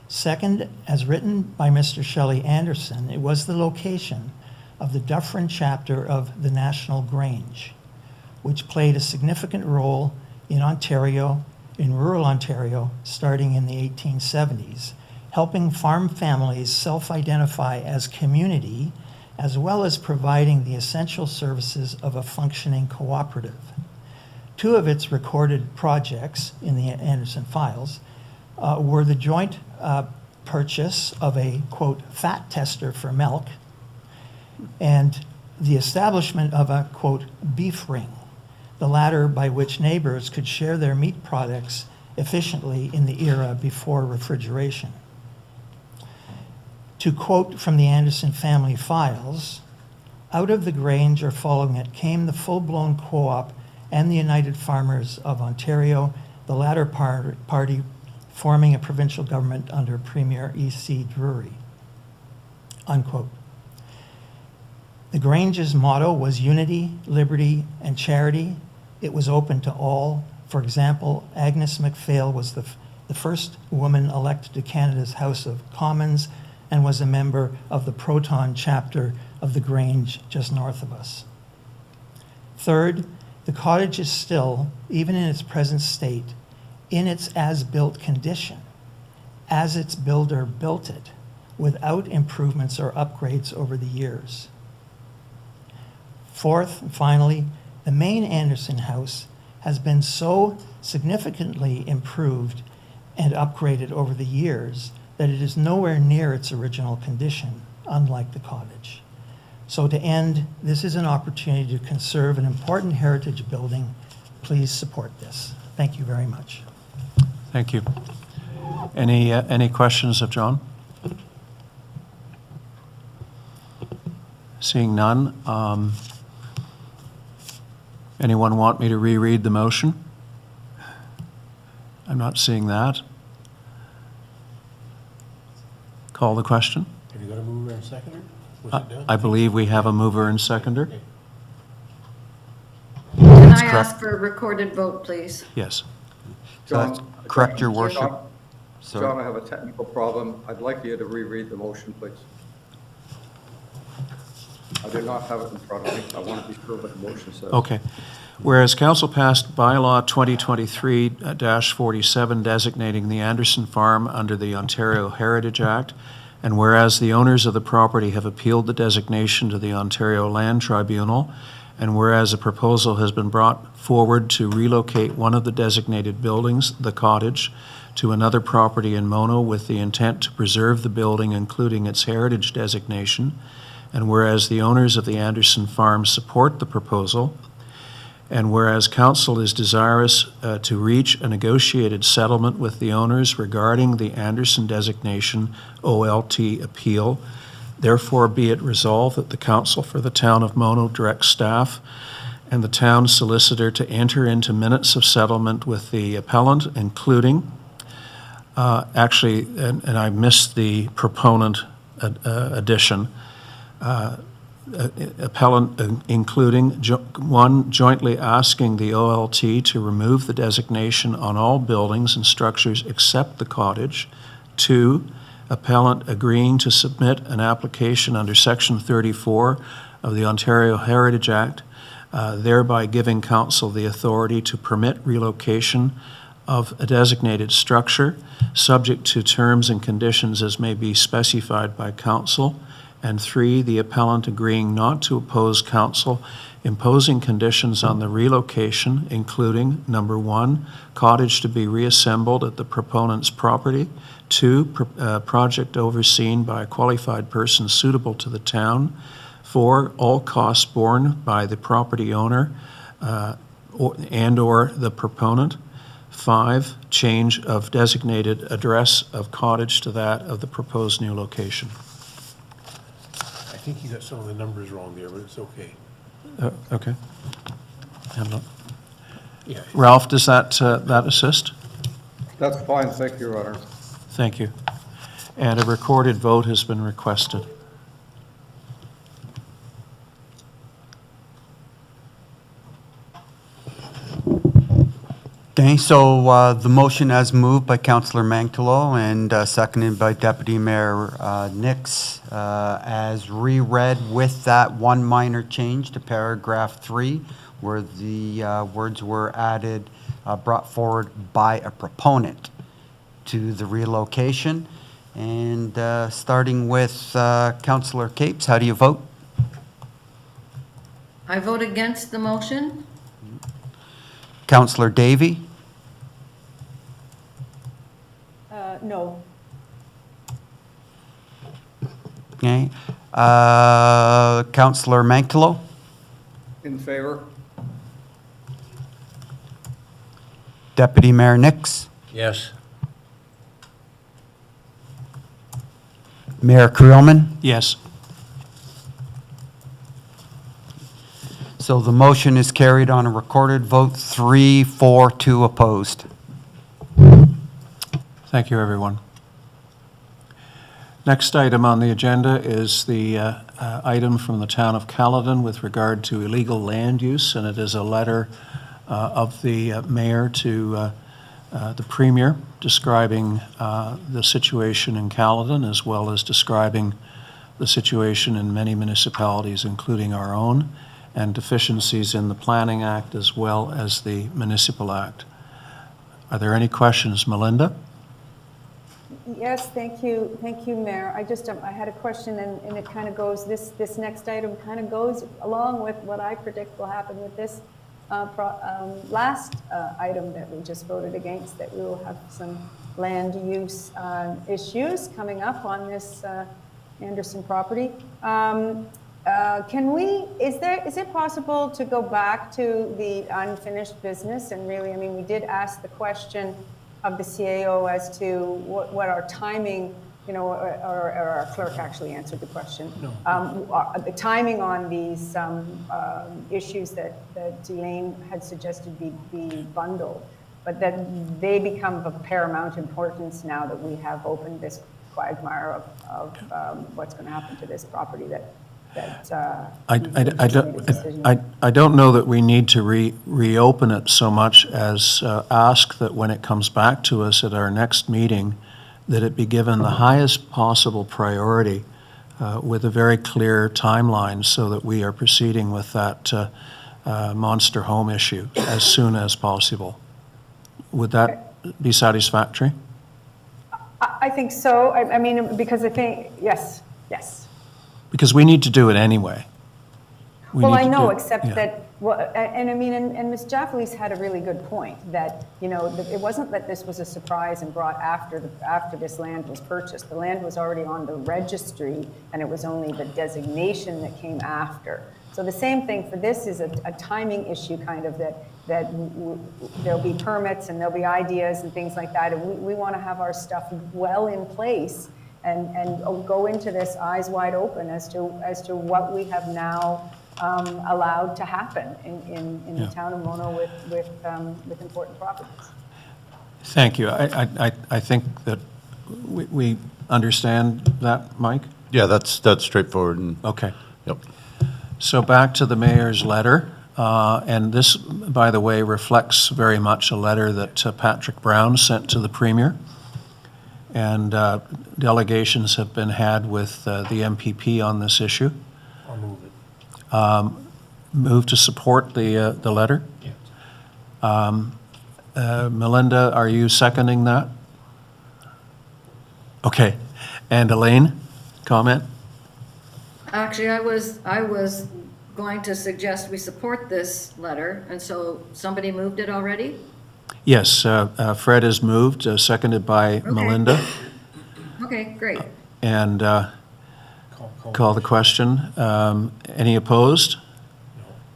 Second, as written by Mr. Shelley Anderson, it was the location of the Dufferin chapter of the National Grange, which played a significant role in Ontario, in rural Ontario, starting in the 1870s, helping farm families self-identify as community, as well as providing the essential services of a functioning cooperative. 2 of its recorded projects in the Anderson files were the joint purchase of a, quote, fat tester for milk, and the establishment of a, quote, beef ring, the latter by which neighbors could share their meat products efficiently in the era before refrigeration. To quote from the Anderson family files, out of the Grange or following it came the full-blown co-op and the United Farmers of Ontario, the latter party forming a provincial government under Premier E.C. Drury, unquote. The Grange's motto was unity, liberty, and charity. It was open to all. For example, Agnes MacPhail was the first woman elected to Canada's House of Commons and was a member of the Proton chapter of the Grange just north of us. Third, the cottage is still, even in its present state, in its as-built condition, as its builder built it, without improvements or upgrades over the years. Fourth, and finally, the main Anderson house has been so significantly improved and upgraded over the years that it is nowhere near its original condition, unlike the cottage. So to end, this is an opportunity to conserve an important heritage building. Please support this. Thank you very much. Thank you. Any questions of John? Seeing none. Anyone want me to reread the motion? I'm not seeing that. call the question? Have you got a mover and seconder? Was it done? I believe we have a mover and seconder. Okay. Can I correct. ask for a recorded vote, please? Yes. That's correct, Your Worship. John, Sorry. I have a technical problem. I'd like you to reread the motion, please. I do not have it in front of me. I want to be sure what the motion says. Okay. Whereas council passed bylaw 2023-47 designating the Anderson Farm under the Ontario Heritage Act, and whereas the owners of the property have appealed the designation to the Ontario Land Tribunal, and whereas a proposal has been brought forward to relocate one of the designated buildings, the Cottage, to another property in Mono with the intent to preserve the building, including its heritage designation, and whereas the owners of the Anderson Farm support the proposal, and whereas council is desirous to reach a negotiated settlement with the owners regarding the Anderson designation OLT appeal, therefore be it resolved that the council for the town of Mono directs staff and the town solicitor to enter into minutes of settlement with the appellant, including, and I missed the proponent addition, appellant including one, jointly asking the OLT to remove the designation on all buildings and structures except the Cottage. Two, appellant agreeing to submit an application under Section 34 of the Ontario Heritage Act, thereby giving council the authority to permit relocation of a designated structure, subject to terms and conditions as may be specified by council. And three, the appellant agreeing not to oppose council imposing conditions on the relocation, including, number one, Cottage to be reassembled at the proponent's property, two, project overseen by a qualified person suitable to the town, four, all costs borne by the property owner or the proponent, five, change of designated address of Cottage to that of the proposed new location. I think you got some of the numbers wrong there, but it's okay. Okay. Yeah. Ralph, does that assist? That's fine. Thank you, Your Honor. Thank you. And a recorded vote has been requested. Okay, so the motion as moved by Councillor Mangtalo and seconded by Deputy Mayor Nix, as reread with that one minor change to paragraph 3, where the words were added, brought forward by a proponent to the relocation. And starting with Councillor Capes, how do you vote? I vote against the motion. Councillor Davey? No. Okay. Councillor Mangtalo? In favor? Deputy Mayor Nix? Yes. Mayor Creelman? Yes. So the motion is carried on a recorded vote, 3-4-2 opposed. Thank you, everyone. Next item on the agenda is the item from the town of Caledon with regard to illegal land use, and it is a letter of the mayor to the premier describing the situation in Caledon, as well as describing the situation in many municipalities, including our own, and deficiencies in the Planning Act as well as the Municipal Act. Are there any questions? Melinda? Yes, thank you, Mayor. I just, I had a question, and it kind of goes, this next item kind of goes along with what I predict will happen with this last item that we just voted against, that we will have some land use issues coming up on this Anderson property. Can we, is it possible to go back to the unfinished business? And really, I mean, we did ask the question of the CAO as to what our timing, you know, or our clerk actually answered the question. No. The timing on these issues that Elaine had suggested be bundled, but that they become of paramount importance now that we have opened this quagmire of what's going to happen to this property I don't know that we need to reopen it so much as ask that when it comes back to us at our next meeting, that it be given the highest possible priority with a very clear timeline so that we are proceeding with that monster home issue as soon as possible. Would that be satisfactory? I think so. I mean, because I think, yes. Because we need to do it anyway. Well, I know, except that, well, and I mean, and Ms. Jaffley's had a really good point, that, you know, it wasn't that this was a surprise and brought after this land was purchased. The land was already on the registry, and it was only the designation that came after. So the same thing for this is a timing issue, kind of, that there'll be permits and there'll be ideas and things like that, and we want to have our stuff well in place and go into this eyes wide open as to what we have now allowed to happen in the town of Mono with important properties. Thank you. I think that we understand that, Mike? Yeah, that's straightforward. And, Okay. yep. So back to the mayor's letter, and this, by the way, reflects very much a letter that Patrick Brown sent to the Premier. And delegations have been had with the MPP on this issue. I'll move it. Move to support the letter? Yes. Melinda, are you seconding that? Okay. And Elaine, comment? Actually, I was going to suggest we support this letter, and so somebody moved it already? Yes, Fred has moved, seconded by Melinda. Okay, great. And call the question. Any opposed?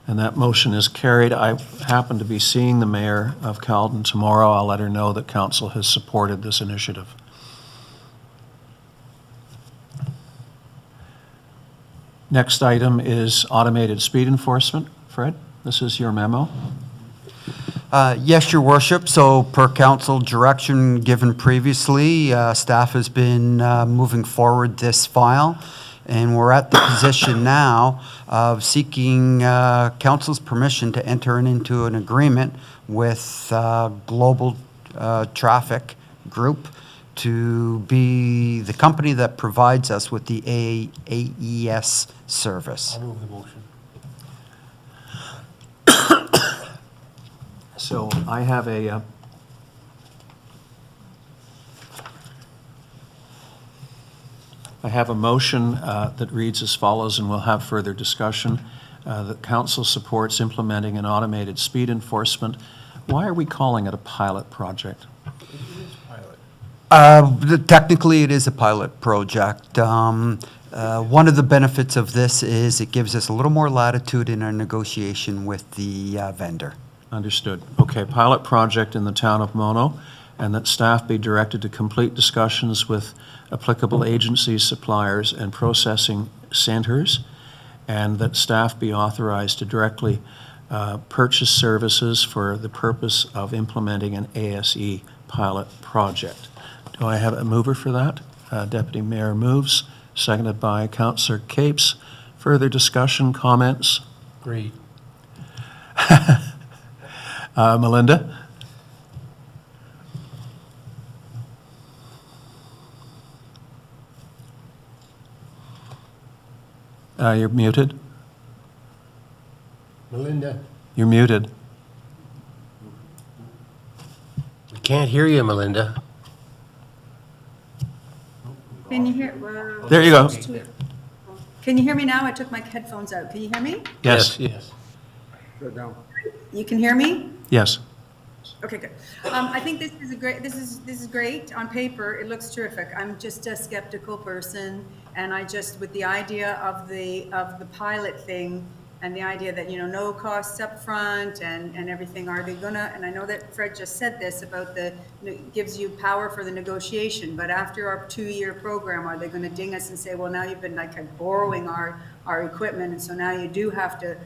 And that motion is carried. I happen to be seeing the mayor of Caledon tomorrow. I'll let her know that council has supported this initiative. Next item is automated speed enforcement. Fred, this is your memo. Yes, Your Worship. So per council direction given previously, staff has been moving forward this file, and we're at the position now of seeking council's permission to enter into an agreement with Global Traffic Group to be the company that provides us with the AES service. I'll move the motion. So I have a motion that reads as follows, and we'll have further discussion. That council supports implementing an automated speed enforcement. Why are we calling it a pilot project? Technically, it is a pilot project. One of the benefits of this is it gives us a little more latitude in our negotiation with the vendor. Understood. Okay, pilot project in the town of Mono, and that staff be directed to complete discussions with applicable agencies, suppliers, and processing centers, and that staff be authorized to directly purchase services for the purpose of implementing an ASE pilot project. Do I have a mover for that? Deputy Mayor moves, seconded by Councillor Capes. Further discussion, comments? Great. Melinda? You're muted. Melinda, You're muted. we can't hear you, Melinda. Can you hear? There you go. Can you hear me now? I took my headphones out. Can you hear me? Yes. Yes. You can hear me? Yes. Okay, good. I think this is a great. This is great on paper. It looks terrific. I'm just a skeptical person, and I just with the idea of the pilot thing and the idea that no costs up front and everything. Are they gonna? And I know that Fred just said this about gives you power for the negotiation. But after our 2-year program, are they going to ding us and say, well, now you've been like borrowing our equipment, and so now you do have to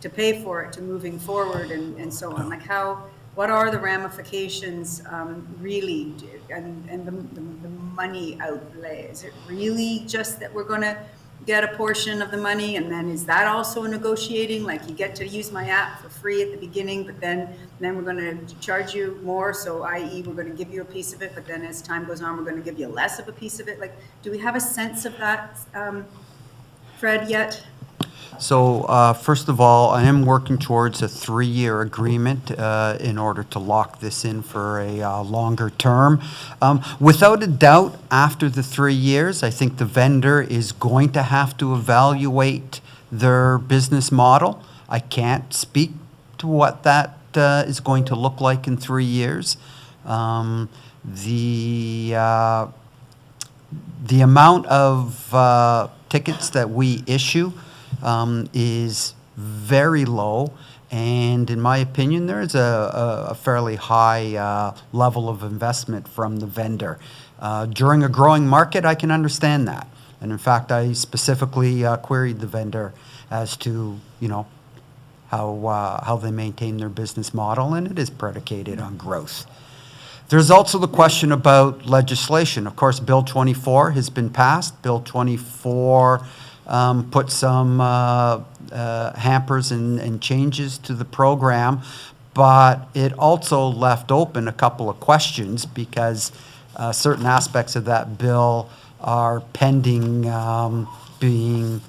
pay for it to moving forward and so on. Like how what are the ramifications really, and the money outlay? Is it really just that we're going to get a portion of the money, and then is that also negotiating, like you get to use my app for free at the beginning, but then we're going to charge you more, so i.e. we're going to give you a piece of it, but then as time goes on we're going to give you less of a piece of it? Like, do we have a sense of that, Fred, yet? So first of all, I am working towards a 3-year agreement in order to lock this in for a longer term. Without a doubt, after the 3 years, I think the vendor is going to have to evaluate their business model. I can't speak to what that is going to look like in 3 years. The amount of tickets that we issue is very low, and in my opinion, there is a fairly high level of investment from the vendor. During a growing market, I can understand that, and in fact, I specifically queried the vendor as to, you know, how they maintain their business model, and it is predicated on growth. There's also the question about legislation. Of course, Bill 24 has been passed. Bill 24 put some hampers and changes to the program, but it also left open a couple of questions because certain aspects of that bill are pending being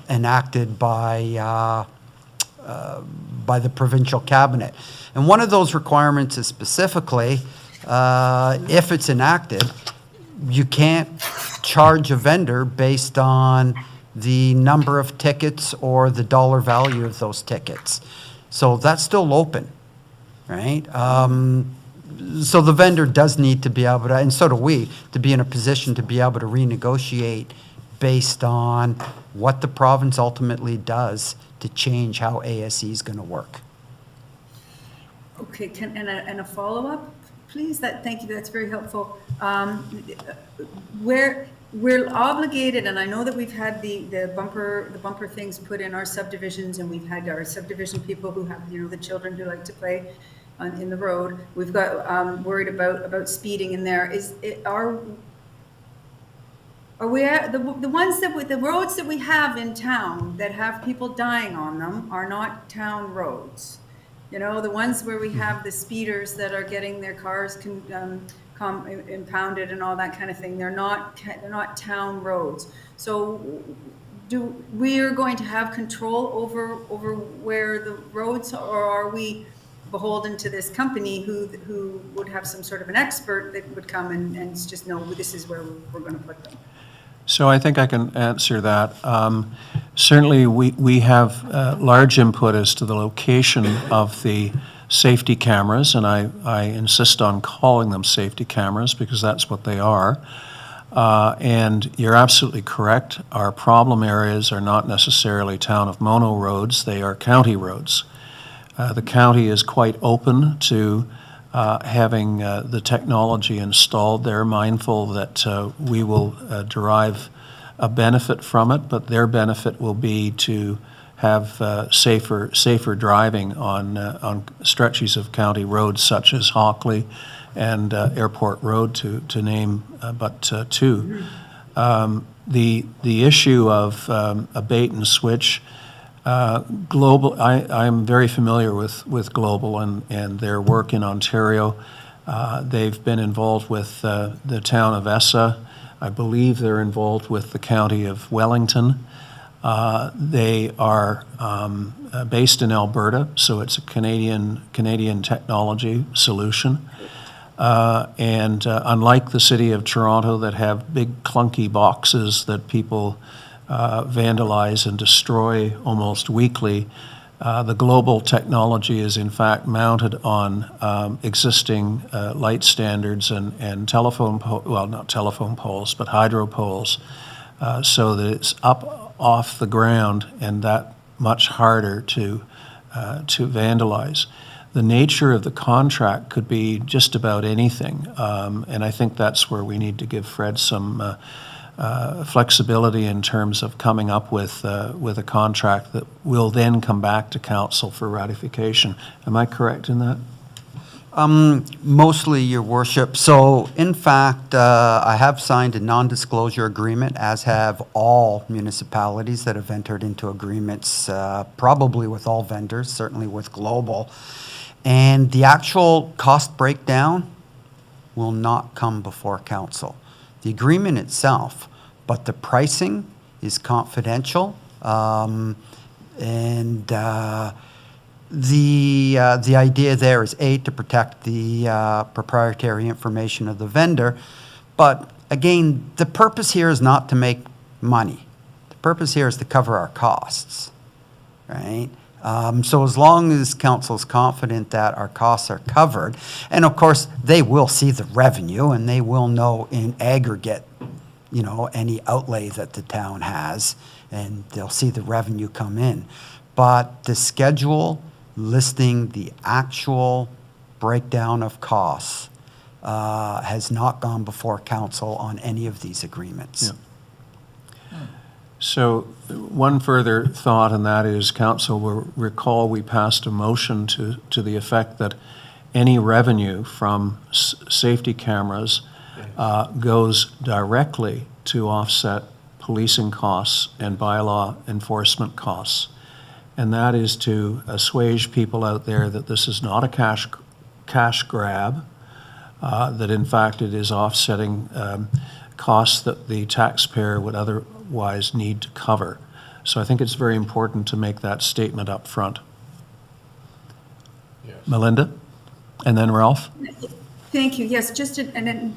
enacted by the provincial cabinet. And one of those requirements is specifically, if it's enacted, you can't charge a vendor based on the number of tickets or the dollar value of those tickets. So that's still open, right? So the vendor does need to be able to, and so do we, to be in a position to be able to renegotiate based on what the province ultimately does to change how ASE is going to work. Okay, and a follow-up, please? Thank you, that's very helpful. We're obligated, and I know that we've had the bumper things put in our subdivisions, and we've had our subdivision people who have, you know, the children who like to play in the road. We've got worried about speeding in there. Are we the roads that we have in town that have people dying on them are not town roads? You know, the ones where we have the speeders that are getting their cars impounded and all that kind of thing, they're not town roads. So we are going to have control over where the roads, or are we beholden to this company who would have some sort of an expert that would come and just know this is where we're going to put them? So I think I can answer that. Certainly, we have large input as to the location of the safety cameras, and I insist on calling them safety cameras because that's what they are. And you're absolutely correct. Our problem areas are not necessarily town of Mono roads, they are county roads. The county is quite open to having the technology installed. They're mindful that we will derive a benefit from it, but their benefit will be to have safer driving on stretches of county roads such as Hockley and Airport Road, to name but two. The issue of a bait and switch. Global, I'm very familiar with Global and their work in Ontario. They've been involved with the town of Essa. I believe they're involved with the county of Wellington. They are based in Alberta, so it's a Canadian technology solution. And unlike the city of Toronto that have big clunky boxes that people vandalize and destroy almost weekly, the Global technology is in fact mounted on existing light standards and telephone well, not telephone poles, but hydro poles, so that it's up off the ground and that much harder to vandalize. The nature of the contract could be just about anything, and I think that's where we need to give Fred some flexibility in terms of coming up with a contract that will then come back to council for ratification. Am I correct in that? Mostly, Your Worship. So, in fact, I have signed a non-disclosure agreement, as have all municipalities that have entered into agreements, probably with all vendors, certainly with Global. And the actual cost breakdown will not come before council. The agreement itself, but the pricing is confidential. The idea there is, A, to protect the proprietary information of the vendor, but again, the purpose here is not to make money. The purpose here is to cover our costs, right? So as long as council's confident that our costs are covered, and of course, they will see the revenue and they will know in aggregate, you know, any outlay that the town has, and they'll see the revenue come in. But the schedule listing the actual breakdown of costs has not gone before council on any of these agreements. Yeah. So one further thought, and that is, council will recall we passed a motion to the effect that any revenue from safety cameras goes directly to offset policing costs and bylaw enforcement costs. And that is to assuage people out there that this is not a cash grab, that in fact it is offsetting costs that the taxpayer would otherwise need to cover. So I think it's very important to make that statement up front. Yes. Melinda? And then Ralph? Thank you. Yes, just a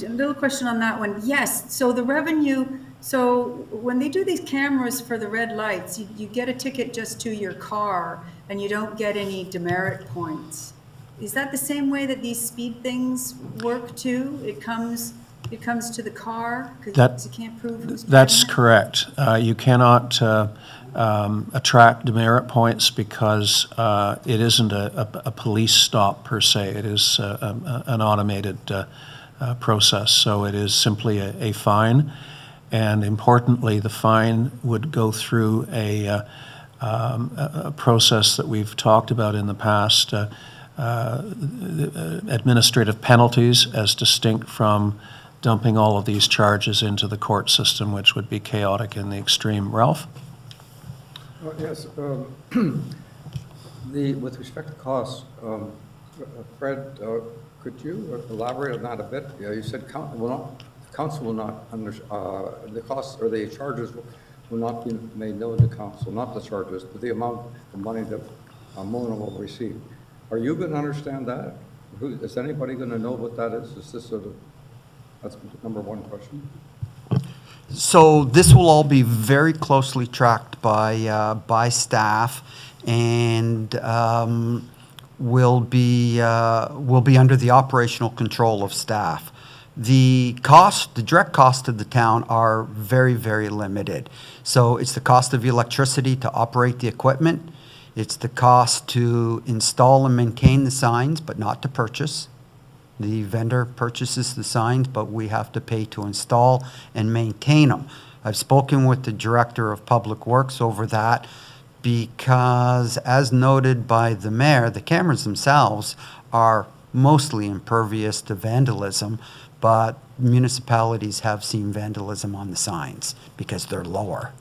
little question on that one. Yes, so the revenue, so when they do these cameras for the red lights, you get a ticket just to your car and you don't get any demerit points. Is that the same way that these speed things work too? It comes to the car because you can't prove who's driving That's it? correct. You cannot attract demerit points because it isn't a police stop per se. It is an automated process. So it is simply a fine. And importantly, the fine would go through a process that we've talked about in the past, administrative penalties as distinct from dumping all of these charges into the court system, which would be chaotic in the extreme. Ralph? Yes, with respect to costs, Fred, could you elaborate on that a bit? Yeah, you said council will not the costs or the charges will not be made known to council, not the charges, but the amount of money that Mona will receive. Are you going to understand that? Is anybody going to know what that is? Is this that's number one question. So this will all be very closely tracked by staff, and will be under the operational control of staff. The direct cost to the town are very, very limited. So it's the cost of electricity to operate the equipment. It's the cost to install and maintain the signs, but not to purchase. The vendor purchases the signs, but we have to pay to install and maintain them. I've spoken with the Director of Public Works over that because, as noted by the mayor, the cameras themselves are mostly impervious to vandalism, but municipalities have seen vandalism on the signs because they're lower.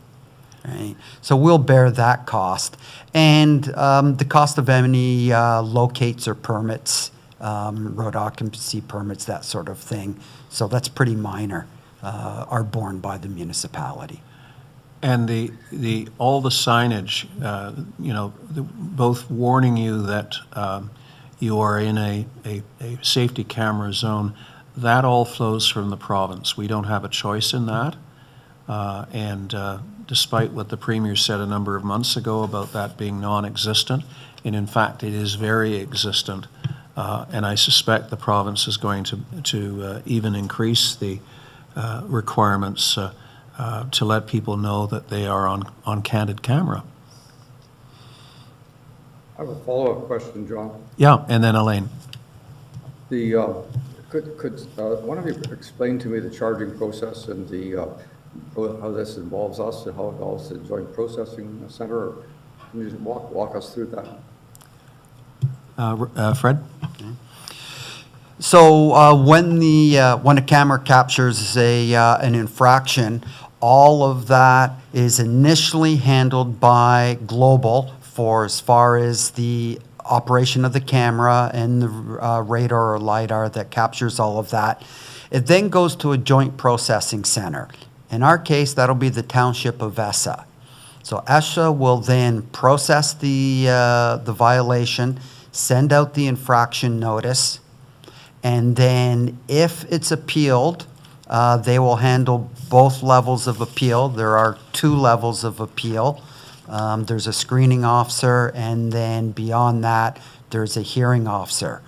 Right? So we'll bear that cost. And the cost of any locates or permits, road occupancy permits, that sort of thing. So that's pretty minor, are borne by the municipality. And all the signage, both warning you that you are in a safety camera zone, that all flows from the province. We don't have a choice in that. Despite what the Premier said a number of months ago about that being non-existent, and in fact it is very existent, and I suspect the province is going to even increase the requirements to let people know that they are on candid camera. I have a follow-up question, John. Yeah, and then Elaine. Could one of you explain to me the charging process and the how this involves us and how it involves the Joint Processing Center? Can you just walk us through that? Fred? So when a camera captures an infraction, all of that is initially handled by Global for as far as the operation of the camera and the radar or LiDAR that captures all of that. It then goes to a joint processing center. In our case, that'll be the township of ESSA. So ESSA will then process the violation, send out the infraction notice, and then if it's appealed, they will handle both levels of appeal. There are 2 levels of appeal. There's a screening officer, and then beyond that, there's a hearing officer.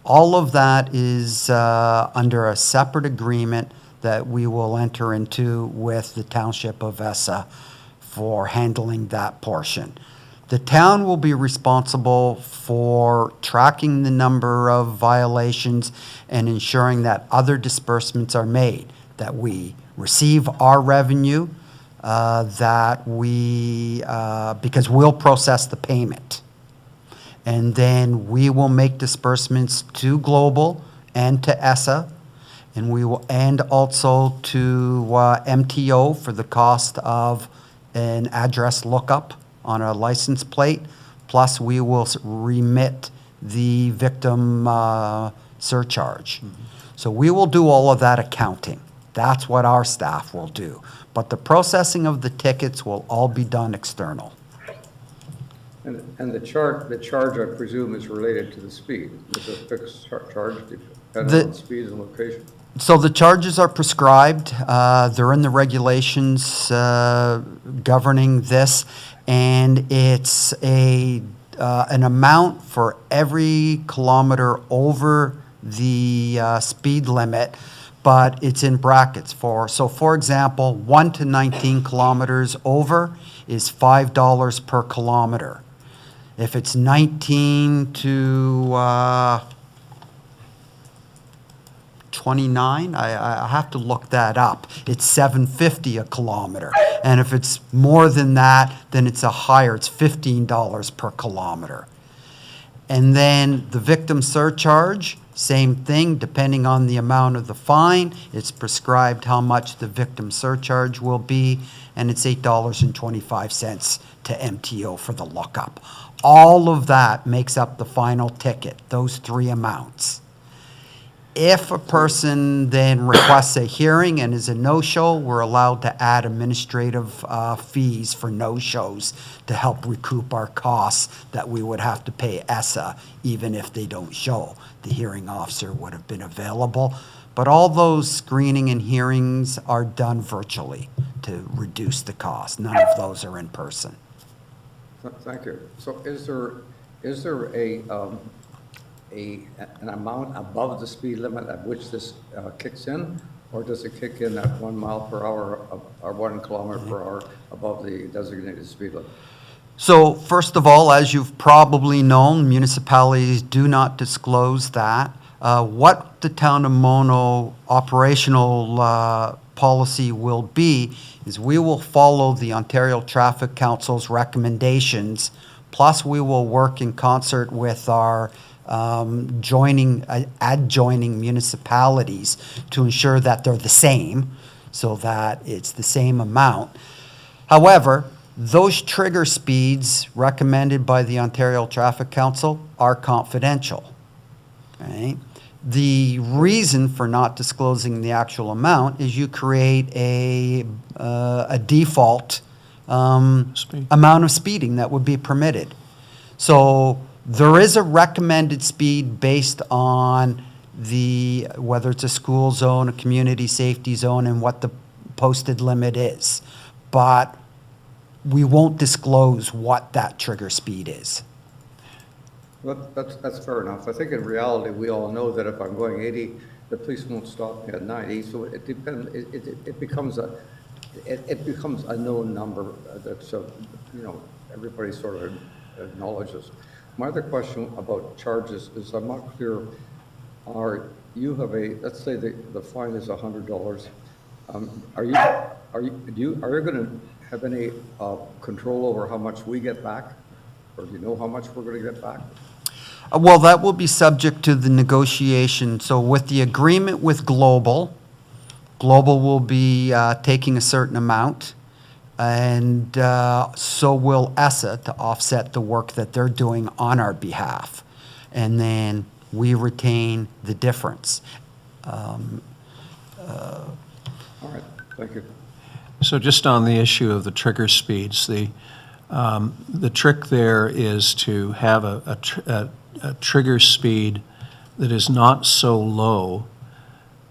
All of that is under a separate agreement that we will enter into with the Township of ESSA for handling that portion. The town will be responsible for tracking the number of violations and ensuring that other disbursements are made, that we receive our revenue, because we'll process the payment. And then we will make disbursements to Global and to ESSA, and also to MTO for the cost of an address lookup on a license plate, plus we will remit the victim surcharge. So we will do all of that accounting. That's what our staff will do. But the processing of the tickets will all be done external. And the charge, I presume, is related to the speed. It's a fixed charge depending on speed and location. So the charges are prescribed. They're in the regulations governing this, and it's an amount for every kilometer over the speed limit, but it's in brackets. So for example, 1 to 19 kilometers over is $5 per kilometer. If it's 19 to 29, I have to look that up. It's $7.50 a kilometer. And if it's more than that, then it's it's $15 per kilometer. And then the victim surcharge, same thing, depending on the amount of the fine, it's prescribed how much the victim surcharge will be, and it's $8.25 to MTO for the lookup. All of that makes up the final ticket, those 3 amounts. If a person then requests a hearing and is a no-show, we're allowed to add administrative fees for no-shows to help recoup our costs that we would have to pay ESSA even if they don't show. The hearing officer would have been available. But all those screening and hearings are done virtually to reduce the cost. None of those are in person. Thank you. So is there an amount above the speed limit at which this kicks in, or does it kick in at 1 mile per hour or 1 kilometer per hour above the designated speed limit? So first of all, as you've probably known, municipalities do not disclose that. What the town of Mono operational policy will be is we will follow the Ontario Traffic Council's recommendations, plus we will work in concert with our adjoining municipalities to ensure that they're the same, so that it's the same amount. However, those trigger speeds recommended by the Ontario Traffic Council are confidential. Right? The reason for not disclosing the actual amount is you create a default amount of speeding that would be permitted. So there is a recommended speed based on whether it's a school zone, a community safety zone, and what the posted limit is. But we won't disclose what that trigger speed is. Well, that's fair enough. I think in reality, we all know that if I'm going 80, the police won't stop me at 90. So it depends. It becomes a known number that's everybody sort of acknowledges. My other question about charges is I'm not clear. Let's say the fine is $100. Are are you going to have any control over how much we get back? Or do you know how much we're going to get back? Well, that will be subject to the negotiation. So with the agreement with Global will be taking a certain amount, and so will ESSA to offset the work that they're doing on our behalf. And then we retain the difference. All right, thank you. So just on the issue of the trigger speeds, the trick there is to have a trigger speed that is not so low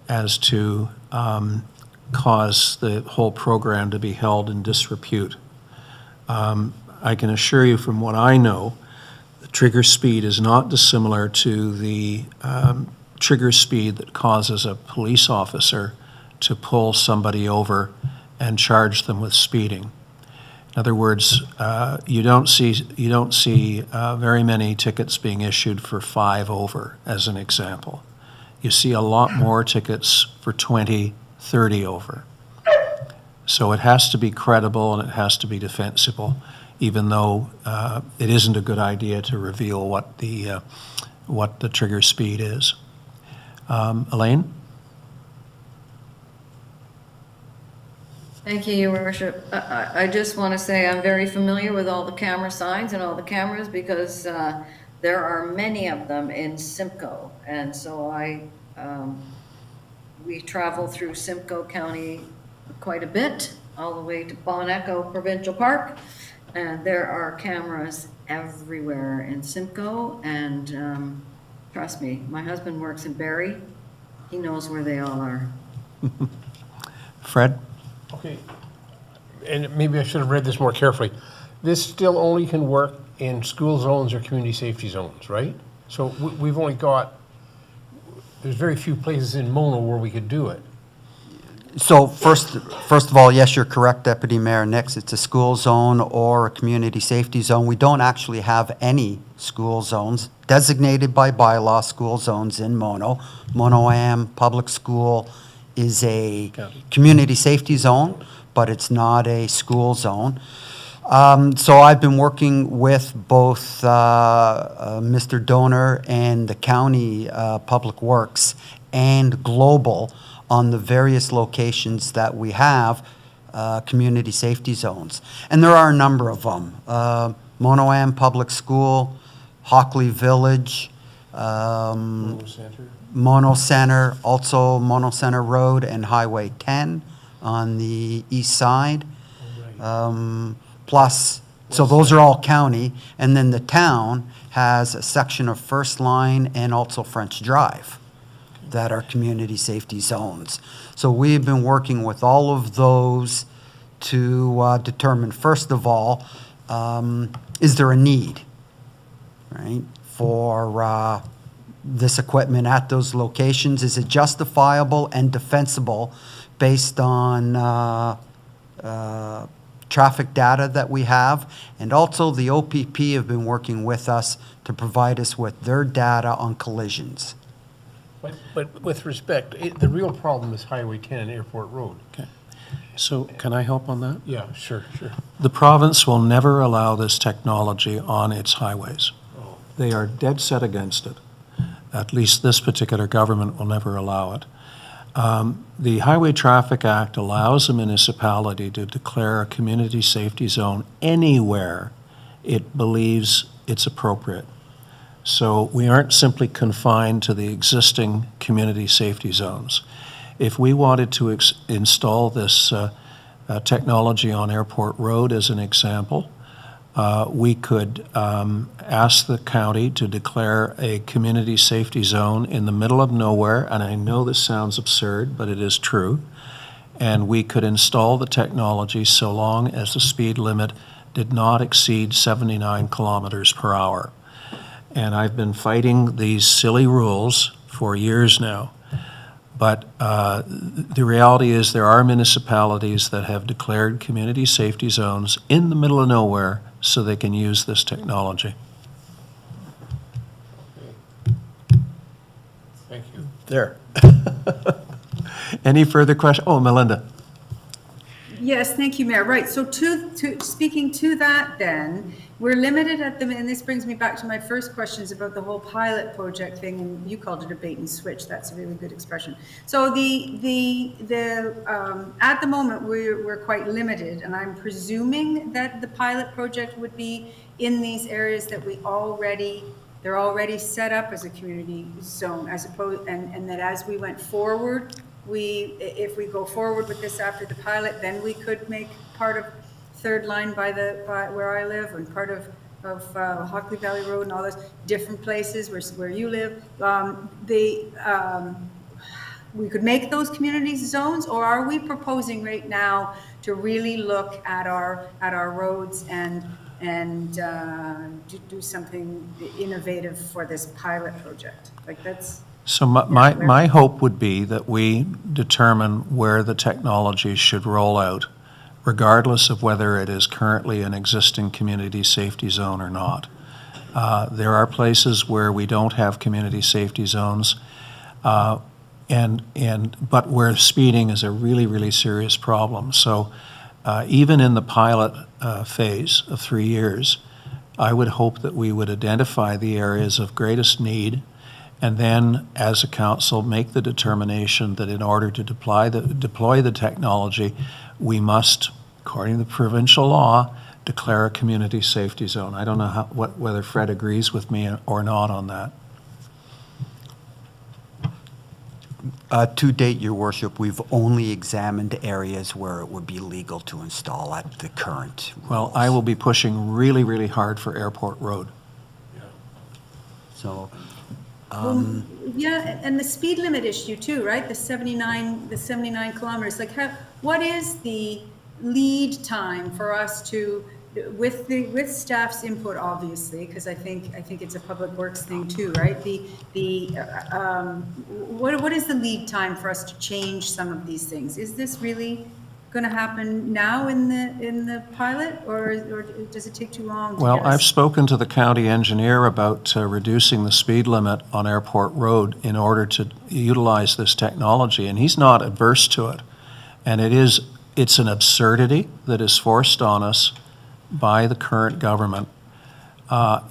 as to cause the whole program to be held in disrepute. I can assure you from what I know, the trigger speed is not dissimilar to the trigger speed that causes a police officer to pull somebody over and charge them with speeding. In other words, you don't see very many tickets being issued for 5 over, as an example. You see a lot more tickets for 20, 30 over. So it has to be credible and it has to be defensible, even though it isn't a good idea to reveal what the trigger speed is. Elaine? Thank you, Your Worship. I just want to say I'm very familiar with all the camera signs and all the cameras because there are many of them in Simcoe. And so we travel through Simcoe County quite a bit, all the way to Bon Echo Provincial Park. And there are cameras everywhere in Simcoe. And trust me, my husband works in Barrie. He knows where they all are. Fred? Okay, and maybe I should have read this more carefully. This still only can work in school zones or community safety zones, right? So we've only got, there's very few places in Mono where we could do it. So first of all, yes, you're correct, Deputy Mayor Nix. It's a school zone or a community safety zone. We don't actually have any school zones designated by bylaw school zones in Mono. Mono-Am Public School is a community safety zone, but it's not a school zone. So I've been working with both Mr. Donor and the county public works and Global on the various locations that we have community safety zones. And there are a number of them. Mono-Am Public School, Hockley Village, Mono Center, also Mono Center Road and Highway 10 on the east side. Plus, so those are all county. And then the town has a section of First Line and also French Drive that are community safety zones. So we've been working with all of those to determine, first of all, is there a need, right, for this equipment at those locations? Is it justifiable and defensible based on traffic data that we have? And also the OPP have been working with us to provide us with their data on collisions. But with respect, the real problem is Highway 10 and Airport Road. Okay. So can I help on that? Yeah, sure. The province will never allow this technology on its highways. They are dead set against it. At least this particular government will never allow it. The Highway Traffic Act allows a municipality to declare a community safety zone anywhere it believes it's appropriate. So we aren't simply confined to the existing community safety zones. If we wanted to install this technology on Airport Road as an example, we could ask the county to declare a community safety zone in the middle of nowhere, and I know this sounds absurd, but it is true, and we could install the technology so long as the speed limit did not exceed 79 kilometers per hour. And I've been fighting these silly rules for years now. But the reality is there are municipalities that have declared community safety zones in the middle of nowhere so they can use this technology. Thank you. There. Any further questions? Oh, Melinda. Yes, thank you, Mayor. Right, so speaking to that then, we're limited at the, and this brings me back to my first questions about the whole pilot project thing, and you called it a bait and switch. That's a really good expression. So at the moment, we're quite limited, and I'm presuming that the pilot project would be in these areas that they're already set up as a community zone, as opposed, and that as we went forward, if we go forward with this after the pilot, then we could make part of third line by where I live, and part of Hockley Valley Road and all those different places where you live. We could make those community zones, or are we proposing right now to really look at our roads and do something innovative for this pilot project? Like that's. So my hope would be that we determine where the technology should roll out, regardless of whether it is currently an existing community safety zone or not. There are places where we don't have community safety zones, but where speeding is a really, really serious problem. So even in the pilot phase of 3 years, I would hope that we would identify the areas of greatest need, and then, as a council, make the determination that in order to deploy the technology, we must, according to the provincial law, declare a community safety zone. I don't know whether Fred agrees with me or not on that. To date, Your Worship, we've only examined areas where it would be legal to install at the current Well, rules. I will be pushing really, really hard for Airport Road. So, Yeah, and the speed limit issue too, right? The 79 kilometers. Like, what is the lead time for us to, with staff's input, obviously, because I think it's a public works thing too, right? What is the lead time for us to change some of these things? Is this really going to happen now in the pilot, or does it take too long? Well, I've spoken to the county engineer about reducing the speed limit on Airport Road in order to utilize this technology, and he's not adverse to it. And it's an absurdity that is forced on us by the current government.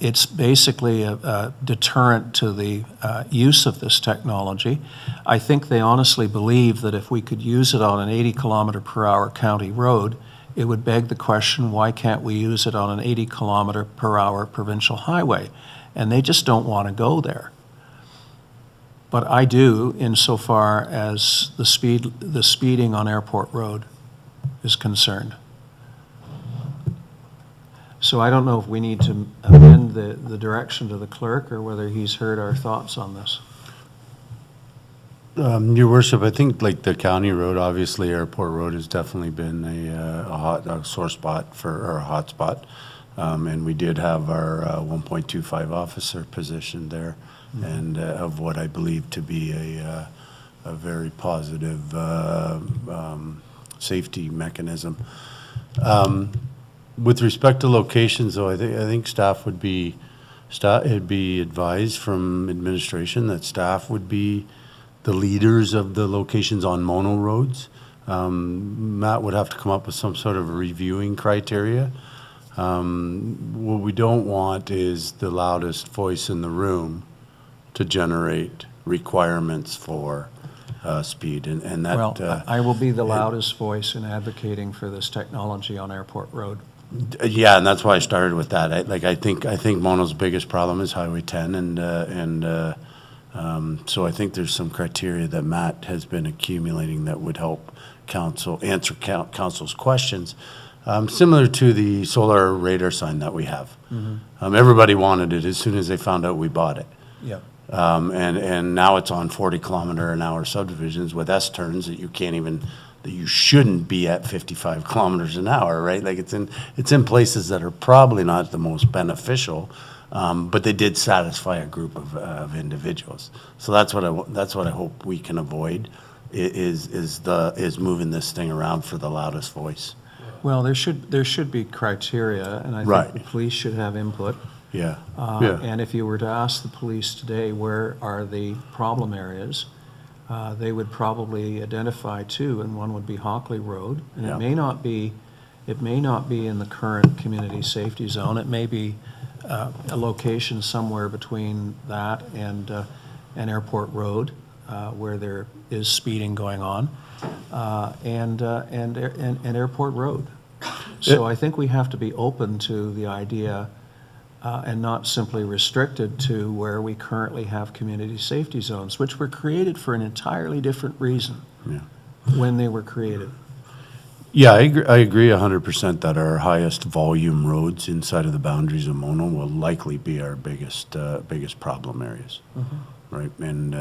It's basically a deterrent to the use of this technology. I think they honestly believe that if we could use it on an 80-kilometer-per-hour county road, it would beg the question, why can't we use it on an 80-kilometer-per-hour provincial highway? And they just don't want to go there. But I do, insofar as the speeding on Airport Road is concerned. So I don't know if we need to amend the direction to the clerk, or whether he's heard our thoughts on this. Your Worship, I think like the county road, obviously Airport Road has definitely been a sore spot or a hot spot. And we did have our 1.25 officer positioned there, and of what I believe to be a very positive safety mechanism. With respect to locations, though, I think staff would be it'd be advised from administration that staff would be the leaders of the locations on mono roads. Matt would have to come up with some sort of reviewing criteria. What we don't want is the loudest voice in the room to generate requirements for speed, and that. Well, I will be the loudest voice in advocating for this technology on Airport Road. Yeah, and that's why I started with that. I think Mono's biggest problem is Highway 10, and so I think there's some criteria that Matt has been accumulating that would help council answer council's questions, similar to the solar radar sign that we have. Mm-hmm. Everybody wanted it as soon as they found out we bought it. Yeah. And now it's on 40-kilometer-an-hour subdivisions with S-turns that you shouldn't be at 55 kilometers an hour, right? Like it's in places that are probably not the most beneficial, but they did satisfy a group of individuals. So that's what I hope we can avoid is moving this thing around for the loudest voice. Well, there should be criteria, and I Right. think the police should have input. Yeah. And if you were to ask the police today, where are the problem areas, they would probably identify two, and one would be Hockley Road. And Yeah. it may not be in the current community safety zone. It may be a location somewhere between that and Airport Road, where there is speeding going on, and Airport Road. So I think we have to be open to the idea and not simply restricted to where we currently have community safety zones, which were created for an entirely different reason when they were created. Yeah, I agree 100% that our highest volume roads inside of the boundaries of Mono will likely be our biggest problem areas, right? And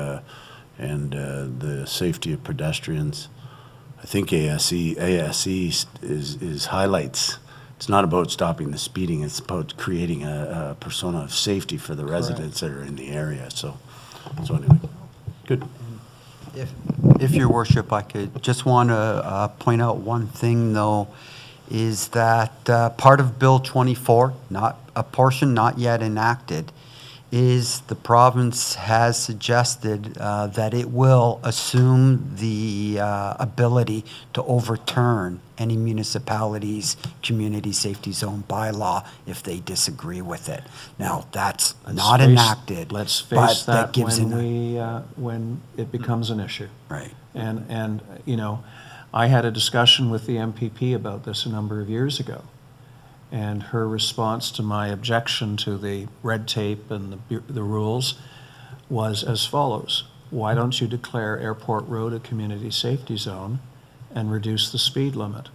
the safety of pedestrians. I think ASE is highlights. It's not about stopping the speeding. It's about creating a persona of safety for the residents that are in the area. So anyway, good. If Your Worship, I could just want to point out one thing, though, is that part of Bill 24, not a portion not yet enacted, is the province has suggested that it will assume the ability to overturn any municipality's community safety zone bylaw if they disagree with it. Now, that's not enacted. Let's but face that gives when it becomes an issue. Right. And you know, I had a discussion with the MPP about this a number of years ago. And her response to my objection to the red tape and the rules was as follows: why don't you declare Airport Road a community safety zone and reduce the speed limit?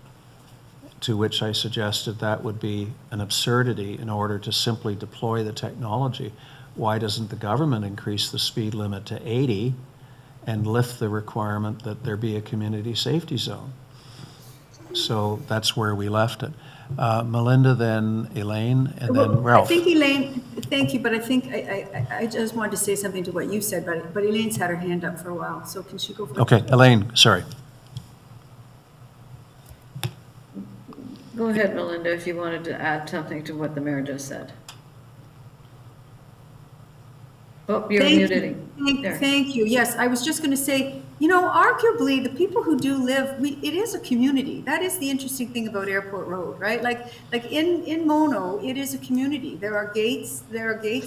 To which I suggested that would be an absurdity in order to simply deploy the technology. Why doesn't the government increase the speed limit to 80 and lift the requirement that there be a community safety zone? So that's where we left it. Melinda, then Elaine, and then Ralph. I think Elaine, thank you, but I think I just wanted to say something to what you said, but Elaine's had her hand up for a while, so can she go first? Okay, Elaine, sorry. Go ahead, Melinda, if you wanted to add something to what the mayor just said. Oh, you're muted. Thank you. Yes, I was just going to say, you know, arguably the people who do live, it is a community. That is the interesting thing about Airport Road, right? Like in Mono, it is a community. There are gates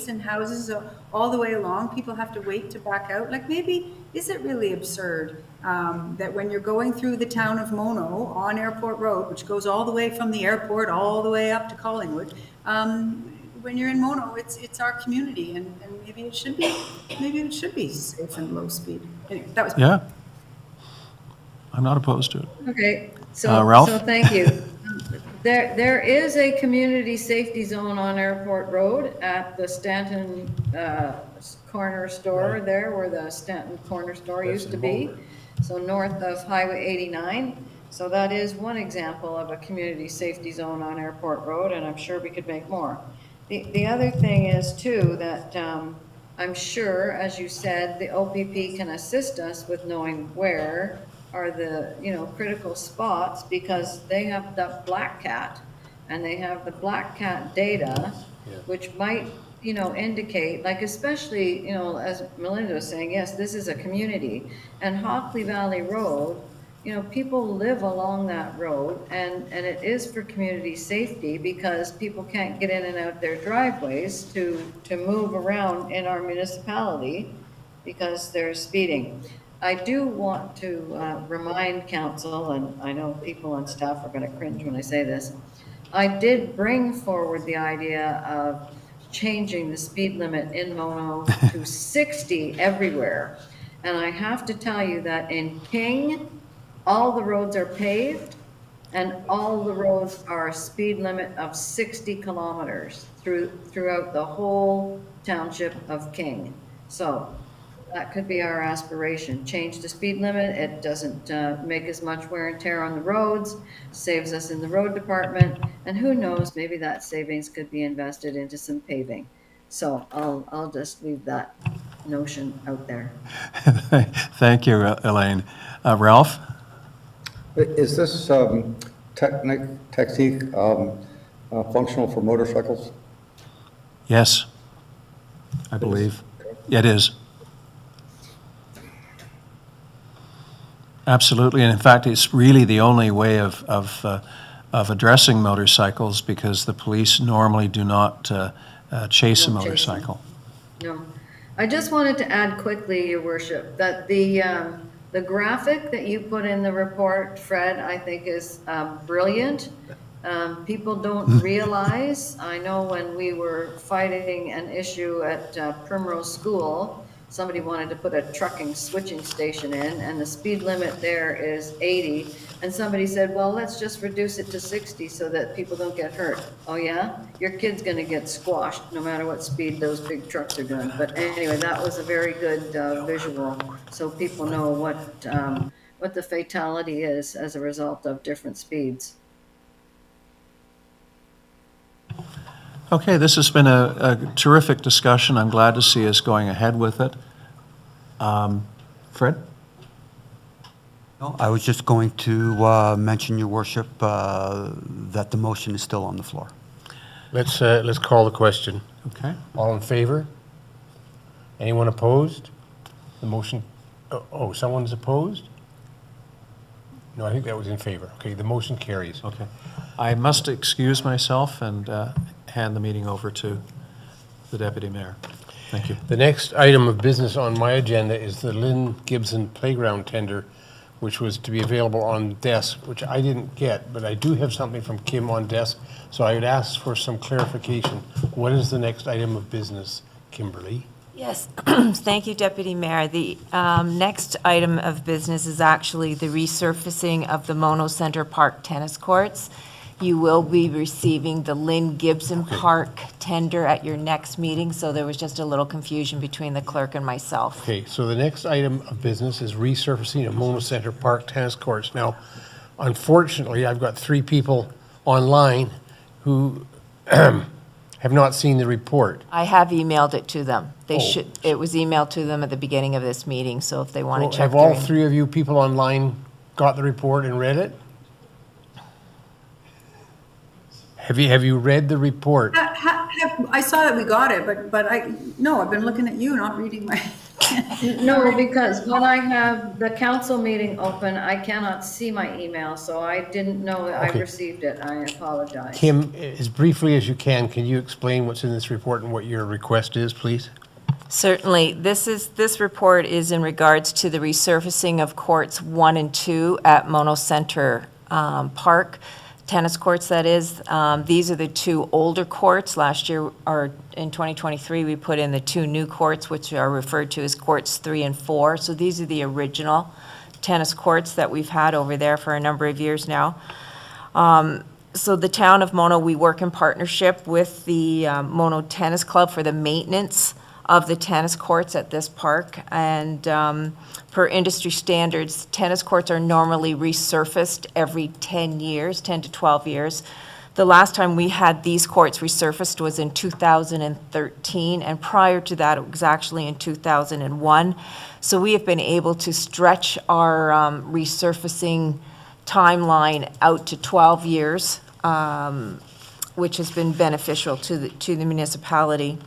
and houses all the way along. People have to wait to back out. Like, maybe, is it really absurd that when you're going through the town of Mono on Airport Road, which goes all the way from the airport all the way up to Collingwood, when you're in Mono, it's our community, and maybe it should be safe and low speed. Anyway, that was Yeah. I'm not opposed to it. Okay, so Ralph? so thank you. There is a community safety zone on Airport Road at the Stanton corner store there, where the Stanton corner store used to be. So north of Highway 89. So that is one example of a community safety zone on Airport Road, and I'm sure we could make more. The other thing is too that I'm sure, as you said, the OPP can assist us with knowing where are the, you know, critical spots, because they have the Black Cat and they have the Black Cat data, which might, you know, indicate, like, especially, you know, as Melinda was saying, yes, this is a community, and Hockley Valley Road, you know, people live along that road, and it is for community safety, because people can't get in and out their driveways to move around in our municipality because they're speeding. I do want to remind council, and I know people on staff are going to cringe when I say this, I did bring forward the idea of changing the speed limit in Mono to 60 everywhere. And I have to tell you that in King, all the roads are paved, and all the roads are a speed limit of 60 kilometers throughout the whole township of King. So that could be our aspiration. Change the speed limit. It doesn't make as much wear and tear on the roads, saves us in the road department, and who knows, maybe that savings could be invested into some paving. So I'll just leave that notion out there. Thank you, Elaine. Ralph? Is this technique functional for motorcycles? Yes, I believe. It is. Absolutely, and in fact, it's really the only way of addressing motorcycles, because the police normally do not chase a Don't chase them. motorcycle. No. I just wanted to add quickly, Your Worship, that the graphic that you put in the report, Fred, I think is brilliant. People don't realize, I know when we were fighting an issue at Primrose School, somebody wanted to put a trucking switching station in, and the speed limit there is 80. And somebody said, well, let's just reduce it to 60 so that people don't get hurt. Oh yeah? Your kid's gonna get squashed no matter what speed those big trucks are doing. But anyway, that was a very good visual, so people know what the fatality is as a result of different speeds. Okay, this has been a terrific discussion. I'm glad to see us going ahead with it. Fred? No, I was just going to mention, Your Worship, that the motion is still on the floor. Let's call the question. Okay. All in favor? Anyone opposed? The motion, oh, someone's opposed? No, I think that was in favor. Okay, the motion carries. Okay. I must excuse myself and hand the meeting over to the Deputy Mayor. Thank you. The next item of business on my agenda is the Lynn Gibson Playground tender, which was to be available on desk, which I didn't get, but I do have something from Kim on desk, so I would ask for some clarification. What is the next item of business, Kimberly? Yes, thank you, Deputy Mayor. The next item of business is actually the resurfacing of the Mono Center Park tennis courts. You will be receiving the Lynn Gibson Park tender at your next meeting, so there was just a little confusion between the clerk and myself. Okay, so the next item of business is resurfacing of Mono Center Park tennis courts. Now, unfortunately, I've got 3 people online who have not seen the report. I have emailed it to them. They Oh. should, it was emailed to them at the beginning of this meeting, so if they want to check Have all their... 3 of you people online got the report and read it? Have you read the report? I saw that we got it, but no, I've been looking at you, not reading my. No, because when I have the council meeting open, I cannot see my email, so I didn't know that I Okay. received it. I apologize. Kim, as briefly as you can you explain what's in this report and what your request is, please? Certainly. This report is in regards to the resurfacing of courts 1 and 2 at Mono Center Park, tennis courts, that is. These are the 2 older courts. Last year, or in 2023, we put in the 2 new courts, which are referred to as courts 3 and 4. So these are the original tennis courts that we've had over there for a number of years now. So the town of Mono, we work in partnership with the Mono Tennis Club for the maintenance of the tennis courts at this park. And per industry standards, tennis courts are normally resurfaced every 10 to 12 years. The last time we had these courts resurfaced was in 2013, and prior to that, it was actually in 2001. So we have been able to stretch our resurfacing timeline out to 12 years, which has been beneficial to the municipality.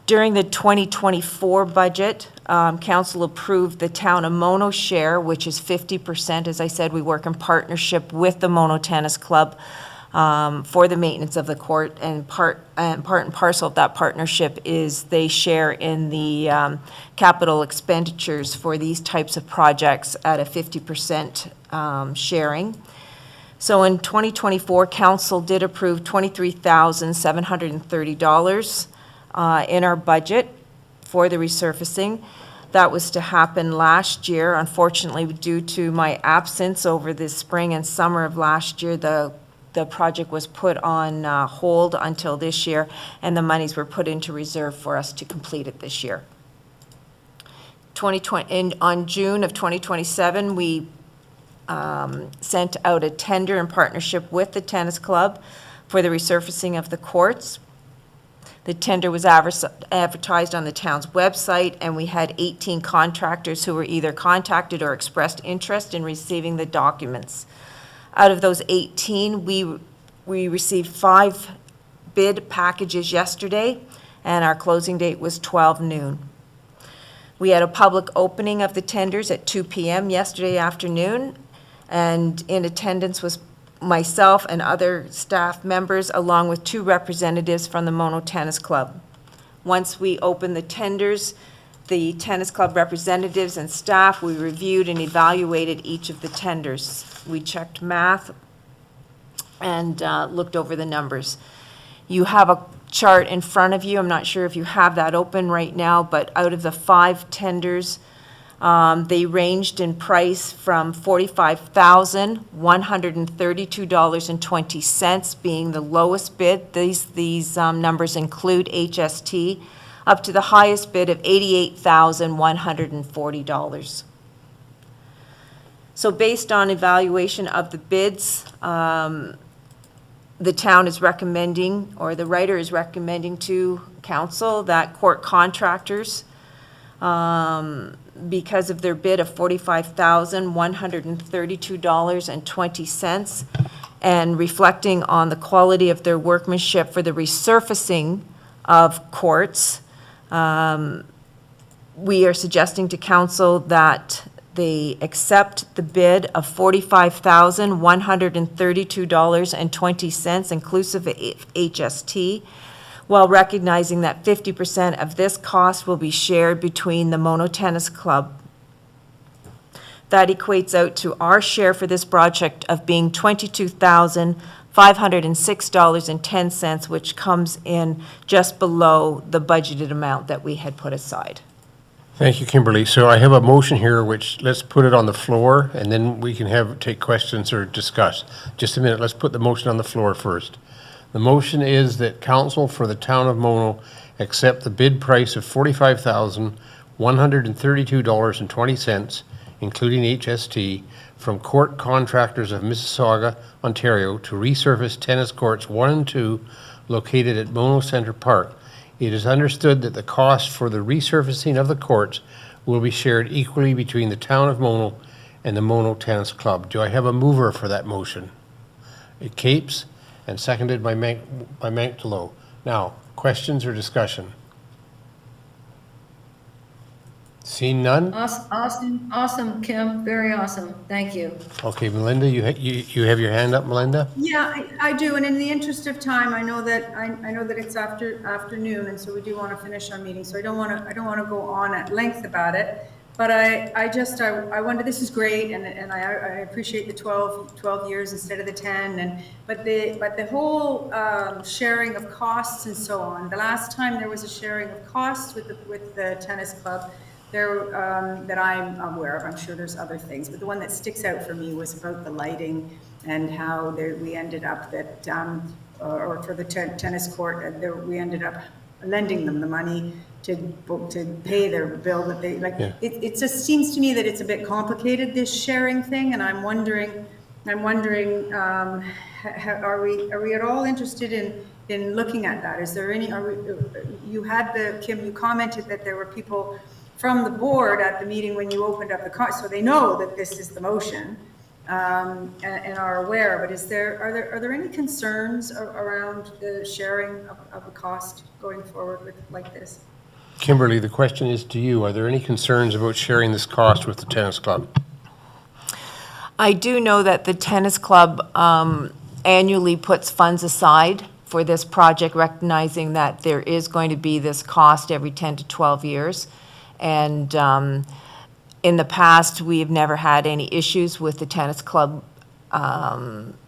During the 2024 budget, council approved the town of Mono share, which is 50%. As I said, we work in partnership with the Mono Tennis Club for the maintenance of the court, and part and parcel of that partnership is they share in the capital expenditures for these types of projects at a 50% sharing. So in 2024, council did approve $23,730 in our budget for the resurfacing. That was to happen last year. Unfortunately, due to my absence over the spring and summer of last year, the project was put on hold until this year, and the monies were put into reserve for us to complete it this year. On June of 2027, we sent out a tender in partnership with the tennis club for the resurfacing of the courts. The tender was advertised on the town's website, and we had 18 contractors who were either contacted or expressed interest in receiving the documents. Out of those 18, we received 5 bid packages yesterday, and our closing date was 12 noon. We had a public opening of the tenders at 2 p.m. yesterday afternoon, and in attendance was myself and other staff members, along with 2 representatives from the Mono Tennis Club. Once we opened the tenders, the tennis club representatives and staff, we reviewed and evaluated each of the tenders. We checked math and looked over the numbers. You have a chart in front of you. I'm not sure if you have that open right now, but out of the 5 tenders, they ranged in price from $45,132.20 being the lowest bid. These numbers include HST, up to the highest bid of $88,140. So based on evaluation of the bids, the town is recommending, or the writer is recommending to council that court contractors, because of their bid of $45,132.20, and reflecting on the quality of their workmanship for the resurfacing of courts, we are suggesting to council that they accept the bid of $45,132.20, inclusive of HST, while recognizing that 50% of this cost will be shared between the Mono Tennis Club. That equates out to our share for this project of being $22,506.10, which comes in just below the budgeted amount that we had put aside. Thank you, Kimberly. So I have a motion here, which let's put it on the floor, and then we can take questions or discuss. Just a minute, let's put the motion on the floor first. The motion is that council for the town of Mono accept the bid price of $45,132.20, including HST, from court contractors of Mississauga, Ontario, to resurface tennis courts 1 and 2 located at Mono Centre Park. It is understood that the cost for the resurfacing of the courts will be shared equally between the town of Mono and the Mono Tennis Club. Do I have a mover for that motion? It Capes, and seconded by Manctolo. Now, questions or discussion? Seeing none? Awesome, Kim, very awesome, thank you. Okay, Melinda, you have your hand up, Melinda? Yeah, I do, and in the interest of time, I know that it's afternoon, and so we do want to finish our meeting, so I don't want to go on at length about it. But I wonder, this is great, and I appreciate the 12 years instead of the 10, but the whole sharing of costs and so on. The last time there was a sharing of costs with the tennis club, that I'm aware of, I'm sure there's other things, but the one that sticks out for me was about the lighting and how we ended up that, or for the tennis court, we ended up lending them the money to pay their bill that they, like, yeah. It just seems to me that it's a bit complicated, this sharing thing, and I'm wondering, are we at all interested in looking at that? Is there any, Kim, you commented that there were people from the board at the meeting when you opened up the so they know that this is the motion, and are aware, but are there any concerns around the sharing of a cost going forward with like this? Kimberly, the question is to you. Are there any concerns about sharing this cost with the tennis club? I do know that the tennis club annually puts funds aside for this project, recognizing that there is going to be this cost every 10 to 12 years. And in the past, we have never had any issues with the tennis club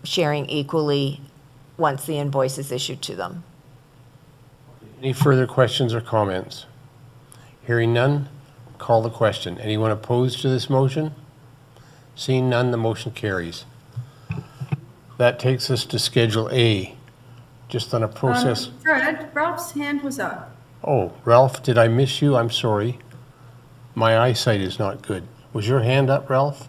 sharing equally once the invoice is issued to them. Any further questions or comments? Hearing none, call the question. Anyone opposed to this motion? Seeing none, the motion carries. That takes us to Schedule A, just on a process. Fred, Ralph's hand was up. Oh, Ralph, did I miss you? I'm sorry. My eyesight is not good. Was your hand up, Ralph?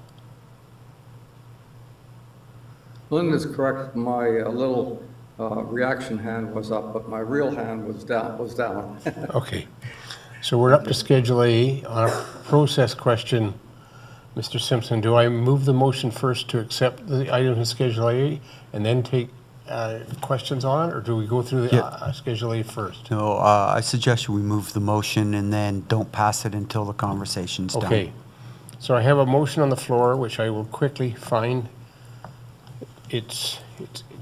Linda's correct. My little reaction hand was up, but my real hand was down. Okay. So we're up to Schedule A on a process question. Mr. Simpson, do I move the motion first to accept the items in Schedule A and then take questions on it, or do we go through the Yeah. Schedule A first? No, I suggest we move the motion and then don't pass it until the conversation's done. Okay, so I have a motion on the floor, which I will quickly find. It's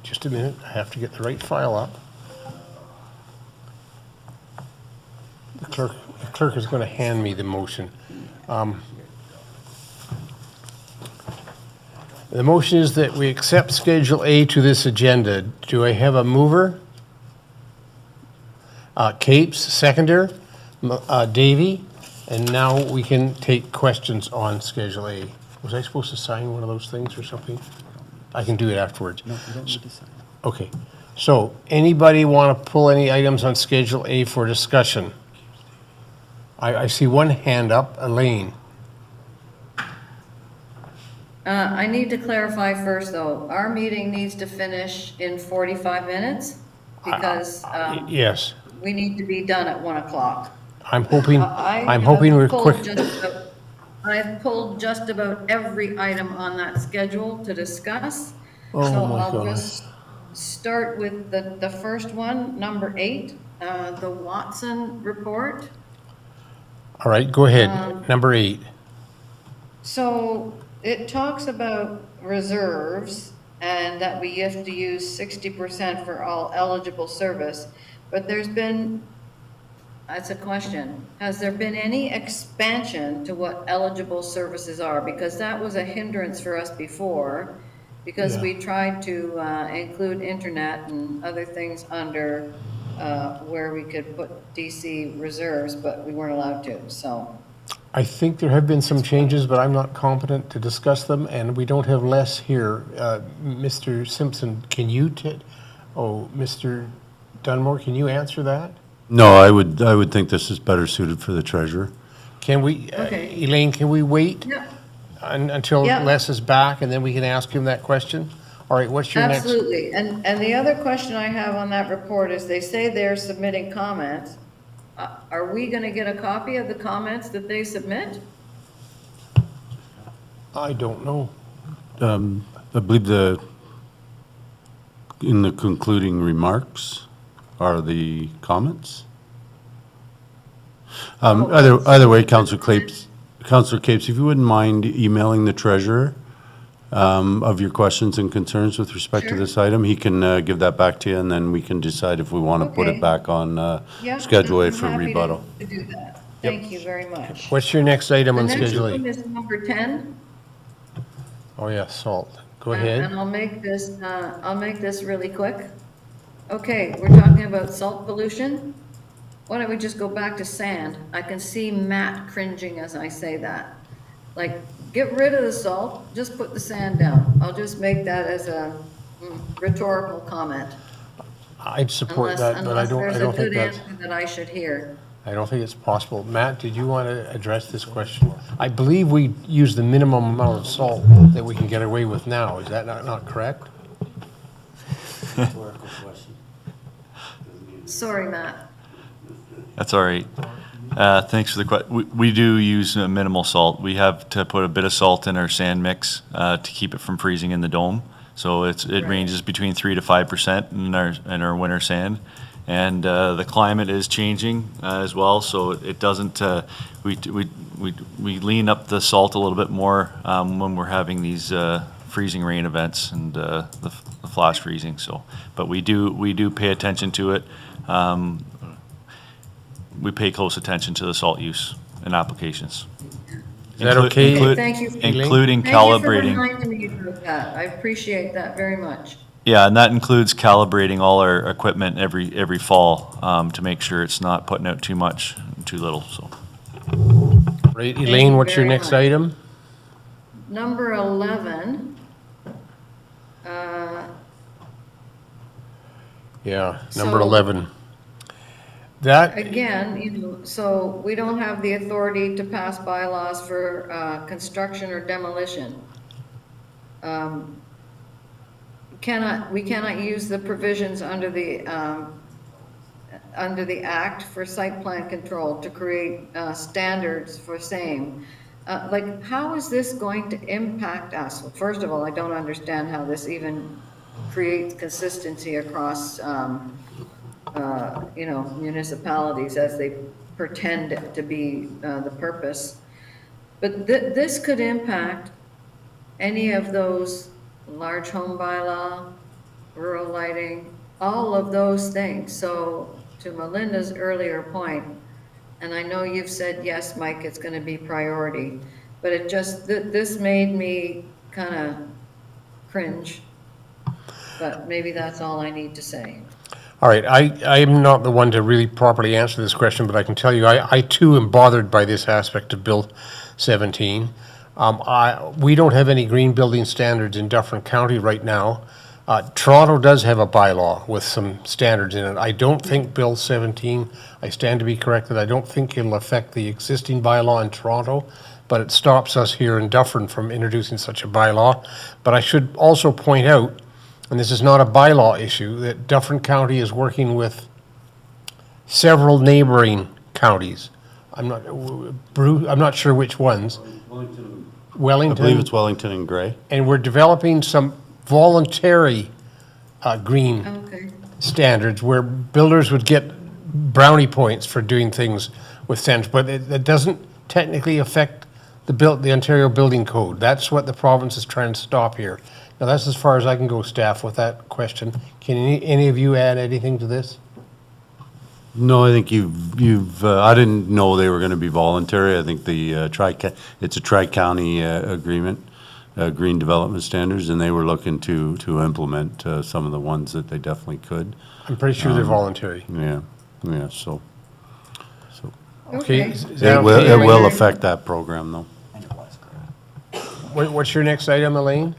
just a minute, I have to get the right file up. The clerk is going to hand me the motion. The motion is that we accept Schedule A to this agenda. Do I have a mover? Capes, seconder, Davy, and now we can take questions on Schedule A. Was I supposed to sign one of those things or something? I can do it afterwards. No, you don't need to sign. Okay, so anybody want to pull any items on Schedule A for discussion? I see one hand up, Elaine. I need to clarify first, though. Our meeting needs to finish in 45 minutes because Yes, we need to be done at 1 o'clock. I'm hoping we're quick. I've pulled just about every item on that schedule to discuss. Oh, So my I'll gosh. just start with the first one, number 8, the Watson report. All right, go ahead, number 8. So it talks about reserves and that we have to use 60% for all eligible service, but that's a question. Has there been any expansion to what eligible services are? Because that was a hindrance for us before, because we tried to include internet and other things under where we could put DC reserves, but we weren't allowed to, so. I think there have been some changes, but I'm not competent to discuss them, and we don't have Les here. Mr. Simpson, can you, Mr. Dunmore, can you answer that? No, I would think this is better suited for the treasurer. Can we, Okay. Elaine, can we wait Yeah. until Yeah. Les is back, and then we can ask him that question? All right, what's your next? Absolutely. And the other question I have on that report is they say they're submitting comments. Are we going to get a copy of the comments that they submit? I don't know. I believe in the concluding remarks are the comments. Either way, Councillor Capes, if you wouldn't mind emailing the treasurer of your questions and concerns with respect to Sure. this item, he can give that back to you, and then we can decide if we want to put Okay. it back on Yeah, Schedule A I'm for happy rebuttal. to do that. Thank you very much. What's your next item The on next Schedule one A? is number 10. Oh, yeah, salt. Go And ahead. I'll make this really quick. Okay, we're talking about salt pollution. Why don't we just go back to sand? I can see Matt cringing as I say that. Like, get rid of the salt, just put the sand down. I'll just make that as a rhetorical comment. I'd support Unless, that, but I don't there's a think good that's, answer that I should hear. I don't think it's possible. Matt, did you want to address this question? I believe we use the minimum amount of salt that we can get away with now. Is that not correct? Sorry, Matt. That's all right. Thanks for the question. We do use minimal salt. We have to put a bit of salt in our sand mix to keep it from freezing in the dome. So it ranges between 3 to 5% in our winter sand. And the climate is changing as well, so it doesn't, we lean up the salt a little bit more when we're having these freezing rain events and the flash freezing. So, but we do pay attention to it. We pay close attention to the salt use and applications. Is that okay? Thank you. Including Thank you calibrating. for reminding me about that. I appreciate that very much. Yeah, and that includes calibrating all our equipment every fall to make sure it's not putting out too much and too little, so. Right, you Elaine, what's your very next much. item? Number 11. Yeah, So- number 11. That, Again, so we don't have the authority to pass bylaws for construction or demolition. We cannot use the provisions under the act for site plan control to create standards for same. Like, how is this going to impact us? Well, first of all, I don't understand how this even create consistency across, municipalities as they pretend to be the purpose. But this could impact any of those large home bylaw, rural lighting, all of those things. So to Melinda's earlier point, and I know you've said, yes, Mike, it's going to be priority, but it just, this made me kind of cringe. But maybe that's all I need to say. All right, I am not the one to really properly answer this question, but I can tell you, I too am bothered by this aspect of Bill 17. We don't have any green building standards in Dufferin County right now. Toronto does have a bylaw with some standards in it. I don't think Bill 17, I stand to be corrected, I don't think it'll affect the existing bylaw in Toronto, but it stops us here in Dufferin from introducing such a bylaw. But I should also point out, and this is not a bylaw issue, that Dufferin County is working with several neighboring counties. I'm not sure which ones. Wellington. I believe it's Wellington and Gray. And we're developing some voluntary green Okay. standards where builders would get brownie points for doing things with standards, but it doesn't technically affect the Ontario Building Code. That's what the province is trying to stop here. Now, that's as far as I can go, staff, with that question. Can any of you add anything to this? No, I think I didn't know they were going to be voluntary. I think it's a tri-county agreement, green development standards, and they were looking to implement some of the ones that they definitely could. I'm pretty sure they're voluntary. Yeah, so Okay. Is it that will, okay? it will affect that program, though. What's your next item, Elaine?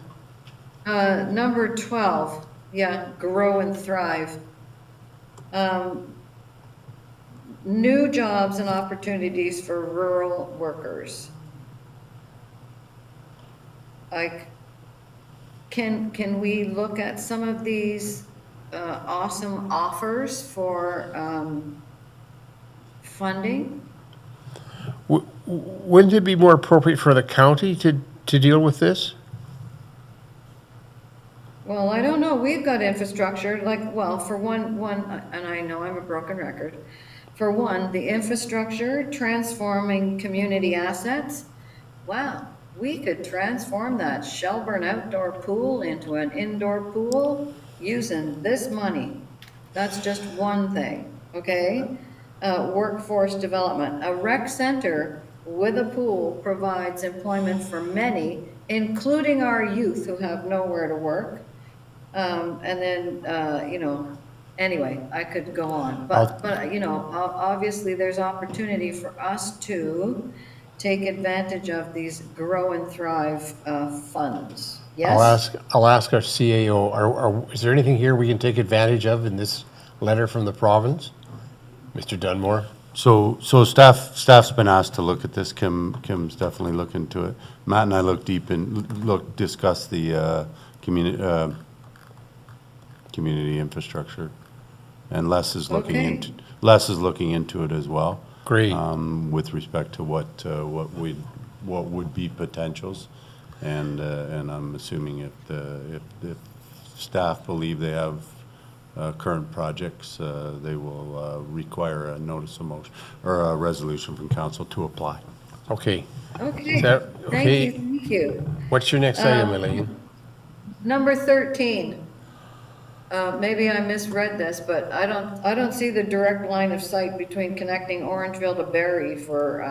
Number 12, grow and thrive. New jobs and opportunities for rural workers. Can we look at some of these awesome offers for funding? Wouldn't it be more appropriate for the county to deal with this? Well, I don't know. We've got infrastructure, for one, and I know I'm a broken record. For one, the infrastructure, transforming community assets. Wow, we could transform that Shelburne outdoor pool into an indoor pool using this money. That's just one thing, okay? Workforce development. A rec center with a pool provides employment for many, including our youth who have nowhere to work. Anyway, I could go on, but obviously there's opportunity for us to take advantage of these grow and thrive funds. Yes? I'll ask our CAO, is there anything here we can take advantage of in this letter from the province? Mr. Dunmore? So staff's been asked to look at this. Kim's definitely looked into it. Matt and I discussed the community infrastructure, and Les is looking into it as well. Great. With respect to what would be potentials, and I'm assuming if staff believe they have current projects, they will require a notice of motion or a resolution from council to apply. Okay. Okay, okay? thank you. What's your next item, Elaine? Number 13. Maybe I misread this, but I don't see the direct line of sight between connecting Orangeville to Barrie for,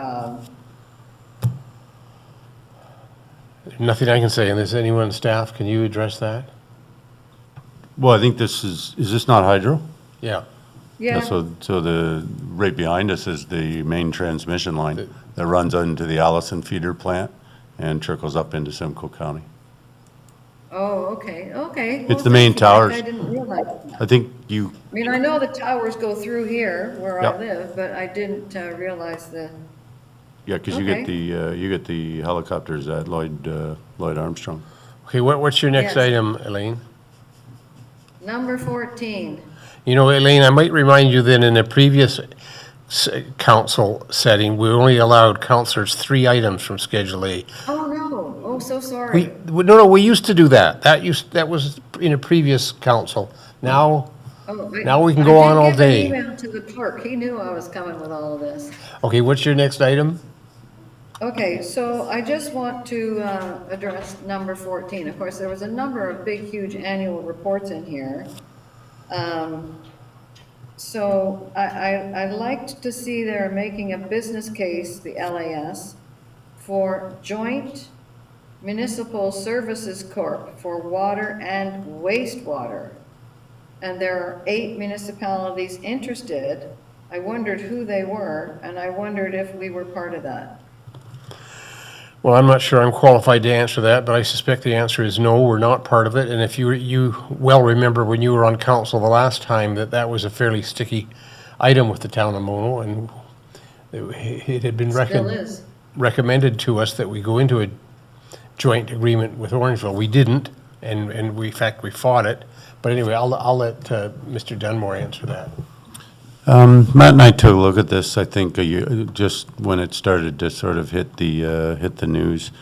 Nothing I can say, and is anyone on staff, can you address that? Well, I think is this not hydro? Yeah. yeah. So right behind us is the main transmission line that runs into the Allison feeder plant and trickles up into Simcoe County. Oh, okay. It's the main towers. I didn't realize that. I think I know the towers go through here where Yep. I live, but I didn't realize the, yeah, because you get the helicopters at Lloyd Armstrong. Okay, what's your next Yes. item, Elaine? number 14. Elaine, I might remind you that in a previous council setting, we only allowed councillors 3 items from Schedule A. Oh, no. Oh, so sorry. We used to do that. That was in a previous council. Now, Oh, now we can go on all I did day. give an email to the clerk. He knew I was coming with all of this. Okay, what's your next item? Okay, so I just want to address number 14. Of course, there was a number of big, huge annual reports in here. So I liked to see they're making a business case, the LAS, for Joint Municipal Services Corp. for water and wastewater. And there are 8 municipalities interested. I wondered who they were, and I wondered if we were part of that. Well, I'm not sure I'm qualified to answer that, but I suspect the answer is no, we're not part of it. And if you well remember when you were on council the last time, that was a fairly sticky item with the town of Mono, and it had been Still is. recommended to us that we go into a joint agreement with Orangeville. We didn't, and we, in fact, we fought it. But anyway, I'll let Mr. Dunmore answer that. Matt and I took a look at this, I think, just when it started to sort of hit the news.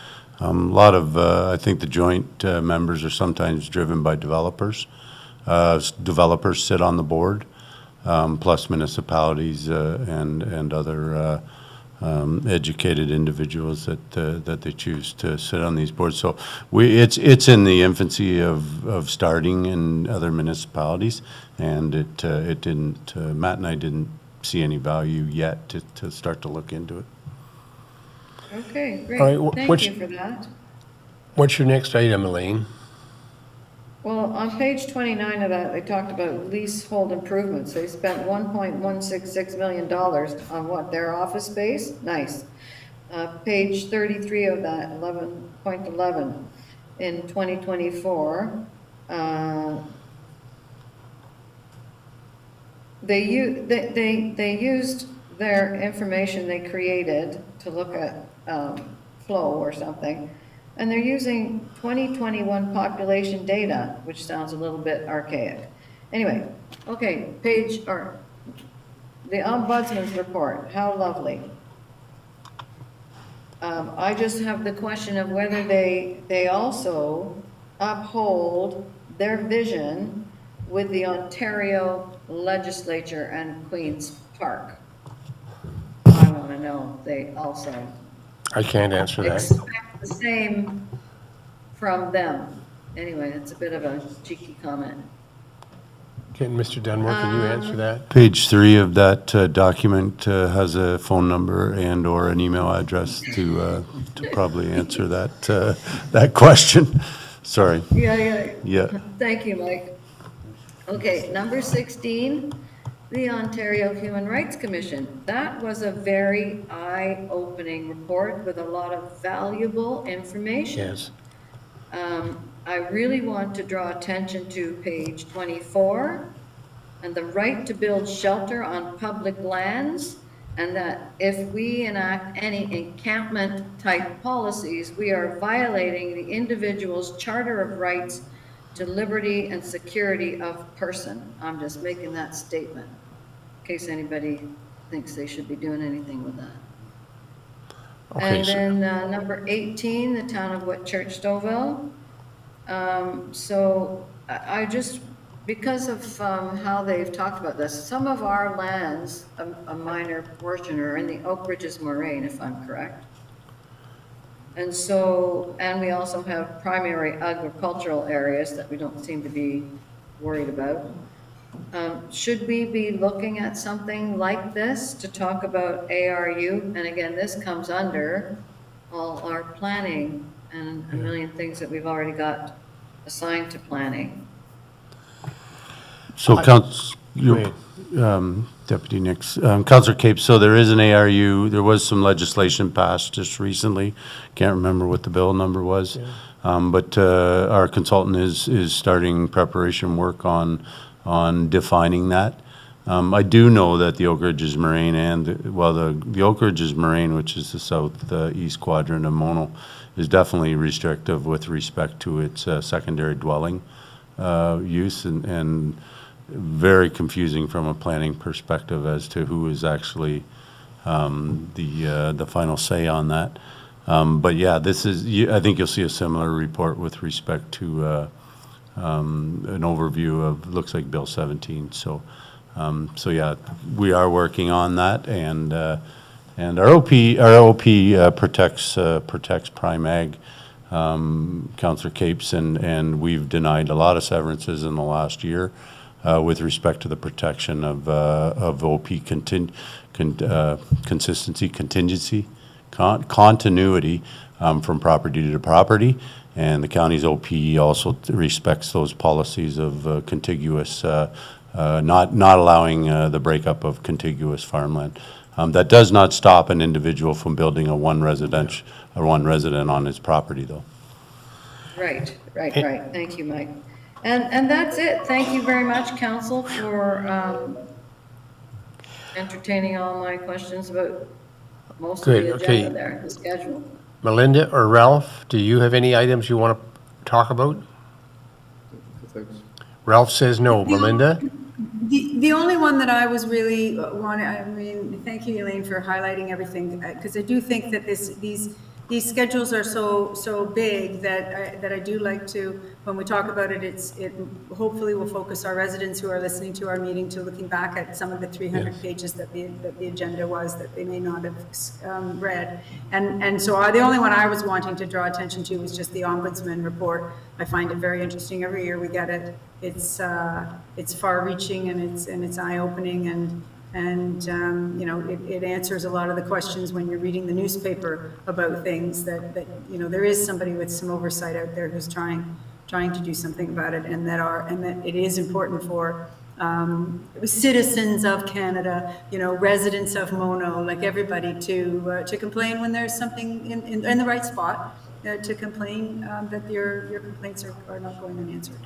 A lot of, I think the joint members are sometimes driven by developers. Developers sit on the board, plus municipalities and other educated individuals that they choose to sit on these boards. So it's in the infancy of starting in other municipalities, and it didn't. Matt and I didn't see any value yet to start to look into it. Okay, great. All right, Thank you for that. What's your next item, Elaine? Well, on page 29 of that, they talked about leasehold improvements. They spent $1.166 million on what, their office space? Nice. Page 33 of that, 11.11, in 2024, they used their information they created to look at flow or something. And they're using 2021 population data, which sounds a little bit archaic. Anyway, okay, the Ombudsman's report, how lovely. I just have the question of whether they also uphold their vision with the Ontario Legislature and Queen's Park. I want to know if they also I can't answer that. expect the same from them. Anyway, it's a bit of a cheeky comment. Can Mr. Dunmore, can you answer that? Page 3 of that document has a phone number and/or an email address to probably answer that question. Sorry. Yeah. Thank you, Mike. Okay, number 16, the Ontario Human Rights Commission. That was a very eye-opening report with a lot of valuable information. Yes. I really want to draw attention to page 24 and the right to build shelter on public lands, and that if we enact any encampment type policies, we are violating the individual's charter of rights to liberty and security of person. I'm just making that statement in case anybody thinks they should be doing anything with that. Okay, And then number 18, the town of Whitchurch Stouffville. So I just, because of how they've talked about this, some of our lands, a minor portion, are in the Oak Ridges Moraine, if I'm correct. And so, and we also have primary agricultural areas that we don't seem to be worried about. Should we be looking at something like this to talk about ARU? And again, this comes under all our planning and a million things that we've already got assigned to planning. So, Deputy Nix, Councillor Cape, so there is an ARU, there was some legislation passed just recently, can't remember what the bill number was, but our consultant is starting preparation work on defining that. I do know that the Oak Ridges Moraine the Oak Ridges Moraine, which is the southeast quadrant of Mono, is definitely restrictive with respect to its secondary dwelling use, and very confusing from a planning perspective as to who is actually the final say on that. But yeah, this is, I think you'll see a similar report with respect to an overview of, looks like Bill 17. So, so yeah, we are working on that, and our OP protects prime ag. Councillor Capes, and we've denied a lot of severances in the last year with respect to the protection of OP consistency, contingency, continuity from property to property, and the county's OP also respects those policies of contiguous, not allowing the breakup of contiguous farmland. That does not stop an individual from building a one resident on his property, though. Right. Thank you, Mike. And that's it. Thank you very much, council, for entertaining all my questions about most of the agenda there, the schedule. Melinda or Ralph, do you have any items you want to talk about? Ralph says no. Melinda? The only one that I was really thank you, Elaine, for highlighting everything, because I do think that these schedules are so big that I do like to, when we talk about it, it hopefully will focus our residents who are listening to our meeting to looking back at some of the 300 pages that the agenda was that they may not have read. And so the only one I was wanting to draw attention to was just the Ombudsman report. I find it very interesting. Every year we get it. It's far-reaching and it's eye-opening, and you know, it answers a lot of the questions when you're reading the newspaper about things that you know, there is somebody with some oversight out there who's trying to do something about it, and that it is important for citizens of Canada, you know, residents of Mono, like everybody, to complain when there's something in the right spot, to complain that your complaints are not going unanswered.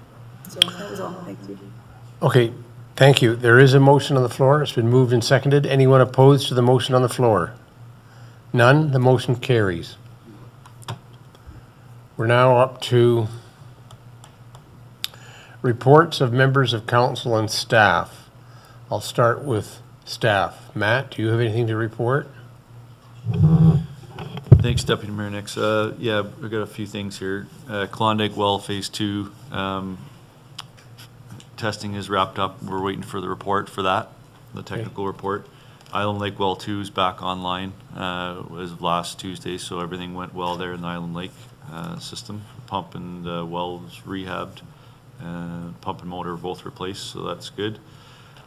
So that was all. Thank you. Okay, thank you. There is a motion on the floor. It's been moved and seconded. Anyone opposed to the motion on the floor? None. The motion carries. We're now up to reports of members of council and staff. I'll start with staff. Matt, do you have anything to report? Thanks, Deputy Mayor Nix. Yeah, we've got a few things here. Klondike Well Phase 2 testing is wrapped up. We're waiting for the report for that, the technical report. Island Lake Well 2 is back online as of last Tuesday, so everything went well there in the Island Lake system. Pump and well was rehabbed. Pump and motor both replaced, so that's good.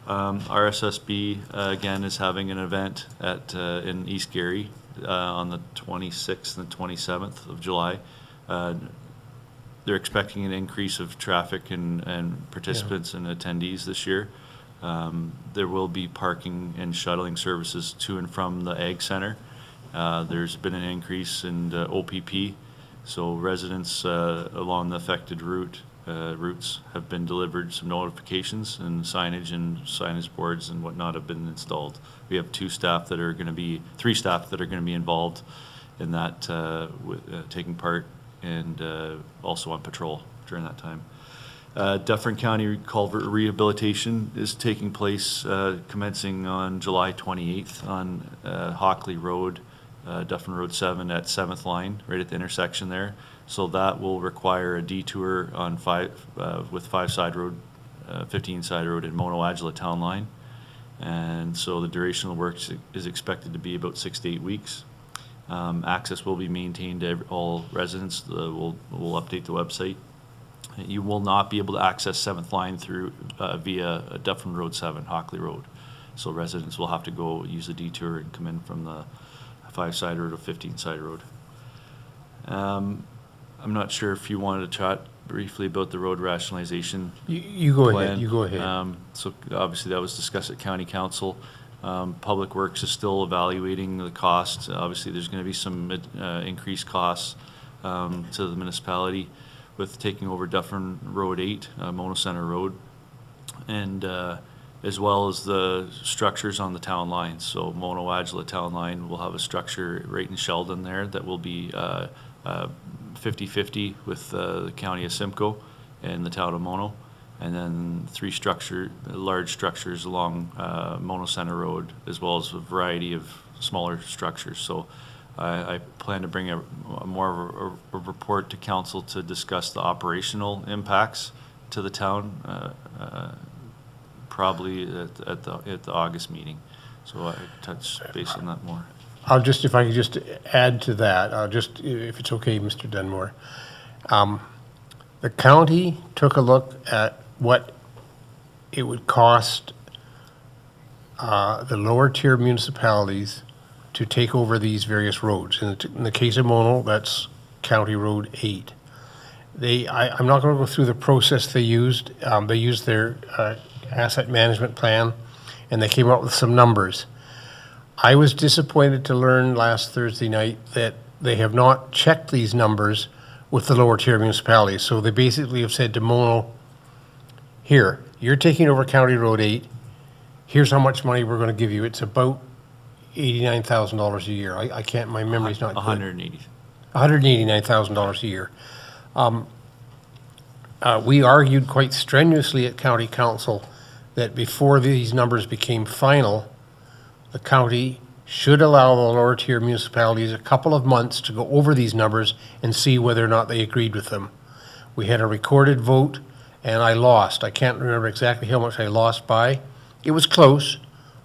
RSSB again is having an event in East Gary on the 26th and 27th of July. They're expecting an increase of traffic and participants and attendees this year. There will be parking and shuttling services to and from the Ag Center. There's been an increase in OPP, so residents along the affected routes have been delivered some notifications, and signage boards and whatnot have been installed. We have three staff that are going to be involved in that, taking part and also on patrol during that time. Dufferin County Culvert Rehabilitation is taking place commencing on July 28th on Hockley Road, Dufferin Road 7 at 7th line, right at the intersection there. So that will require a detour on 5 Side Road, 15 Side Road and Mono Agila Town Line. And so the duration of the work is expected to be about 6 to 8 weeks. Access will be maintained to all residents. We'll update the website. You will not be able to access 7th line through via Dufferin Road 7, Hockley Road. So residents will have to go use the detour and come in from the 5 Side Road or 15 Side Road. I'm not sure if you wanted to chat briefly about the road rationalization. You go plan. ahead. You go ahead. So obviously that was discussed at County Council. Public Works is still evaluating the cost. Obviously, there's going to be some increased costs to the municipality with taking over Dufferin Road 8, Mono Center Road, and as well as the structures on the town line. So Mono Agila Town Line will have a structure right in Sheldon there that will be 50-50 with the County of Simcoe and the town of Mono. And then 3 large structures along Mono Center Road, as well as a variety of smaller structures. So I plan to bring more of a report to council to discuss the operational impacts to the town, probably at the August meeting. So I touch base on that more. I'll just, if I could just add to that, I'll just, if it's okay, Mr. Dunmore. The county took a look at what it would cost the lower tier municipalities to take over these various roads. In the case of Mono, that's County Road 8. I'm not going to go through the process they used. They used their asset management plan, and they came up with some numbers. I was disappointed to learn last Thursday night that they have not checked these numbers with the lower tier municipalities. So they basically have said to Mono, here, you're taking over County Road 8. Here's how much money we're going to give you. It's about $89,000 a year. I can't, my memory's not good. $189,000 a year. We argued quite strenuously at County Council that before these numbers became final, the county should allow the lower tier municipalities a couple of months to go over these numbers and see whether or not they agreed with them. We had a recorded vote, and I lost. I can't remember exactly how much I lost by. It was close.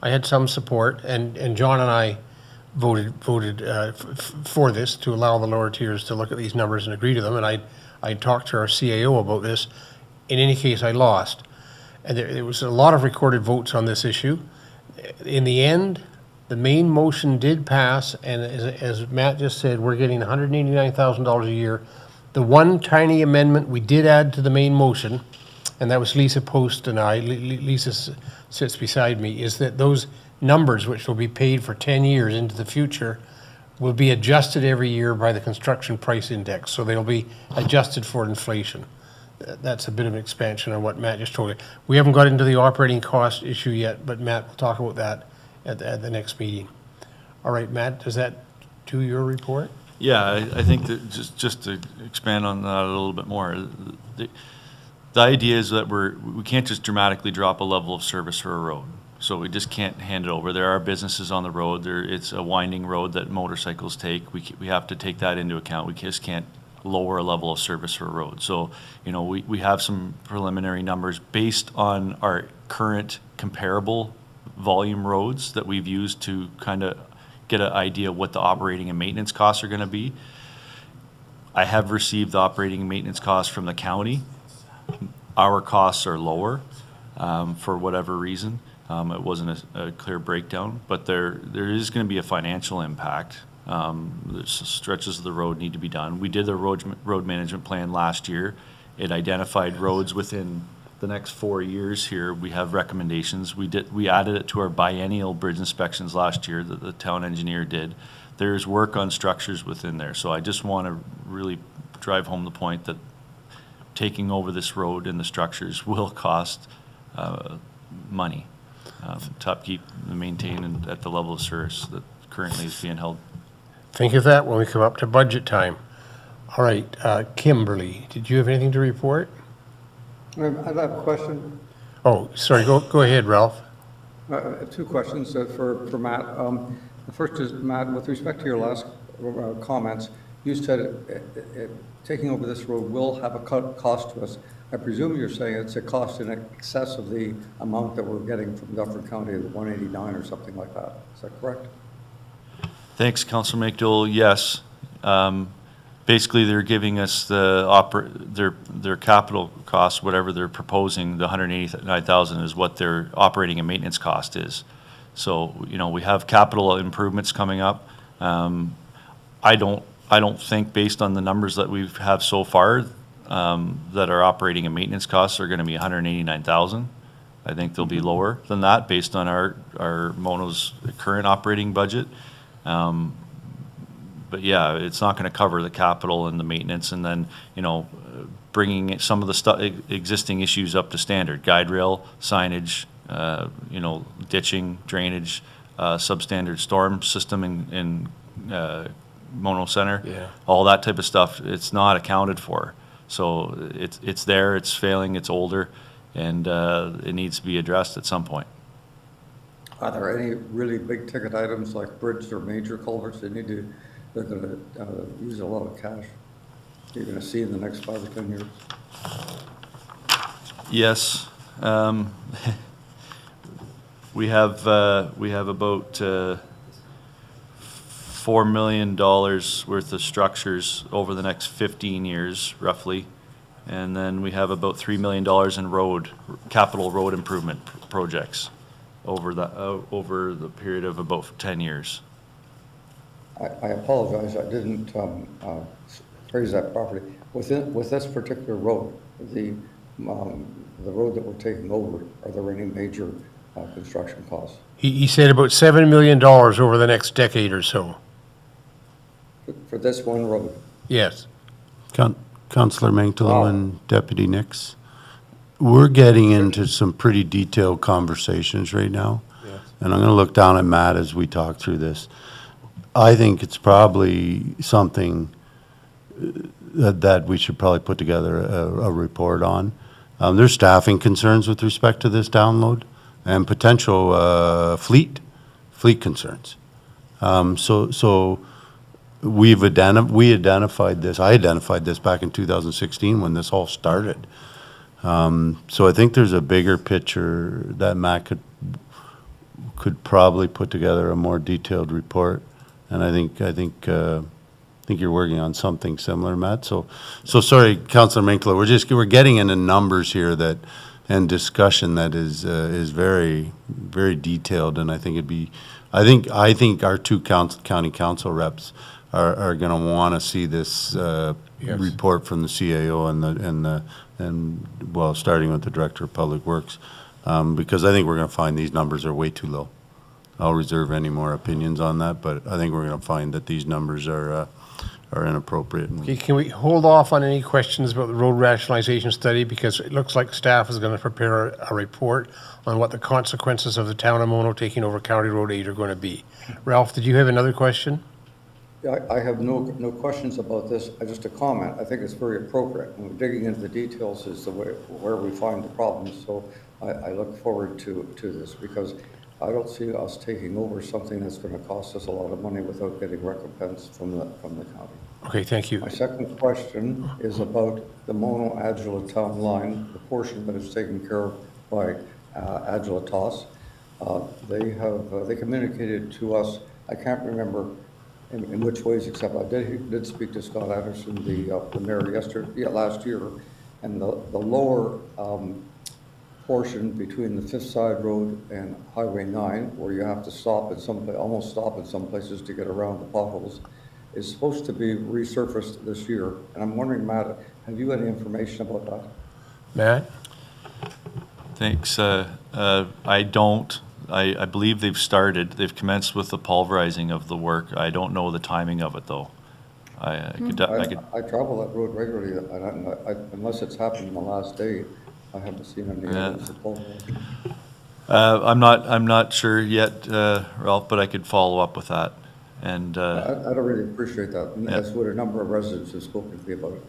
I had some support, and John and I voted for this, to allow the lower tiers to look at these numbers and agree to them, and I talked to our CAO about this. In any case, I lost. And there was a lot of recorded votes on this issue. In the end, the main motion did pass, and as Matt just said, we're getting $189,000 a year. The one tiny amendment we did add to the main motion, and that was Lisa Post and I, Lisa sits beside me, is that those numbers, which will be paid for 10 years into the future, will be adjusted every year by the construction price index. So they'll be adjusted for inflation. That's a bit of an expansion on what Matt just told you. We haven't got into the operating cost issue yet, but Matt will talk about that at the next meeting. All right, Matt, does that do your report? Yeah, I think that just to expand on that a little bit more, the idea is that we can't just dramatically drop a level of service for a road. So we just can't hand it over. There are businesses on the road. It's a winding road that motorcycles take. We have to take that into account. We just can't lower a level of service for a road. So, you know, we have some preliminary numbers based on our current comparable volume roads that we've used to kind of get an idea of what the operating and maintenance costs are going to be. I have received the operating and maintenance costs from the county. Our costs are lower for whatever reason. It wasn't a clear breakdown, but there is going to be a financial impact. Stretches of the road need to be done. We did the road management plan last year. It identified roads within the next 4 years here. We have recommendations. We added it to our biennial bridge inspections last year that the town engineer did. There's work on structures within there. So I just want to really drive home the point that taking over this road and the structures will cost money to upkeep and maintain and at the level of service that currently is being held. Think of that when we come up to budget time. All right, Kimberly, did you have anything to report? I have a question. Oh, sorry, go ahead, Ralph. Two questions for Matt. The first is, Matt, with respect to your last comments, you said taking over this road will have a cost to us. I presume you're saying it's a cost in excess of the amount that we're getting from Dufferin County, the 189 or something like that. Is that correct? Thanks, Councillor McDowell. Yes. Basically, they're giving us their capital costs, whatever they're proposing. The $189,000 is what their operating and maintenance cost is. So, you know, we have capital improvements coming up. I don't think, based on the numbers that we have so far, that our operating and maintenance costs are going to be $189,000. I think they'll be lower than that based on our Mono's current operating budget. But yeah, it's not going to cover the capital and the maintenance, and then, you know, bringing some of the existing issues up to standard: guide rail, signage, you know, ditching, drainage, substandard storm system in Mono Center. Yeah. All that type of stuff. It's not accounted for, so it's there. It's failing. It's older, and it needs to be addressed at some point. Are there any really big ticket items like bridges or major culverts they're going to use a lot of cash? You're going to see in the next 5 or 10 years? Yes. We have about $4 million worth of structures over the next 15 years, roughly. And then we have about $3 million in capital road improvement projects over the period of about 10 years. I apologize, I didn't phrase that properly. With this particular road, the road that we're taking over, are there any major construction costs? He said about $7 million over the next decade or so. For this one road? Yes. Councillor Mengtalo and Deputy Nix, we're getting into some pretty detailed conversations right now. Yes. And I'm going to look down at Matt as we talk through this. I think it's probably something that we should probably put together a report on. There's staffing concerns with respect to this download and potential fleet concerns. So we identified this. I identified this back in 2016 when this all started. So I think there's a bigger picture that Matt could probably put together a more detailed report. And I think you're working on something similar, Matt. So sorry, Councillor Minkler, we're getting into numbers here and discussion that is very, very detailed. And I think I think our two county council reps are going to want to see this Yes. report from the CAO and starting with the Director of Public Works, because I think we're going to find these numbers are way too low. I'll reserve any more opinions on that, but I think we're going to find that these numbers are inappropriate. Okay, can we hold off on any questions about the road rationalization study? Because it looks like staff is going to prepare a report on what the consequences of the town of Mono taking over County Road 8 are going to be. Ralph, did you have another question? Yeah, I have no questions about this, just a comment. I think it's very appropriate. And digging into the details is the way where we find the problems. So I look forward to this, because I don't see us taking over something that's going to cost us a lot of money without getting recompense from the county. Okay, thank you. My second question is about the Mono Agila town line, the portion that is taken care of by Agilitas. They communicated to us, I can't remember in which ways, except I did speak to Scott Anderson, the mayor last year, and the lower portion between the Fifth Side Road and Highway 9, where you have to stop almost stop in some places to get around the potholes, is supposed to be resurfaced this year. And I'm wondering, Matt, have you any information about that? Matt? Thanks. I don't. I believe they've commenced with the pulverizing of the work. I don't know the timing of it, though. I travel that road regularly, and unless it's happened in the last day, I haven't seen any evidence of pulverizing. I'm not sure yet, Ralph, but I could follow up with that. And I'd really appreciate that, and as would a number of residents who've spoken to me about it.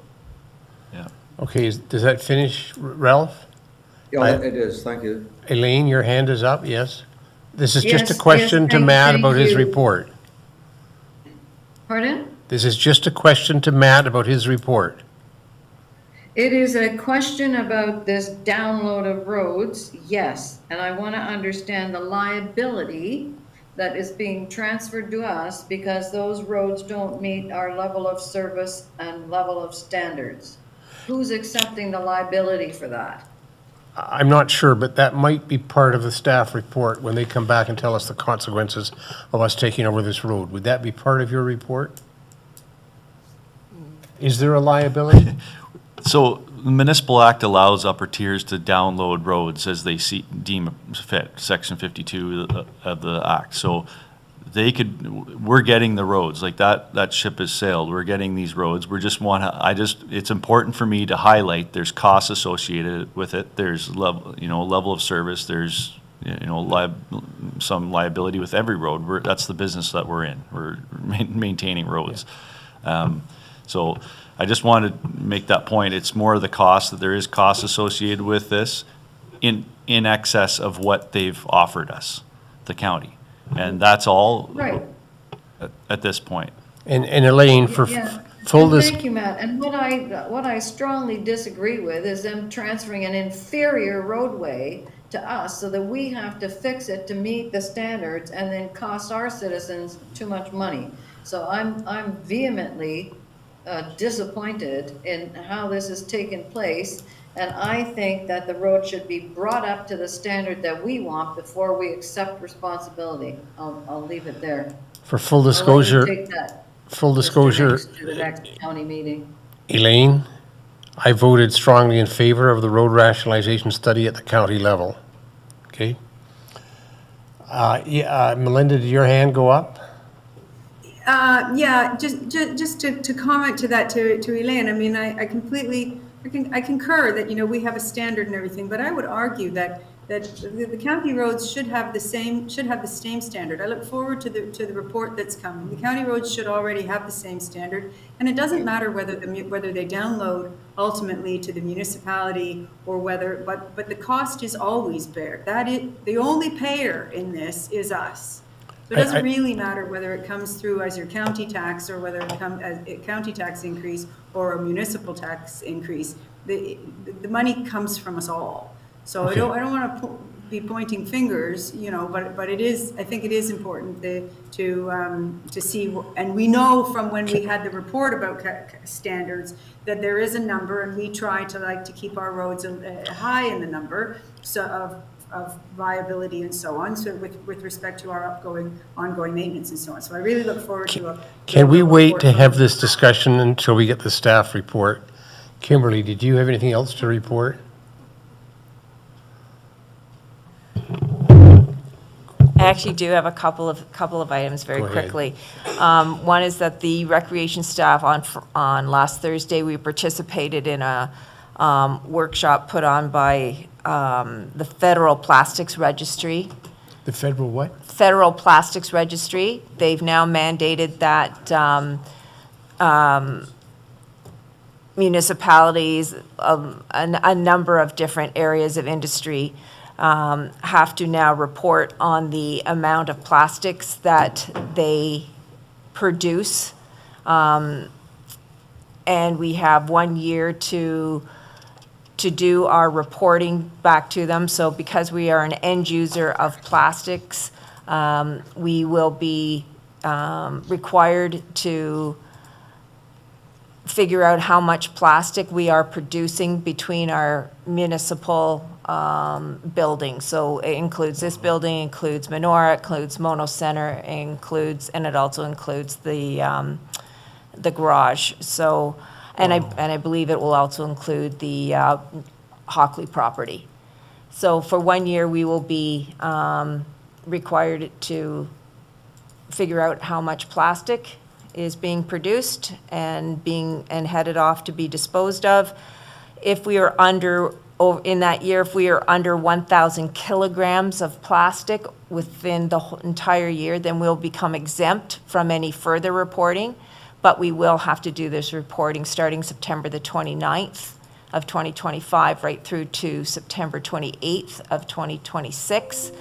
Yeah. Okay, does that finish, Ralph? Yeah, it is. Thank you. Elaine, your hand is up, yes? This is just a Yes, question yes, to Matt thank about his you. report. Pardon? This is just a question to Matt about his report. It is a question about this download of roads, yes, and I want to understand the liability that is being transferred to us because those roads don't meet our level of service and level of standards. Who's accepting the liability for that? I'm not sure, but that might be part of the staff report when they come back and tell us the consequences of us taking over this road. Would that be part of your report? Is there a liability? So the Municipal Act allows upper tiers to download roads as they deem fit, Section 52 of the Act. So we're getting the roads, like that ship has sailed. We're getting these roads. It's important for me to highlight there's costs associated with it. There's level of service. There's, some liability with every road. That's the business that we're in. We're maintaining roads. So I just wanted to make that point. It's more of the cost, that there is costs associated with this in excess of what they've offered us, the county. And that's all Right. at this point. And Elaine, Yeah. Thank you, Matt. And what I strongly disagree with is them transferring an inferior roadway to us so that we have to fix it to meet the standards and then cost our citizens too much money. So I'm vehemently disappointed in how this has taken place. And I think that the road should be brought up to the standard that we want before we accept responsibility. I'll leave it there. For full I'll let you disclosure, take that, full Mr. disclosure, Nix, to the next county meeting. Elaine, I voted strongly in favor of the road rationalization study at the county level. Okay? Melinda, did your hand go up? Yeah, just to comment to that, to Elaine, I mean, I completely, I concur that, you know, we have a standard and everything, but I would argue that the county roads should have the same standard. I look forward to the report that's coming. The county roads should already have the same standard, and it doesn't matter whether they download ultimately to the municipality or whether, but the cost is always there. The only payer in this is us. So it doesn't really matter whether it comes through as your county tax or whether it comes as a county tax increase or a municipal tax increase. The money comes from us all. So Okay. I don't want to be pointing fingers, you know, but it is, I think it is important to see, and we know from when we had the report about standards that there is a number, and we try to keep our roads high in the number of viability and so on, so with respect to our ongoing maintenance and so on. So I really look forward to Can we wait to report have from- this discussion until we get the staff report? Kimberly, did you have anything else to report? I actually do have a couple of items very Go ahead. quickly. One is that the recreation staff on last Thursday, we participated in a workshop put on by the Federal Plastics Registry. The federal what? Federal Plastics Registry. They've now mandated that municipalities, a number of different areas of industry have to now report on the amount of plastics that they produce. And we have 1 year to do our reporting back to them. So because we are an end user of plastics, we will be required to figure out how much plastic we are producing between our municipal buildings. So it includes this building, includes Menorah, includes Mono Center, and it also includes the garage. So, and I believe it will also include the Hockley property. So for 1 year, we will be required to figure out how much plastic is being produced and headed off to be disposed of. If we are in that year, if we are under 1,000 kilograms of plastic within the entire year, then we'll become exempt from any further reporting. But we will have to do this reporting starting September the 29th of 2025 right through to September 28th of 2026.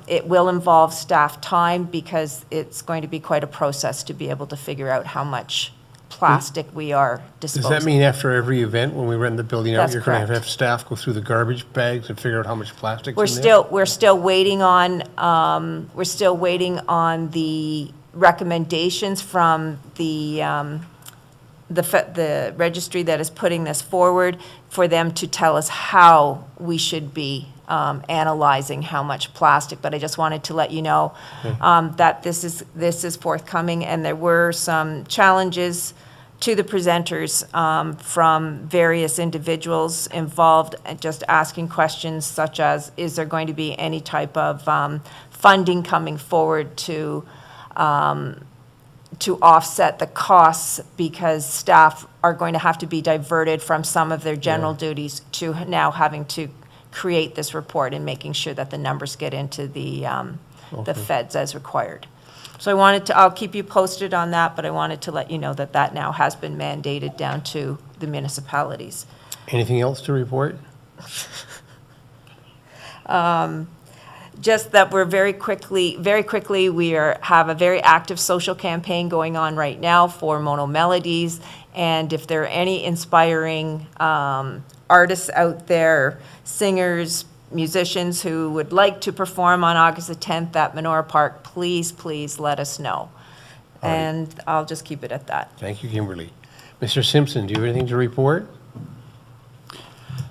It will involve staff time because it's going to be quite a process to be able to figure out how much plastic we are disposing. Does that mean after every event, when we rent the building out, That's you're going to correct. have staff go through the garbage bags and figure out how much plastic's in there? We're still waiting on the recommendations from the registry that is putting this forward for them to tell us how we should be analyzing how much plastic. But I just wanted to let you know that this is forthcoming, and there were some challenges to the presenters from various individuals involved, and just asking questions such as, is there going to be any type of funding coming forward to offset the costs, because staff are going to have to be diverted from some of their general duties to now having to create this report and making sure that the numbers get into the feds as required. So I'll keep you posted on that, but I wanted to let you know that that now has been mandated down to the municipalities. Anything else to report? just that we're very quickly, have a very active social campaign going on right now for Mono Melodies. And if there are any inspiring artists out there, singers, musicians who would like to perform on August the 10th at Menorah Park, please, please let us know. All right. And I'll just keep it at that. Thank you, Kimberly. Mr. Simpson, do you have anything to report?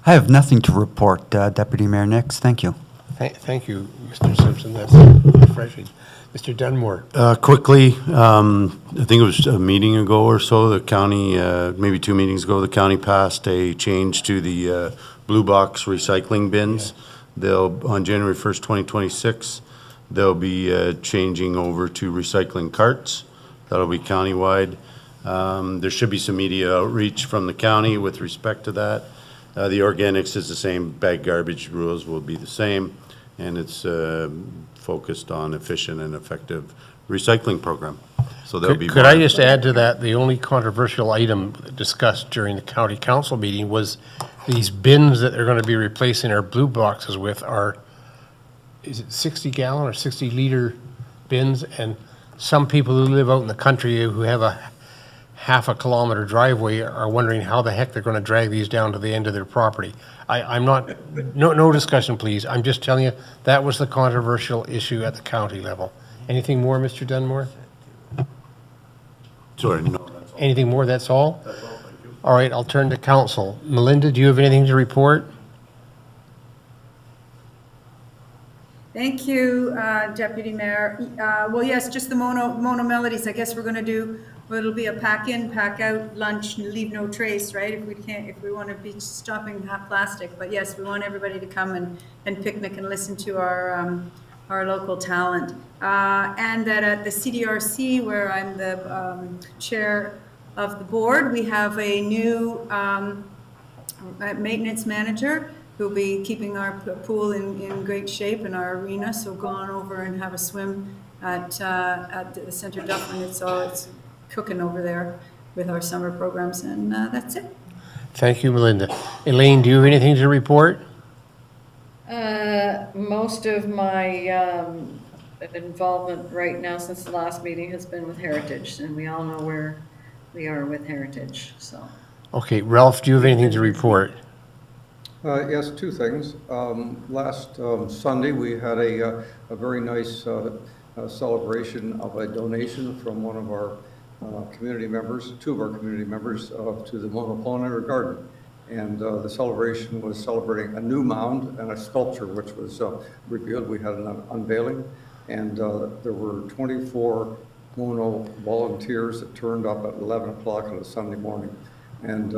I have nothing to report, Deputy Mayor Nix. Thank you. Thank you, Mr. Simpson. That's refreshing. Mr. Dunmore. Quickly, I think it was a meeting ago or so, the county, maybe 2 meetings ago, the county passed a change to the blue box recycling bins. They'll, on January 1st, 2026, they'll be changing over to recycling carts. That'll be countywide. There should be some media outreach from the county with respect to that. The organics is the same, bag garbage rules will be the same, and it's focused on efficient and effective recycling program. So there'll be. Could I just add to that, the only controversial item discussed during the county council meeting was these bins that they're going to be replacing our blue boxes with are, is it 60-gallon or 60-liter bins? And some people who live out in the country who have a half-a-kilometer driveway are wondering how the heck they're going to drag these down to the end of their property. I'm not, no discussion, please. I'm just telling you, that was the controversial issue at the county level. Anything more, Mr. Dunmore? Sorry, no. Anything more, that's all? That's all, thank you. All right, I'll turn to council. Melinda, do you have anything to report? Thank you, Deputy Mayor. Well, yes, just the Mono Melodies. I guess we're going to do, well, it'll be a pack in, pack out lunch and leave no trace, right? If we want to be stopping half plastic. But yes, we want everybody to come and picnic and listen to our local talent. And that at the CDRC, where I'm the chair of the board, we have a new maintenance manager who'll be keeping our pool in great shape in our arena. So go on over and have a swim at the Centre Delahunt. It's cooking over there with our summer programs, and that's it. Thank you, Melinda. Elaine, do you have anything to report? Most of my involvement right now since the last meeting has been with Heritage, and we all know where we are with Heritage, so. Okay, Ralph, do you have anything to report? Yes, two things. Last Sunday, we had a very nice celebration of a donation from one of our community members, two of our community members, to the Mono Garden. And the celebration was celebrating a new mound and a sculpture, which was revealed. We had an unveiling, and there were 24 Mono volunteers that turned up at 11 o'clock on a Sunday morning. And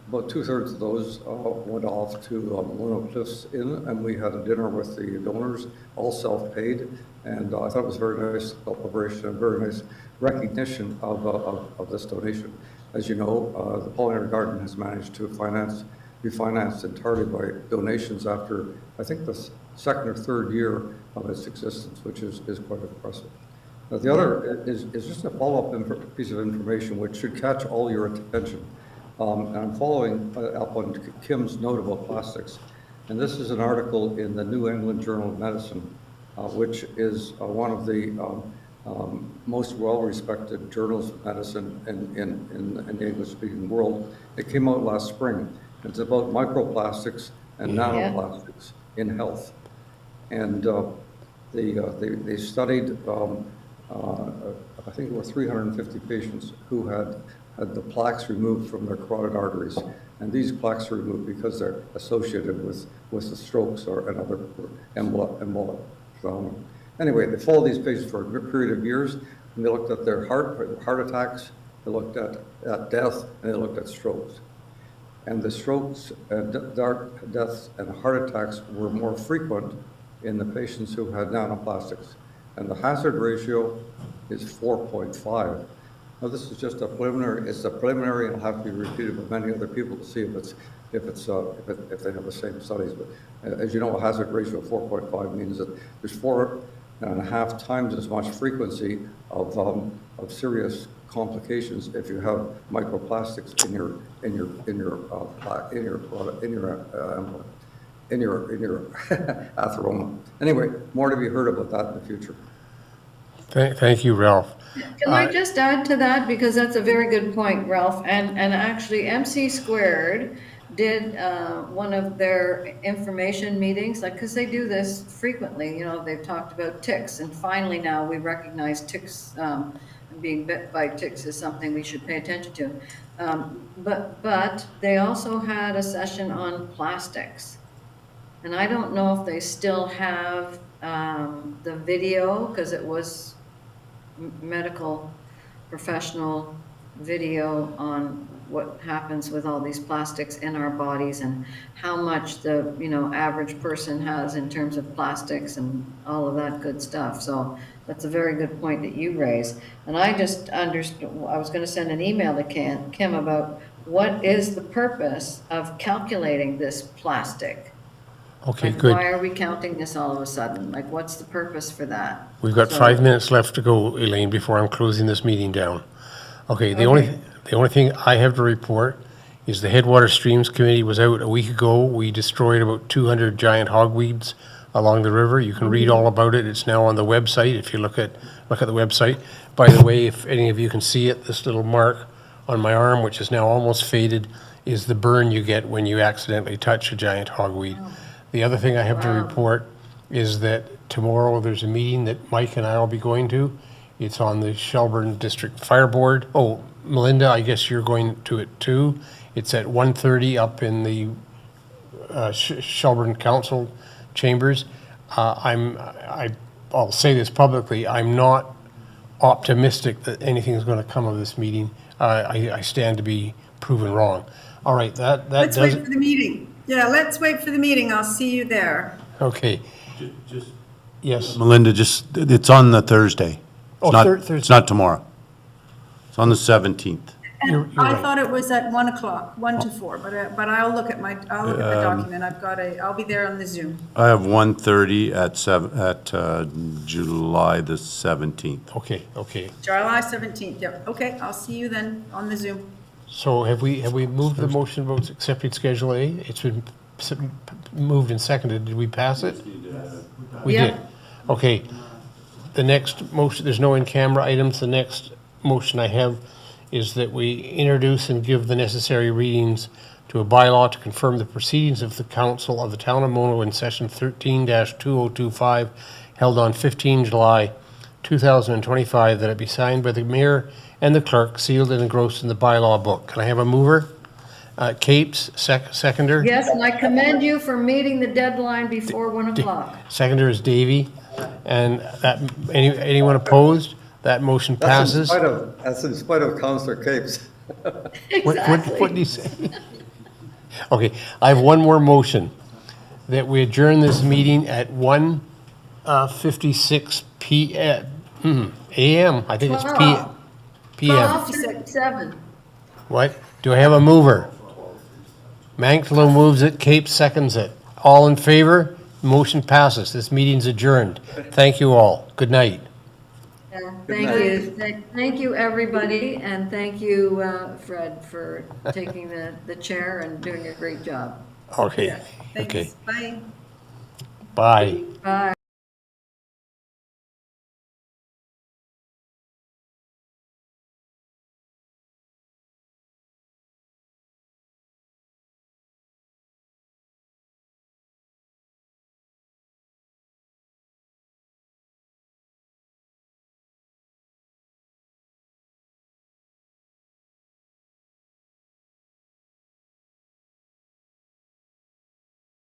about 2/3 of those went off to Mono Cliffs Inn, and we had a dinner with the donors, all self-paid. And I thought it was a very nice celebration and very nice recognition of this donation. As you know, the Pollinator Garden has managed to be financed entirely by donations after, I think, the second or third year of its existence, which is quite impressive. The other is just a follow-up piece of information which should catch all your attention. And I'm following up on Kim's note about plastics. And this is an article in the New England Journal of Medicine, which is one of the most well-respected journals of medicine in the English-speaking world. It came out last spring. It's about microplastics and nanoplastics in health. And they studied, I think it were 350 patients who had the plaques removed from their carotid arteries. And these plaques are removed because they're associated with the strokes and other embolic phenomena. Anyway, they followed these patients for a period of years, and they looked at their heart attacks, they looked at death, and they looked at strokes. And the strokes, deaths, and heart attacks were more frequent in the patients who had nanoplastics. And the hazard ratio is 4.5. Now, this is just a preliminary. It's a preliminary, and it'll have to be repeated by many other people to see if they have the same studies. But as you know, a hazard ratio of 4.5 means that there's 4.5 times as much frequency of serious complications if you have microplastics in your implant. in your atheroma. Anyway, more to be heard about that in the future. Thank you, Ralph. Can I just add to that, because that's a very good point, Ralph, and actually MC Squared did one of their information meetings, like, because they do this frequently, you know, they've talked about ticks, and finally now we recognize ticks, being bit by ticks is something we should pay attention to. But they also had a session on plastics. And I don't know if they still have the video, because it was medical professional video on what happens with all these plastics in our bodies and how much the, you know, average person has in terms of plastics and all of that good stuff. So that's a very good point that you raise. And I just understood, I was going to send an email to Kim about what is the purpose of calculating this plastic. Okay, Like, good. why are we counting this all of a sudden? Like, what's the purpose for that? We've got So- 5 minutes left to go, Elaine, before I'm closing this meeting down. Okay, the only thing I have to report is the Headwaters Streams Committee was out a week ago. We destroyed about 200 giant hogweeds along the river. You can read all about it. It's now on the website if you look at the website. By the way, if any of you can see it, this little mark on my arm, which is now almost faded, is the burn you get when you accidentally touch a giant hogweed. The other thing I have to report is that tomorrow there's a meeting that Mike and I will be going to. It's on the Shelburne District Fire Board. Oh, Melinda, I guess you're going to it too. It's at 1:30 up in the Shelburne Council chambers. I'll say this publicly, I'm not optimistic that anything is going to come of this meeting. I stand to be proven wrong. All right, that Let's does wait it. for the meeting. Yeah, let's wait for the meeting. I'll see you there. Okay. Yes. Melinda, it's on the Thursday. Oh, It's not, Thursday. it's not tomorrow. It's on the 17th. You're I right. thought it was at 1 o'clock, 1 to 4, but I'll look at my document. I'll be there on the Zoom. I have 1:30 at July the 17th. Okay. July 17th, yep. Okay, I'll see you then on the Zoom. So have we moved the motion about accepting Schedule A? It's been moved and seconded. Did we pass it? We Yeah. did. Okay. The next motion, there's no in-camera items. The next motion I have is that we introduce and give the necessary readings to a bylaw to confirm the proceedings of the Council of the Town of Mono in Session 13-2025 held on 15 July 2025, that it be signed by the mayor and the clerk, sealed and engrossed in the bylaw book. Can I have a mover? Capes, seconder? Yes, and I commend you for meeting the deadline before 1 o'clock. Seconder is Davy. And that, anyone opposed? That motion passes. That's in spite of Councillor Capes. What did he say? Okay, I have one more motion, that we adjourn this meeting at 1:56 a.m. I think it's p.m. 12:57. What? Do I have a mover? Manklow moves it, Cape seconds it. All in favor? Motion passes. This meeting's adjourned. Thank you all. Good night. Yeah, thank you. Thank you, everybody, and thank you, Fred, for taking the chair and doing a great job. Okay. Okay. Thanks. Bye. Bye. Bye.